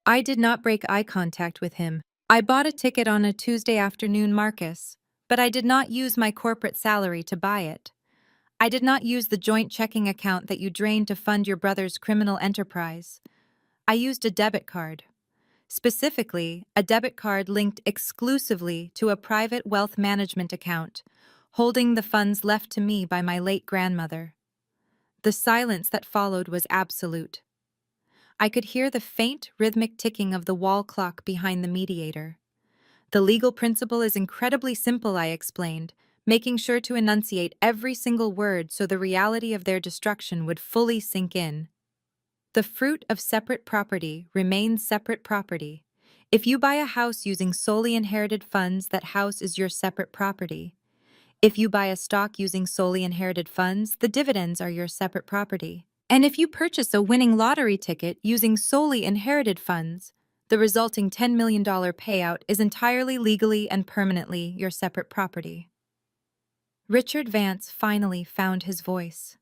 I did not break eye contact with him. I bought a ticket on a Tuesday afternoon, Marcus, but I did not use my corporate salary to buy it. I did not use the joint checking account that you drained to fund your brother's criminal enterprise. I used a debit card. Specifically, a debit card linked exclusively to a private wealth management account, holding the funds left to me by my late grandmother. The silence that followed was absolute. I could hear the faint, rhythmic ticking of the wall clock behind the mediator. The legal principle is incredibly simple, I explained, making sure to enunciate every single word so the reality of their destruction would fully sink in. The fruit of separate property remains separate property. If you buy a house using solely inherited funds, that house is your separate property. If you buy a stock using solely inherited funds, the dividends are your separate property. And if you purchase a winning lottery ticket using solely inherited funds, the resulting $10 million payout is entirely legally and permanently your separate property. Richard Vance finally found his voice.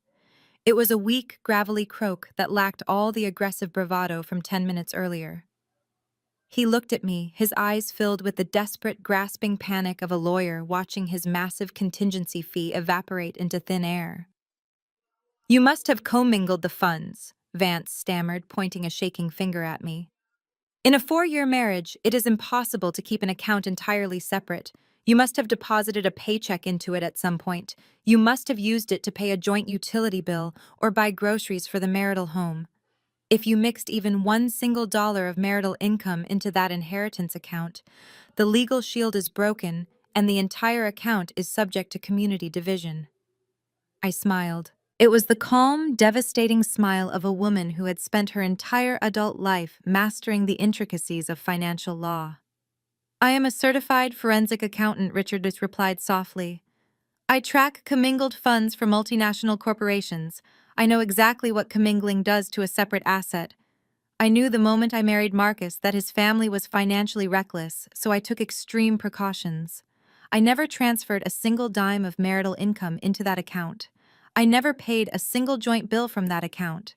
It was a weak, gravelly croak that lacked all the aggressive bravado from 10 minutes earlier. He looked at me, his eyes filled with the desperate, grasping panic of a lawyer watching his massive contingency fee evaporate into thin air. "You must have commingled the funds," Vance stammered, pointing a shaking finger at me. "In a 4-year marriage, it is impossible to keep an account entirely separate. You must have deposited a paycheck into it at some point. You must have used it to pay a joint utility bill or buy groceries for the marital home. If you mixed even one single dollar of marital income into that inheritance account, the legal shield is broken and the entire account is subject to community division." I smiled. It was the calm, devastating smile of a woman who had spent her entire adult life mastering the intricacies of financial law. "I am a certified forensic accountant," Richard replied softly. "I track commingled funds for multinational corporations. I know exactly what commingling does to a separate asset. I knew the moment I married Marcus that his family was financially reckless, so I took extreme precautions. I never transferred a single dime of marital income into that account. I never paid a single joint bill from that account.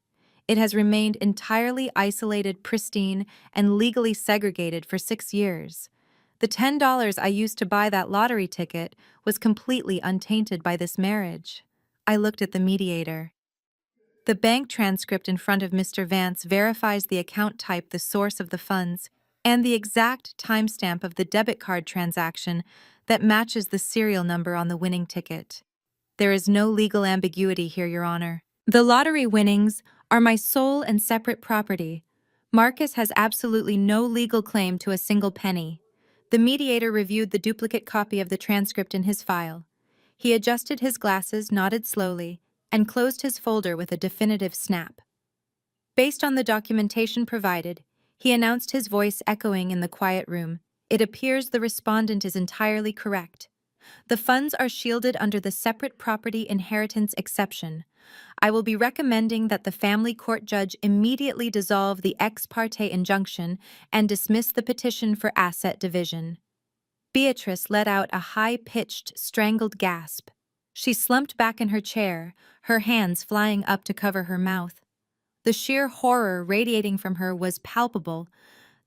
It has remained entirely isolated, pristine, and legally segregated for 6 years. The $10 I used to buy that lottery ticket was completely untainted by this marriage." I looked at the mediator. The bank transcript in front of Mr. Vance verifies the account type, the source of the funds, and the exact timestamp of the debit card transaction that matches the serial number on the winning ticket. There is no legal ambiguity here, Your Honor. The lottery winnings are my sole and separate property. Marcus has absolutely no legal claim to a single penny. The mediator reviewed the duplicate copy of the transcript in his file. He adjusted his glasses, nodded slowly, and closed his folder with a definitive snap. Based on the documentation provided, he announced, his voice echoing in the quiet room, "It appears the respondent is entirely correct. The funds are shielded under the separate property inheritance exception. I will be recommending that the family court judge immediately dissolve the ex parte injunction and dismiss the petition for asset division." Beatrice let out a high-pitched, strangled gasp. She slumped back in her chair, her hands flying up to cover her mouth. The sheer horror radiating from her was palpable.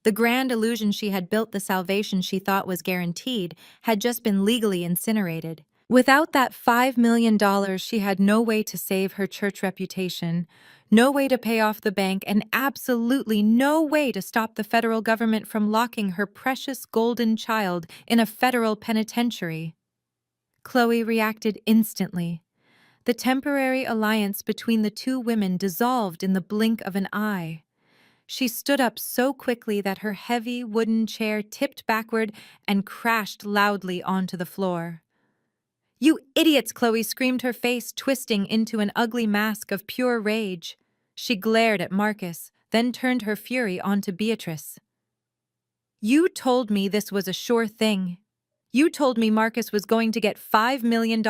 The grand illusion she had built, the salvation she thought was guaranteed, had just been legally incinerated. Without that $5 million, she had no way to save her church reputation, no way to pay off the bank, and absolutely no way to stop the federal government from locking her precious golden child in a federal penitentiary. Chloe reacted instantly. The temporary alliance between the two women dissolved in the blink of an eye. She stood up so quickly that her heavy wooden chair tipped backward and crashed loudly onto the floor. "You idiots!" Chloe screamed, her face twisting into an ugly mask of pure rage. She glared at Marcus, then turned her fury onto Beatrice. "You told me this was a sure thing. You told me Marcus was going to get $5 million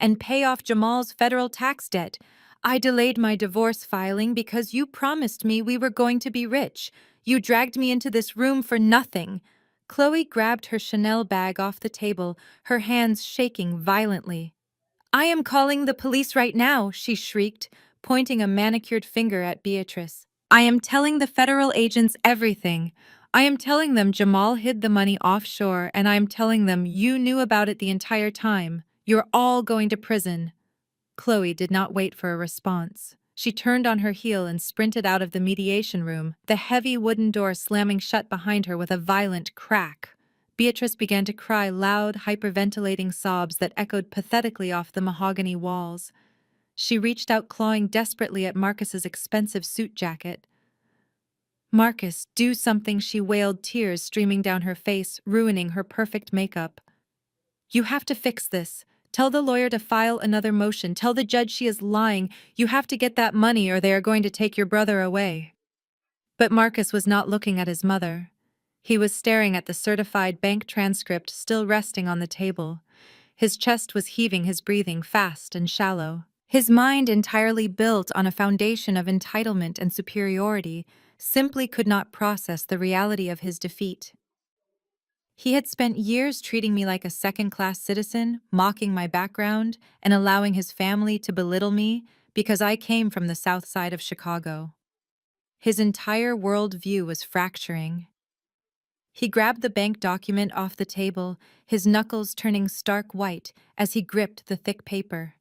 and pay off Jamal's federal tax debt. I delayed my divorce filing because you promised me we were going to be rich. You dragged me into this room for nothing." Chloe grabbed her Chanel bag off the table, her hands shaking violently. "I am calling the police right now," she shrieked, pointing a manicured finger at Beatrice. "I am telling the federal agents everything. I am telling them Jamal hid the money offshore, and I am telling them you knew about it the entire time. You're all going to prison. Chloe did not wait for a response. She turned on her heel and sprinted out of the mediation room, the heavy wooden door slamming shut behind her with a violent crack. Beatrice began to cry loud, hyperventilating sobs that echoed pathetically off the mahogany walls. She reached out, clawing desperately at Marcus's expensive suit jacket. "Marcus, do something," she wailed, tears streaming down her face, ruining her perfect makeup. "You have to fix this. Tell the lawyer to file another motion. Tell the judge she is lying. You have to get that money or they are going to take your brother away." But Marcus was not looking at his mother. He was staring at the certified bank transcript still resting on the table. His chest was heaving, his breathing fast and shallow. His mind, entirely built on a foundation of entitlement and superiority, simply could not process the reality of his defeat. He had spent years treating me like a second-class citizen, mocking my background, and allowing his family to belittle me because I came from the south side of Chicago. His entire worldview was fracturing. He grabbed the bank document off the table, his knuckles turning stark white as he gripped the thick paper.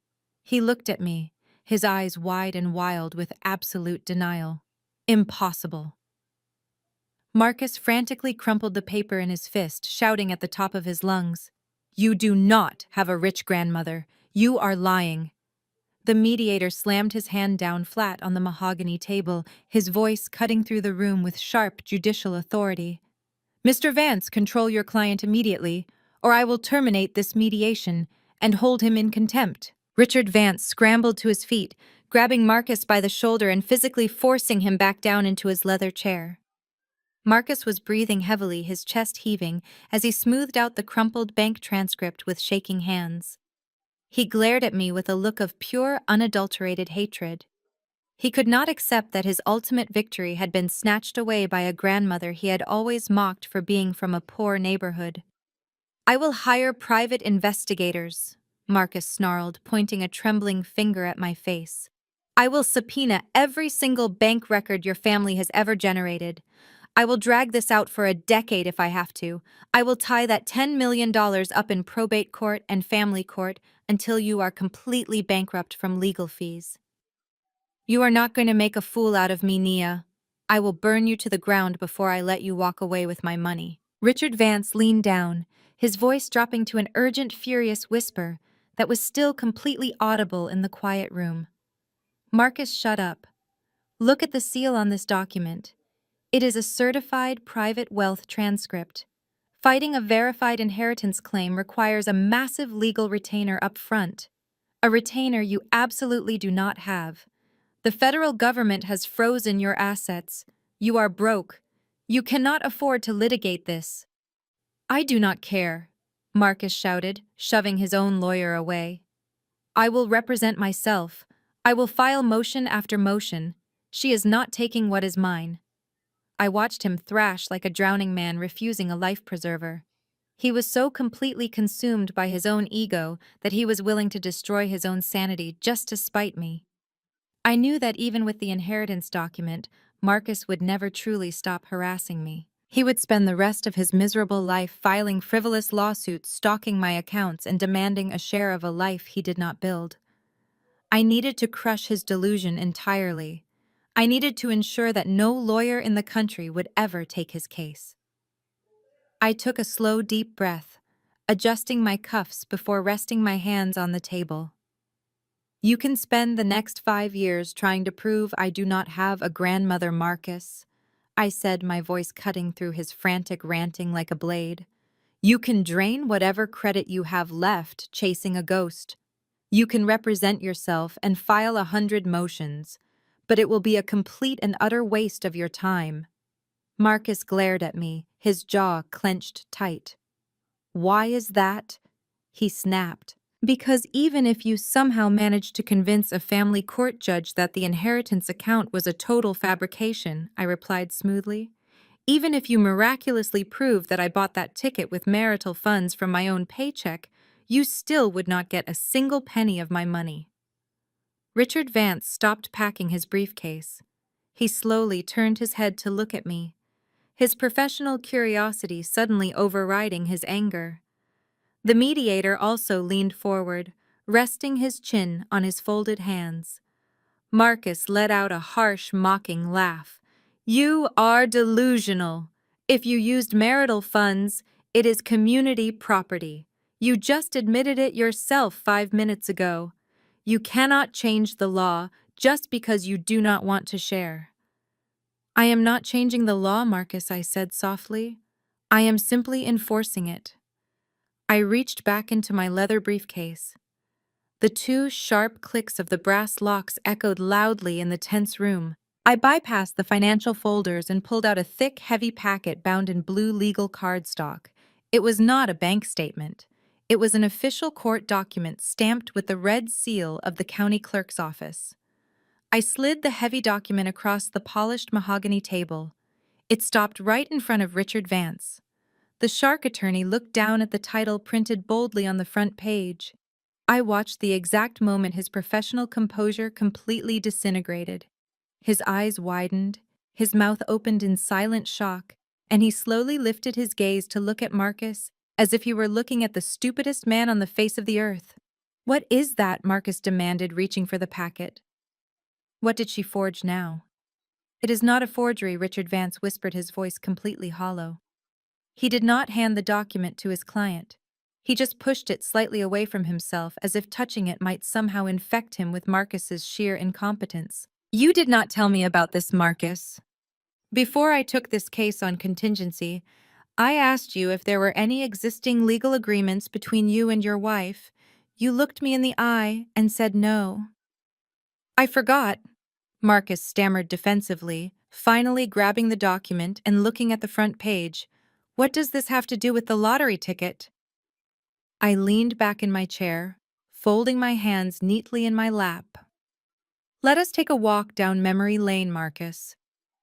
He looked at me, his eyes wide and wild with absolute denial. "Impossible." Marcus frantically crumpled the paper in his fist, shouting at the top of his lungs, "You do not have a rich grandmother. You are lying." The mediator slammed his hand down flat on the mahogany table, his voice cutting through the room with sharp judicial authority. "Mr. Vance, control your client immediately, or I will terminate this mediation and hold him in contempt." Richard Vance scrambled to his feet, grabbing Marcus by the shoulder and physically forcing him back down into his leather chair. Marcus was breathing heavily, his chest heaving, as he smoothed out the crumpled bank transcript with shaking hands. He glared at me with a look of pure, unadulterated hatred. He could not accept that his ultimate victory had been snatched away by a grandmother he had always mocked for being from a poor neighborhood. "I will hire private investigators," Marcus snarled, pointing a trembling finger at my face. "I will subpoena every single bank record your family has ever generated. I will drag this out for a decade if I have to. I will tie that $10 million up in probate court and family court until you are completely bankrupt from legal fees. You are not going to make a fool out of me, Nia. I will burn you to the ground before I let you walk away with my money." Richard Vance leaned down, his voice dropping to an urgent, furious whisper that was still completely audible in the quiet room. "Marcus, shut up. Look at the seal on this document. It is a certified private wealth transcript. Fighting a verified inheritance claim requires a massive legal retainer up front. A retainer you absolutely do not have. The federal government has frozen your assets. You are broke. You cannot afford to litigate this." "I do not care," Marcus shouted, shoving his own lawyer away. "I will represent myself. I will file motion after motion. She is not taking what is mine." I watched him thrash like a drowning man refusing a life preserver. He was so completely consumed by his own ego that he was willing to destroy his own sanity just to spite me. I knew that even with the inheritance document, Marcus would never truly stop harassing me. He would spend the rest of his miserable life filing frivolous lawsuits, stalking my accounts, and demanding a share of a life he did not build. I needed to crush his delusion entirely. I needed to ensure that no lawyer in the country would ever take his case. I took a slow, deep breath, adjusting my cuffs before resting my hands on the table. "You can spend the next 5 years trying to prove I do not have a grandmother, Marcus," I said, my voice cutting through his frantic ranting like a blade. "You can drain whatever credit you have left chasing a ghost. You can represent yourself and file 100 motions, but it will be a complete and utter waste of your time." Marcus glared at me, his jaw clenched tight. "Why is that?" he snapped. "Because even if you somehow managed to convince a family court judge that the inheritance account was a total fabrication," I replied smoothly, "even if you miraculously proved that I bought that ticket with marital funds from my own paycheck, you still would not get a single penny of my money." Richard Vance stopped packing his briefcase. He slowly turned his head to look at me. his professional curiosity suddenly overriding his anger. The mediator also leaned forward, resting his chin on his folded hands. Marcus let out a harsh, mocking laugh. "You are delusional. If you used marital funds, it is community property. You just admitted it yourself 5 minutes ago. You cannot change the law just because you do not want to share." "I am not changing the law, Marcus," I said softly. "I am simply enforcing it." I reached back into my leather briefcase. The two sharp clicks of the brass locks echoed loudly in the tense room. I bypassed the financial folders and pulled out a thick, heavy packet bound in blue legal cardstock. It was not a bank statement. It was an official court document stamped with the red seal of the county clerk's office. I slid the heavy document across the polished mahogany table. It stopped right in front of Richard Vance. The shark attorney looked down at the title printed boldly on the front page. I watched the exact moment his professional composure completely disintegrated. His eyes widened, his mouth opened in silent shock, and he slowly lifted his gaze to look at Marcus as if he were looking at the stupidest man on the face of the earth. "What is that?" Marcus demanded, reaching for the packet. "What did she forge now?" "It is not a forgery," Richard Vance whispered, his voice completely hollow. He did not hand the document to his client. He just pushed it slightly away from himself as if touching it might somehow infect him with Marcus's sheer incompetence. "You did not tell me about this, Marcus. Before I took this case on contingency, I asked you if there were any existing legal agreements between you and your wife. You looked me in the eye and said no." "I forgot," Marcus stammered defensively, finally grabbing the document and looking at the front page. "What does this have to do with the lottery ticket?" I leaned back in my chair, folding my hands neatly in my lap. "Let us take a walk down memory lane, Marcus.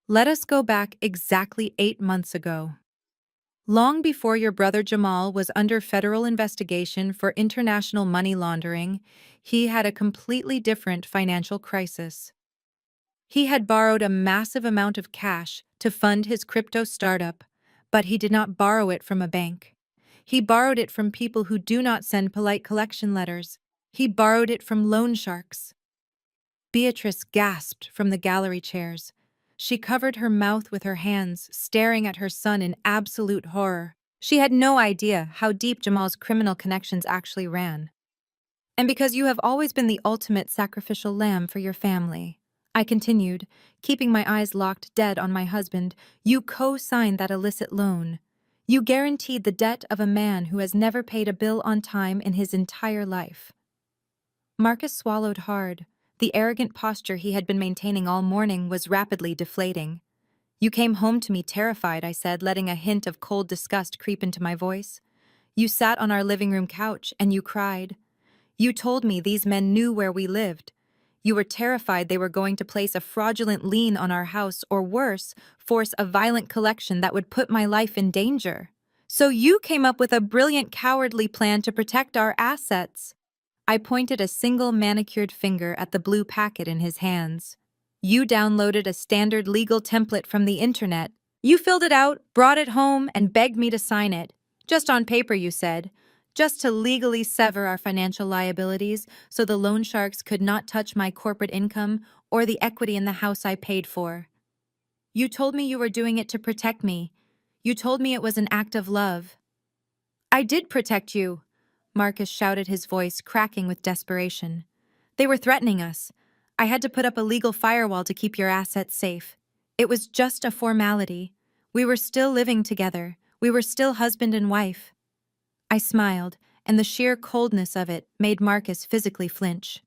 Let us go back exactly 8 months ago. Long before your brother Jamal was under federal investigation for international money laundering, he had a completely different financial crisis. He had borrowed a massive amount of cash to fund his crypto startup, but he did not borrow it from a bank. He borrowed it from people who do not send polite collection letters. He borrowed it from loan sharks." Beatrice gasped from the gallery chairs. She covered her mouth with her hands, staring at her son in absolute horror. She had no idea how deep Jamal's criminal connections actually ran. "And because you have always been the ultimate sacrificial lamb for your family," I continued, keeping my eyes locked dead on my husband, "you co-signed that illicit loan. You guaranteed the debt of a man who has never paid a bill on time in his entire life." Marcus swallowed hard. The arrogant posture he had been maintaining all morning was rapidly deflating. "You came home to me terrified," I said, letting a hint of cold disgust creep into my voice. "You sat on our living room couch and you cried. You told me these men knew where we lived. You were terrified they were going to place a fraudulent lien on our house or worse, force a violent collection that would put my life in danger. So you came up with a brilliant cowardly plan to protect our assets." I pointed a single manicured finger at the blue packet in his hands. "You downloaded a standard legal template from the internet. You filled it out, brought it home, and begged me to sign it. Just on paper, you said. Just to legally sever our financial liabilities so the loan sharks could not touch my corporate income or the equity in the house I paid for. You told me you were doing it to protect me. You told me it was an act of love." "I did protect you," Marcus shouted, his voice cracking with desperation. "They were threatening us. I had to put up a legal firewall to keep your assets safe. It was just a formality. We were still living together. We were still husband and wife." I smiled, and the sheer coldness of it made Marcus physically flinch.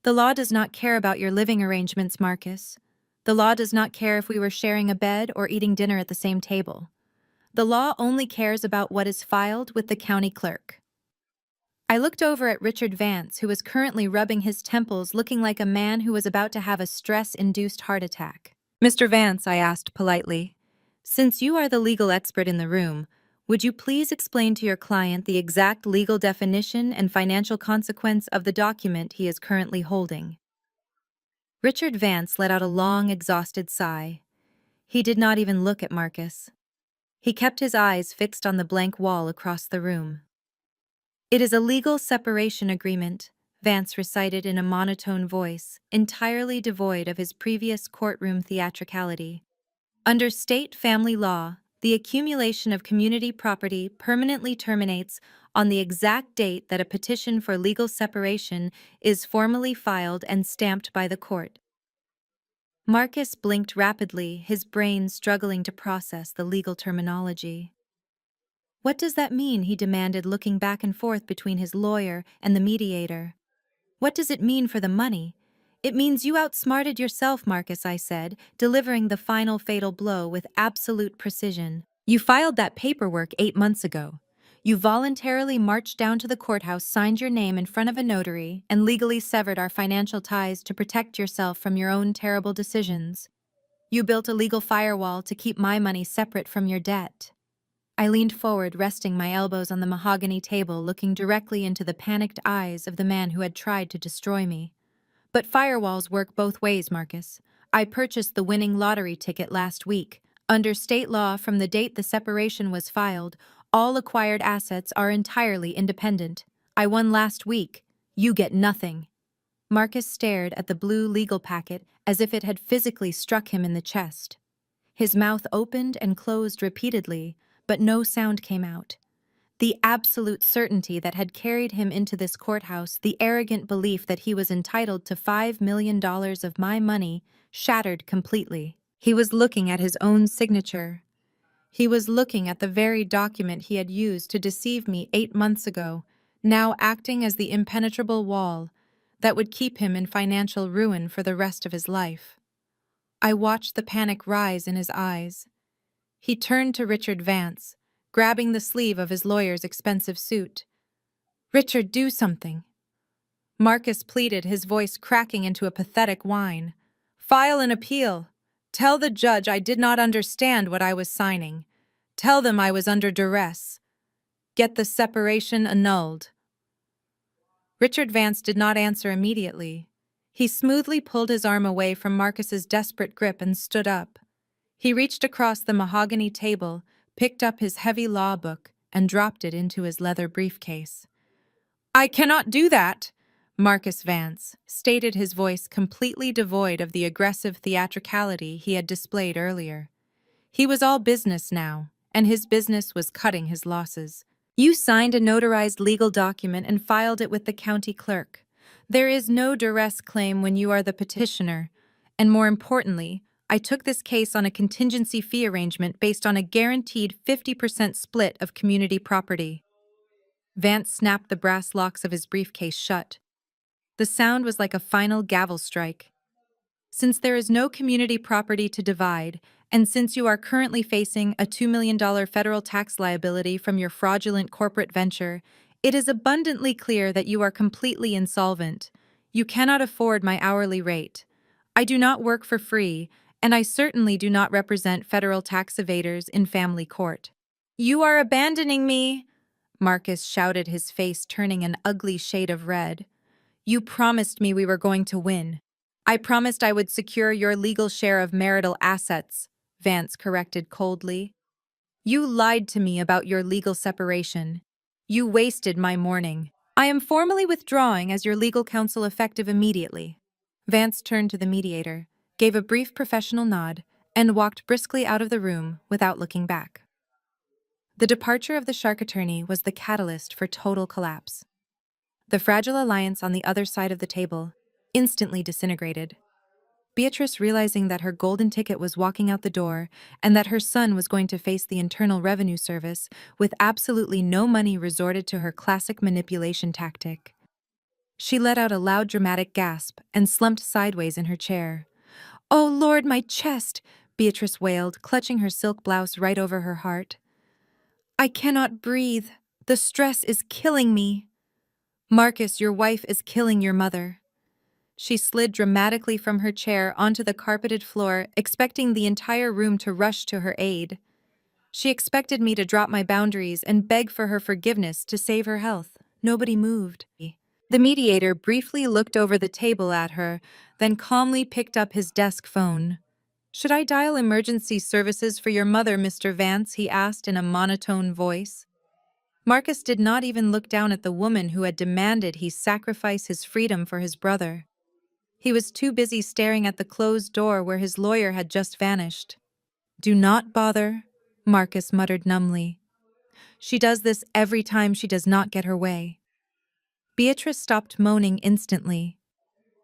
"The law does not care about your living arrangements, Marcus. The law does not care if we were sharing a bed or eating dinner at the same table. The law only cares about what is filed with the county clerk." I looked over at Richard Vance, who was currently rubbing his temples, looking like a man who was about to have a stress-induced heart attack. "Mr. Vance," I asked politely, "since you are the legal expert in the room, would you please explain to your client the exact legal definition and financial consequence of the document he is currently holding?" Richard Vance let out a long, exhausted sigh. He did not even look at Marcus. He kept his eyes fixed on the blank wall across the room. "It is a legal separation agreement," Vance recited in a monotone voice, entirely devoid of his previous courtroom theatricality. "Under state family law, the accumulation of community property permanently terminates on the exact date that a petition for legal separation is formally filed and stamped by the court." Marcus blinked rapidly, his brain struggling to process the legal terminology. "What does that mean?" he demanded, looking back and forth between his lawyer and the mediator. "What does it mean for the money?" "It means you outsmarted yourself, Marcus," I said, delivering the final fatal blow with absolute precision. "You filed that paperwork 8 months ago. You voluntarily marched down to the courthouse, signed your name in front of a notary, and legally severed our financial ties to protect yourself from your own terrible decisions. You built a legal firewall to keep my money separate from your debt." I leaned forward, resting my elbows on the mahogany table, looking directly into the panicked eyes of the man who had tried to destroy me. "But firewalls work both ways, Marcus. I purchased the winning lottery ticket last week. Under state law, from the date the separation was filed, all acquired assets are entirely independent. I won last week. You get nothing." Marcus stared at the blue legal packet as if it had physically struck him in the chest. His mouth opened and closed repeatedly, but no sound came out. The absolute certainty that had carried him into this courthouse, the arrogant belief that he was entitled to $5 million of my money, shattered completely. He was looking at his own signature. He was looking at the very document he had used to deceive me 8 months ago, now acting as the impenetrable wall that would keep him in financial ruin for the rest of his life. I watched the panic rise in his eyes. He turned to Richard Vance, grabbing the sleeve of his lawyer's expensive suit. "Richard, do something." Marcus pleaded, his voice cracking into a pathetic whine. "File an appeal. Tell the judge I did not understand what I was signing. Tell them I was under duress. Get the separation annulled." Richard Vance did not answer immediately. He smoothly pulled his arm away from Marcus's desperate grip and stood up. He reached across the mahogany table, picked up his heavy law book, and dropped it into his leather briefcase. "I cannot do that," Marcus Vance stated, his voice completely devoid of the aggressive theatricality he had displayed earlier. He was all business now, and his business was cutting his losses. "You signed a notarized legal document and filed it with the county clerk. There is no duress claim when you are the petitioner, and more importantly, I took this case on a contingency fee arrangement based on a guaranteed 50% split of community property." Vance snapped the brass locks of his briefcase shut. The sound was like a final gavel strike. "Since there is no community property to divide, and since you are currently facing a $2 million federal tax liability from your fraudulent corporate venture, it is abundantly clear that you are completely insolvent. You cannot afford my hourly rate. I do not work for free, and I certainly do not represent federal tax evaders in family court." "You are abandoning me!" Marcus shouted, his face turning an ugly shade of red. "You promised me we were going to win." "I promised I would secure your legal share of marital assets," Vance corrected coldly. "You lied to me about your legal separation. You wasted my morning. I am formally withdrawing as your legal counsel effective immediately." Vance turned to the mediator, gave a brief professional nod, and walked briskly out of the room without looking back. The departure of the shark attorney was the catalyst for total collapse. The fragile alliance on the other side of the table instantly disintegrated. Beatrice, realizing that her golden ticket was walking out the door and that her son was going to face the Internal Revenue Service with absolutely no money, resorted to her classic manipulation tactic. She let out a loud, dramatic gasp and slumped sideways in her chair. "Oh Lord, my chest!" Beatrice wailed, clutching her silk blouse right over her heart. "I cannot breathe. The stress is killing me." "Marcus, your wife is killing your mother." She slid dramatically from her chair onto the carpeted floor, expecting the entire room to rush to her aid. She expected me to drop my boundaries and beg for her forgiveness to save her health. Nobody moved. The mediator briefly looked over the table at her, then calmly picked up his desk phone. "Should I dial emergency services for your mother, Mr. Vance?" he asked in a monotone voice. Marcus did not even look down at the woman who had demanded he sacrifice his freedom for his brother. He was too busy staring at the closed door where his lawyer had just vanished. "Do not bother," Marcus muttered numbly. "She does this every time she does not get her way." Beatrice stopped moaning instantly.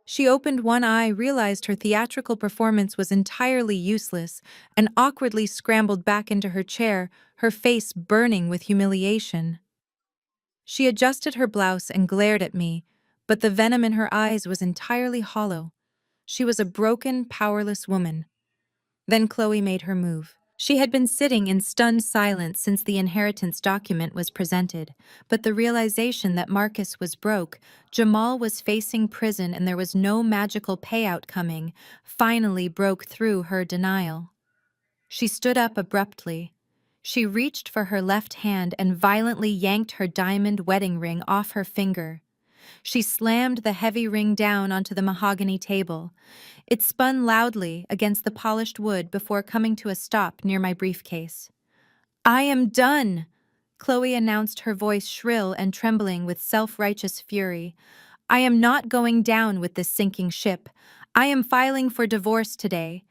She opened one eye, realized her theatrical performance was entirely useless, and awkwardly scrambled back into her chair, her face burning with humiliation. She adjusted her blouse and glared at me, but the venom in her eyes was entirely hollow. She was a broken, powerless woman. Then Chloe made her move. She had been sitting in stunned silence since the inheritance document was presented, but the realization that Marcus was broke, Jamal was facing prison and there was no magical payout coming, finally broke through her denial. She stood up abruptly. She reached for her left hand and violently yanked her diamond wedding ring off her finger. She slammed the heavy ring down onto the mahogany table. It spun loudly against the polished wood before coming to a stop near my briefcase. "I am done," Chloe announced, her voice shrill and trembling with self-righteous fury. "I am not going down with this sinking ship. I am filing for divorce today.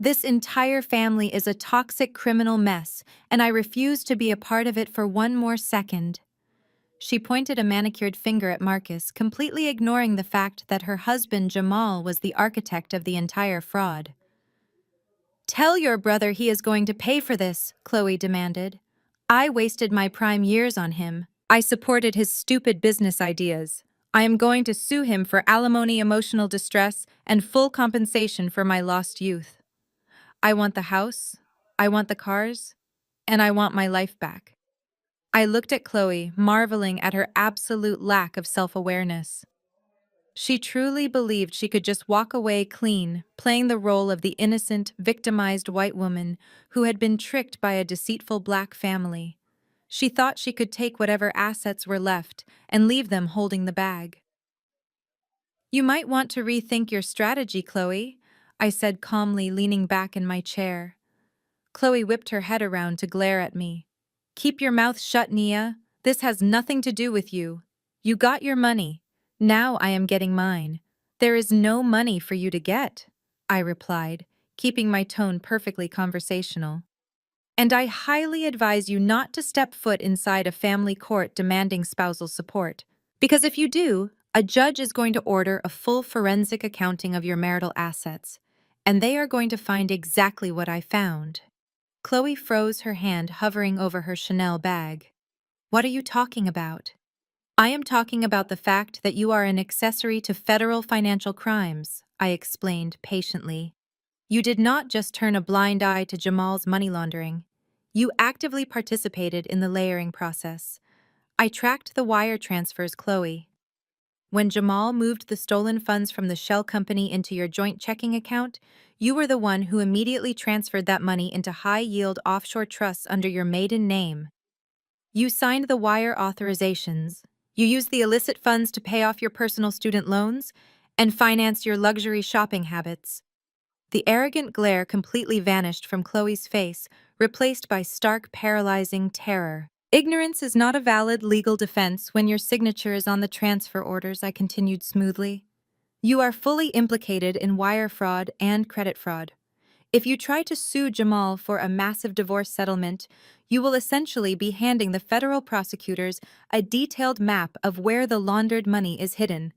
This entire family is a toxic criminal mess, and I refuse to be a part of it for one more second." She pointed a manicured finger at Marcus, completely ignoring the fact that her husband Jamal was the architect of the entire fraud. "Tell your brother he is going to pay for this," Chloe demanded. "I wasted my prime years on him. I supported his stupid business ideas. I am going to sue him for alimony, emotional distress, and full compensation for my lost youth. I want the house, I want the cars, and I want my life back." I looked at Chloe, marveling at her absolute lack of self-awareness. She truly believed she could just walk away clean, playing the role of the innocent, victimized white woman who had been tricked by a deceitful black family. She thought she could take whatever assets were left and leave them holding the bag. "You might want to rethink your strategy, Chloe," I said calmly, leaning back in my chair. Chloe whipped her head around to glare at me. "Keep your mouth shut, Nia. This has nothing to do with you. You got your money. Now I am getting mine. There is no money for you to get," I replied, keeping my tone perfectly conversational. "And I highly advise you not to step foot inside a family court demanding spousal support. Because if you do, a judge is going to order a full forensic accounting of your marital assets, and they are going to find exactly what I found." Chloe froze, her hand hovering over her Chanel bag. "What are you talking about?" "I am talking about the fact that you are an accessory to federal financial crimes," I explained patiently. "You did not just turn a blind eye to Jamal's money laundering. You actively participated in the layering process. I tracked the wire transfers, Chloe. When Jamal moved the stolen funds from the shell company into your joint checking account, you were the one who immediately transferred that money into high-yield offshore trusts under your maiden name. You signed the wire authorizations. You used the illicit funds to pay off your personal student loans and finance your luxury shopping habits." The arrogant glare completely vanished from Chloe's face, replaced by stark, paralyzing terror. "Ignorance is not a valid legal defense when your signature is on the transfer orders," I continued smoothly. "You are fully implicated in wire fraud and credit fraud. If you try to sue Jamal for a massive divorce settlement, you will essentially be handing the federal prosecutors a detailed map of where the laundered money is hidden.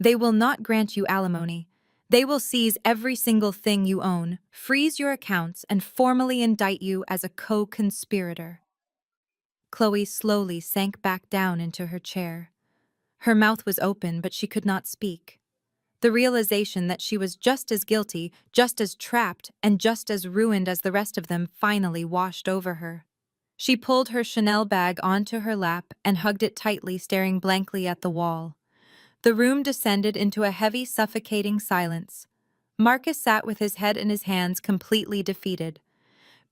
They will not grant you alimony. They will seize every single thing you own, freeze your accounts, and formally indict you as a co-conspirator." Chloe slowly sank back down into her chair. Her mouth was open, but she could not speak. The realization that she was just as guilty, just as trapped, and just as ruined as the rest of them finally washed over her. She pulled her Chanel bag onto her lap and hugged it tightly, staring blankly at the wall. The room descended into a heavy, suffocating silence. Marcus sat with his head in his hands, completely defeated.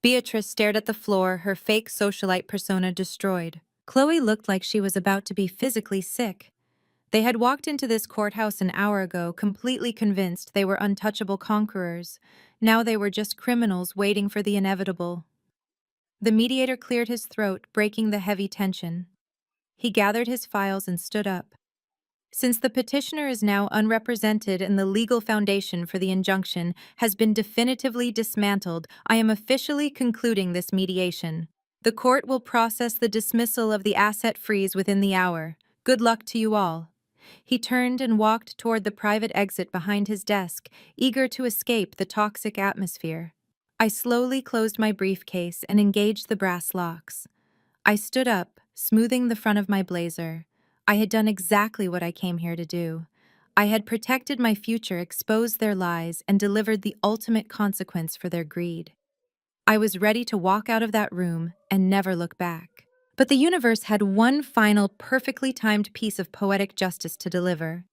Beatrice stared at the floor, her fake socialite persona destroyed. Chloe looked like she was about to be physically sick. They had walked into this courthouse an hour ago, completely convinced they were untouchable conquerors. Now they were just criminals waiting for the inevitable. The mediator cleared his throat, breaking the heavy tension. He gathered his files and stood up. Since the petitioner is now unrepresented and the legal foundation for the injunction has been definitively dismantled, I am officially concluding this mediation. The court will process the dismissal of the asset freeze within the hour. Good luck to you all. He turned and walked toward the private exit behind his desk, eager to escape the toxic atmosphere. I slowly closed my briefcase and engaged the brass locks. I stood up, smoothing the front of my blazer. I had done exactly what I came here to do. I had protected my future, exposed their lies, and delivered the ultimate consequence for their greed. I was ready to walk out of that room and never look back. But the universe had one final, perfectly timed piece of poetic justice to deliver.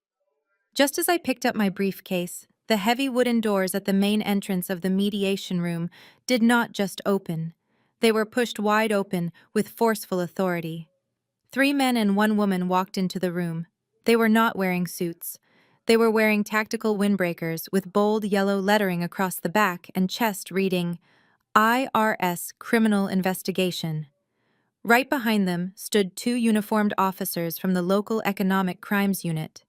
Just as I picked up my briefcase, the heavy wooden doors at the main entrance of the mediation room did not just open. They were pushed wide open with forceful authority. 3 men and 1 woman walked into the room. They were not wearing suits. They were wearing tactical windbreakers with bold yellow lettering across the back and chest reading, IRS Criminal Investigation. Right behind them stood 2 uniformed officers from the local economic crimes unit.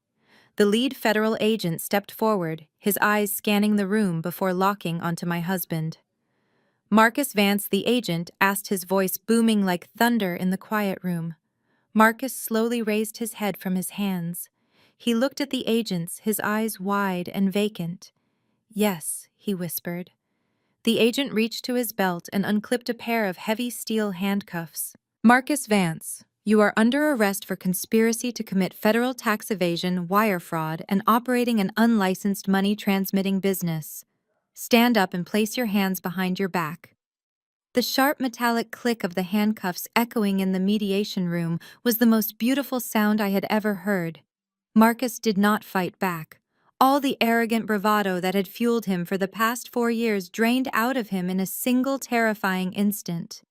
The lead federal agent stepped forward, his eyes scanning the room before locking onto my husband. Marcus Vance, the agent, asked, his voice booming like thunder in the quiet room. Marcus slowly raised his head from his hands. He looked at the agents, his eyes wide and vacant. Yes, he whispered. The agent reached to his belt and unclipped a pair of heavy steel handcuffs. Marcus Vance, you are under arrest for conspiracy to commit federal tax evasion, wire fraud, and operating an unlicensed money-transmitting business. Stand up and place your hands behind your back. The sharp metallic click of the handcuffs echoing in the mediation room was the most beautiful sound I had ever heard. Marcus did not fight back. All the arrogant bravado that had fueled him for the past 4 years drained out of him in a single terrifying instant.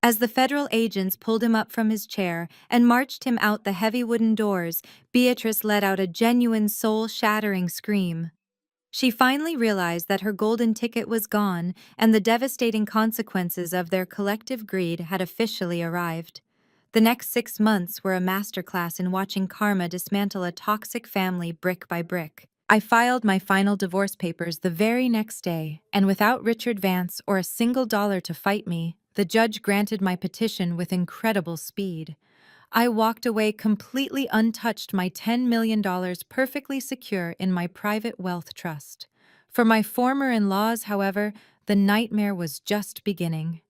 As the federal agents pulled him up from his chair and marched him out the heavy wooden doors, Beatrice let out a genuine soul-shattering scream. She finally realized that her golden ticket was gone and the devastating consequences of their collective greed had officially arrived. The next 6 months were a masterclass in watching karma dismantle a toxic family brick by brick. I filed my final divorce papers the very next day, and without Richard Vance or a single dollar to fight me, the judge granted my petition with incredible speed. I walked away completely untouched, my $10 million perfectly secure in my private wealth trust. For my former in-laws, however, the nightmare was just beginning.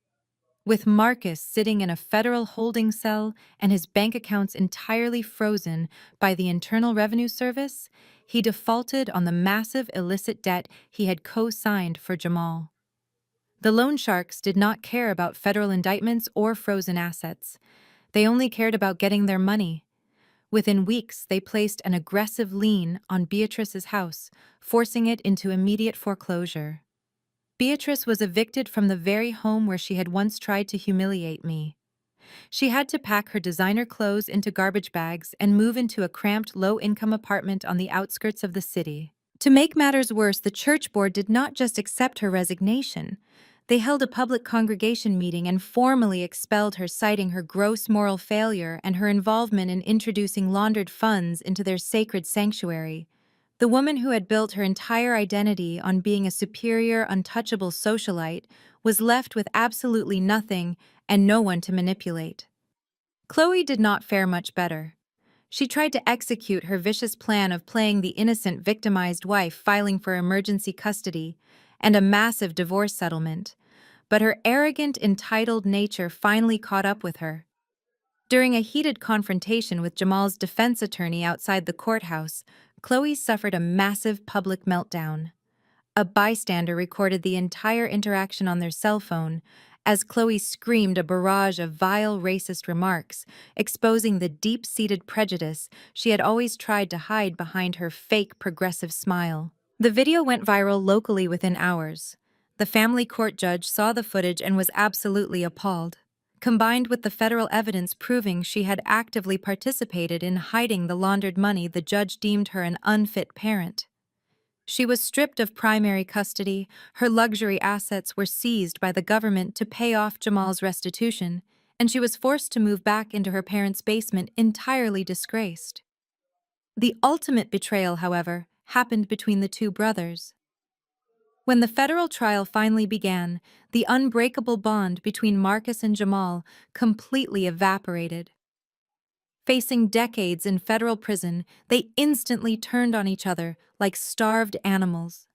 With Marcus sitting in a federal holding cell and his bank accounts entirely frozen by the Internal Revenue Service, he defaulted on the massive illicit debt he had co-signed for Jamal. The loan sharks did not care about federal indictments or frozen assets. They only cared about getting their money. Within weeks, they placed an aggressive lien on Beatrice's house, forcing it into immediate foreclosure. Beatrice was evicted from the very home where she had once tried to humiliate me. She had to pack her designer clothes into garbage bags and move into a cramped, low-income apartment on the outskirts of the city. To make matters worse, the church board did not just accept her resignation. They held a public congregation meeting and formally expelled her, citing her gross moral failure and her involvement in introducing laundered funds into their sacred sanctuary. The woman who had built her entire identity on being a superior, untouchable socialite was left with absolutely nothing and no one to manipulate. Chloe did not fare much better. She tried to execute her vicious plan of playing the innocent, victimized wife, filing for emergency custody and a massive divorce settlement. But her arrogant, entitled nature finally caught up with her. During a heated confrontation with Jamal's defense attorney outside the courthouse, Chloe suffered a massive public meltdown. A bystander recorded the entire interaction on their cell phone as Chloe screamed a barrage of vile, racist remarks, exposing the deep-seated prejudice she had always tried to hide behind her fake progressive smile. The video went viral locally within hours. The family court judge saw the footage and was absolutely appalled. combined with the federal evidence proving she had actively participated in hiding the laundered money, the judge deemed her an unfit parent. She was stripped of primary custody, her luxury assets were seized by the government to pay off Jamal's restitution, and she was forced to move back into her parents' basement entirely disgraced. The ultimate betrayal, however, happened between the two brothers. When the federal trial finally began, the unbreakable bond between Marcus and Jamal completely evaporated. Facing decades in federal prison, they instantly turned on each other like starved animals.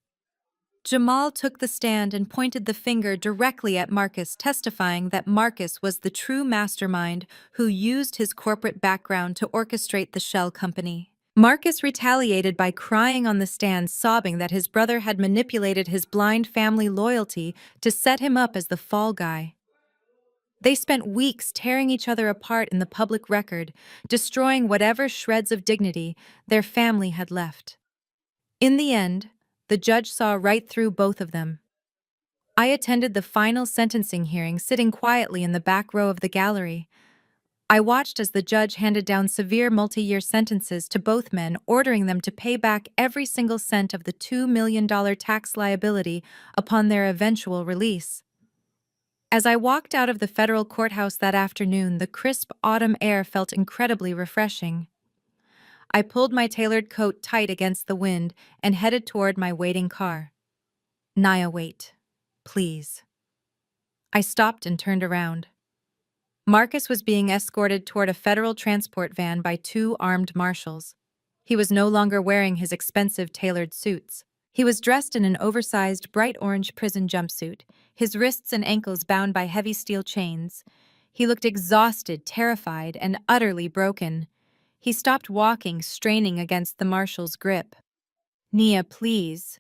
Jamal took the stand and pointed the finger directly at Marcus, testifying that Marcus was the true mastermind who used his corporate background to orchestrate the shell company. Marcus retaliated by crying on the stand, sobbing that his brother had manipulated his blind family loyalty to set him up as the fall guy. They spent weeks tearing each other apart in the public record, destroying whatever shreds of dignity their family had left. In the end, the judge saw right through both of them. I attended the final sentencing hearing, sitting quietly in the back row of the gallery. I watched as the judge handed down severe multi-year sentences to both men, ordering them to pay back every single cent of the $2 million tax liability upon their eventual release. As I walked out of the federal courthouse that afternoon, the crisp autumn air felt incredibly refreshing. I pulled my tailored coat tight against the wind and headed toward my waiting car. Naya, wait. Please. I stopped and turned around. Marcus was being escorted toward a federal transport van by two armed marshals. He was no longer wearing his expensive tailored suits. He was dressed in an oversized, bright orange prison jumpsuit, his wrists and ankles bound by heavy steel chains. He looked exhausted, terrified, and utterly broken. He stopped walking, straining against the marshal's grip. Nia, please.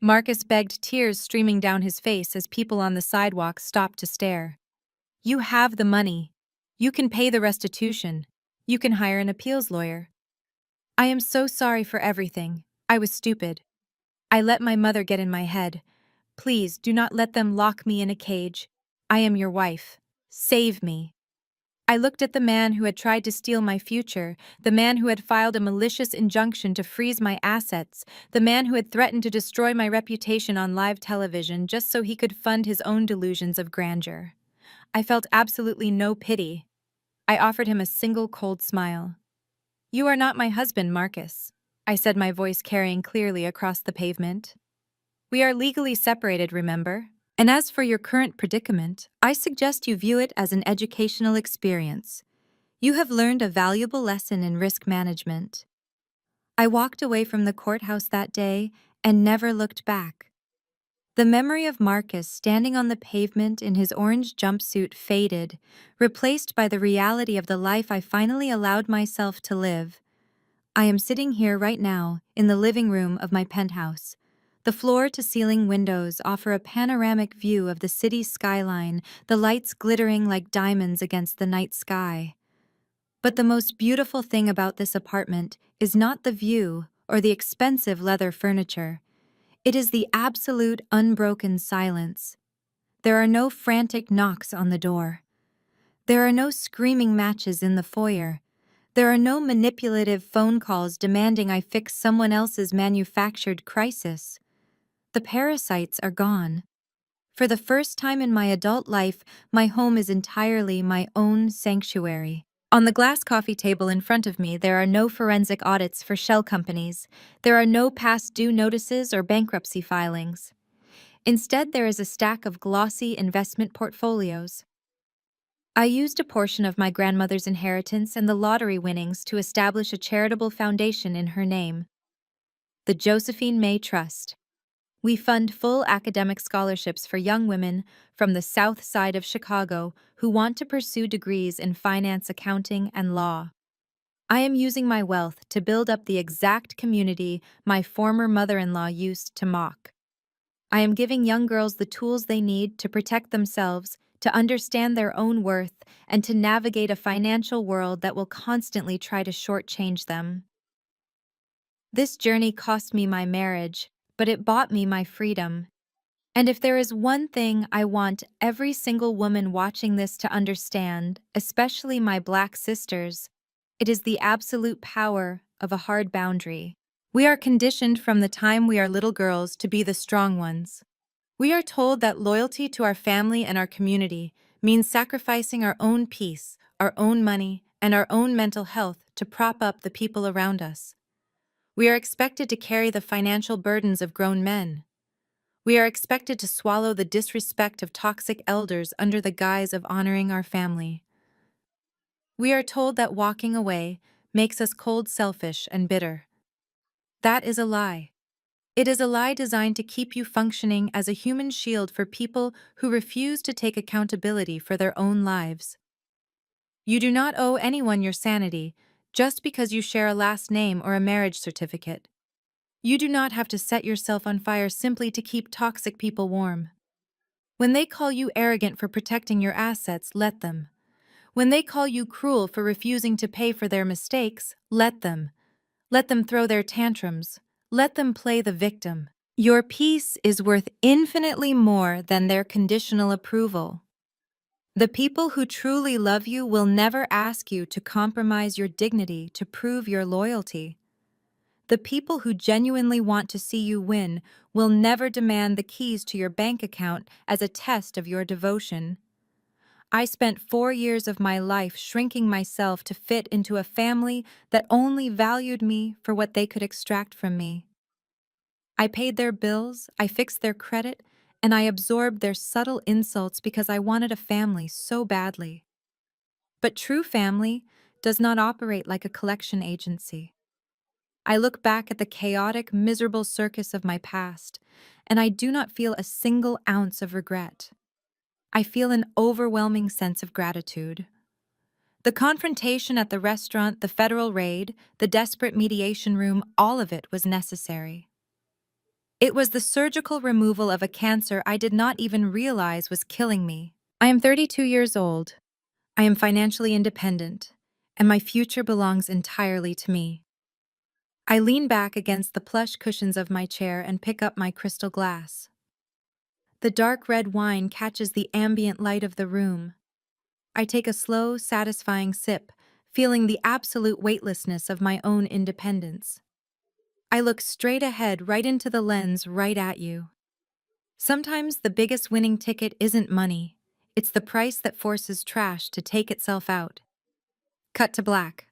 Marcus begged, tears streaming down his face as people on the sidewalk stopped to stare. You have the money. You can pay the restitution. You can hire an appeals lawyer. I am so sorry for everything. I was stupid. I let my mother get in my head. Please do not let them lock me in a cage. I am your wife. Save me. I looked at the man who had tried to steal my future, the man who had filed a malicious injunction to freeze my assets, the man who had threatened to destroy my reputation on live television just so he could fund his own delusions of grandeur. I felt absolutely no pity. I offered him a single cold smile. You are not my husband, Marcus, I said, my voice carrying clearly across the pavement. We are legally separated, remember? And as for your current predicament, I suggest you view it as an educational experience. You have learned a valuable lesson in risk management. I walked away from the courthouse that day and never looked back. The memory of Marcus standing on the pavement in his orange jumpsuit faded, replaced by the reality of the life I finally allowed myself to live. I am sitting here right now in the living room of my penthouse. The floor-to-ceiling windows offer a panoramic view of the city skyline, the lights glittering like diamonds against the night sky. But the most beautiful thing about this apartment is not the view or the expensive leather furniture. It is the absolute unbroken silence. There are no frantic knocks on the door. There are no screaming matches in the foyer. There are no manipulative phone calls demanding I fix someone else's manufactured crisis. The parasites are gone. For the first time in my adult life, my home is entirely my own sanctuary. On the glass coffee table in front of me, there are no forensic audits for shell companies. There are no past due notices or bankruptcy filings. Instead, there is a stack of glossy investment portfolios. I used a portion of my grandmother's inheritance and the lottery winnings to establish a charitable foundation in her name, the Josephine May Trust. We fund full academic scholarships for young women from the South Side of Chicago who want to pursue degrees in finance, accounting, and law. I am using my wealth to build up the exact community my former mother-in-law used to mock. I am giving young girls the tools they need to protect themselves, to understand their own worth, and to navigate a financial world that will constantly try to shortchange them. This journey cost me my marriage, but it bought me my freedom. And if there is one thing I want every single woman watching this to understand, especially my Black sisters, it is the absolute power of a hard boundary. We are conditioned from the time we are little girls to be the strong ones. We are told that loyalty to our family and our community means sacrificing our own peace, our own money, and our own mental health to prop up the people around us. We are expected to carry the financial burdens of grown men. We are expected to swallow the disrespect of toxic elders under the guise of honoring our family. We are told that walking away makes us cold, selfish, and bitter. That is a lie. It is a lie designed to keep you functioning as a human shield for people who refuse to take accountability for their own lives. You do not owe anyone your sanity just because you share a last name or a marriage certificate. You do not have to set yourself on fire simply to keep toxic people warm. When they call you arrogant for protecting your assets, let them. When they call you cruel for refusing to pay for their mistakes, let them. Let them throw their tantrums. Let them play the victim. Your peace is worth infinitely more than their conditional approval. The people who truly love you will never ask you to compromise your dignity to prove your loyalty. The people who genuinely want to see you win will never demand the keys to your bank account as a test of your devotion. I spent 4 years of my life shrinking myself to fit into a family that only valued me for what they could extract from me. I paid their bills, I fixed their credit, and I absorbed their subtle insults because I wanted a family so badly. But true family does not operate like a collection agency. I look back at the chaotic, miserable circus of my past, and I do not feel a single ounce of regret. I feel an overwhelming sense of gratitude. The confrontation at the restaurant, the federal raid, the desperate mediation room, all of it was necessary. It was the surgical removal of a cancer I did not even realize was killing me. I am 32 years old. I am financially independent, and my future belongs entirely to me. I lean back against the plush cushions of my chair and pick up my crystal glass. The dark red wine catches the ambient light of the room. I take a slow, satisfying sip, feeling the absolute weightlessness of my own independence. I look straight ahead, right into the lens, right at you. Sometimes the biggest winning ticket isn't money. It's the price that forces trash to take itself out. Cut to black.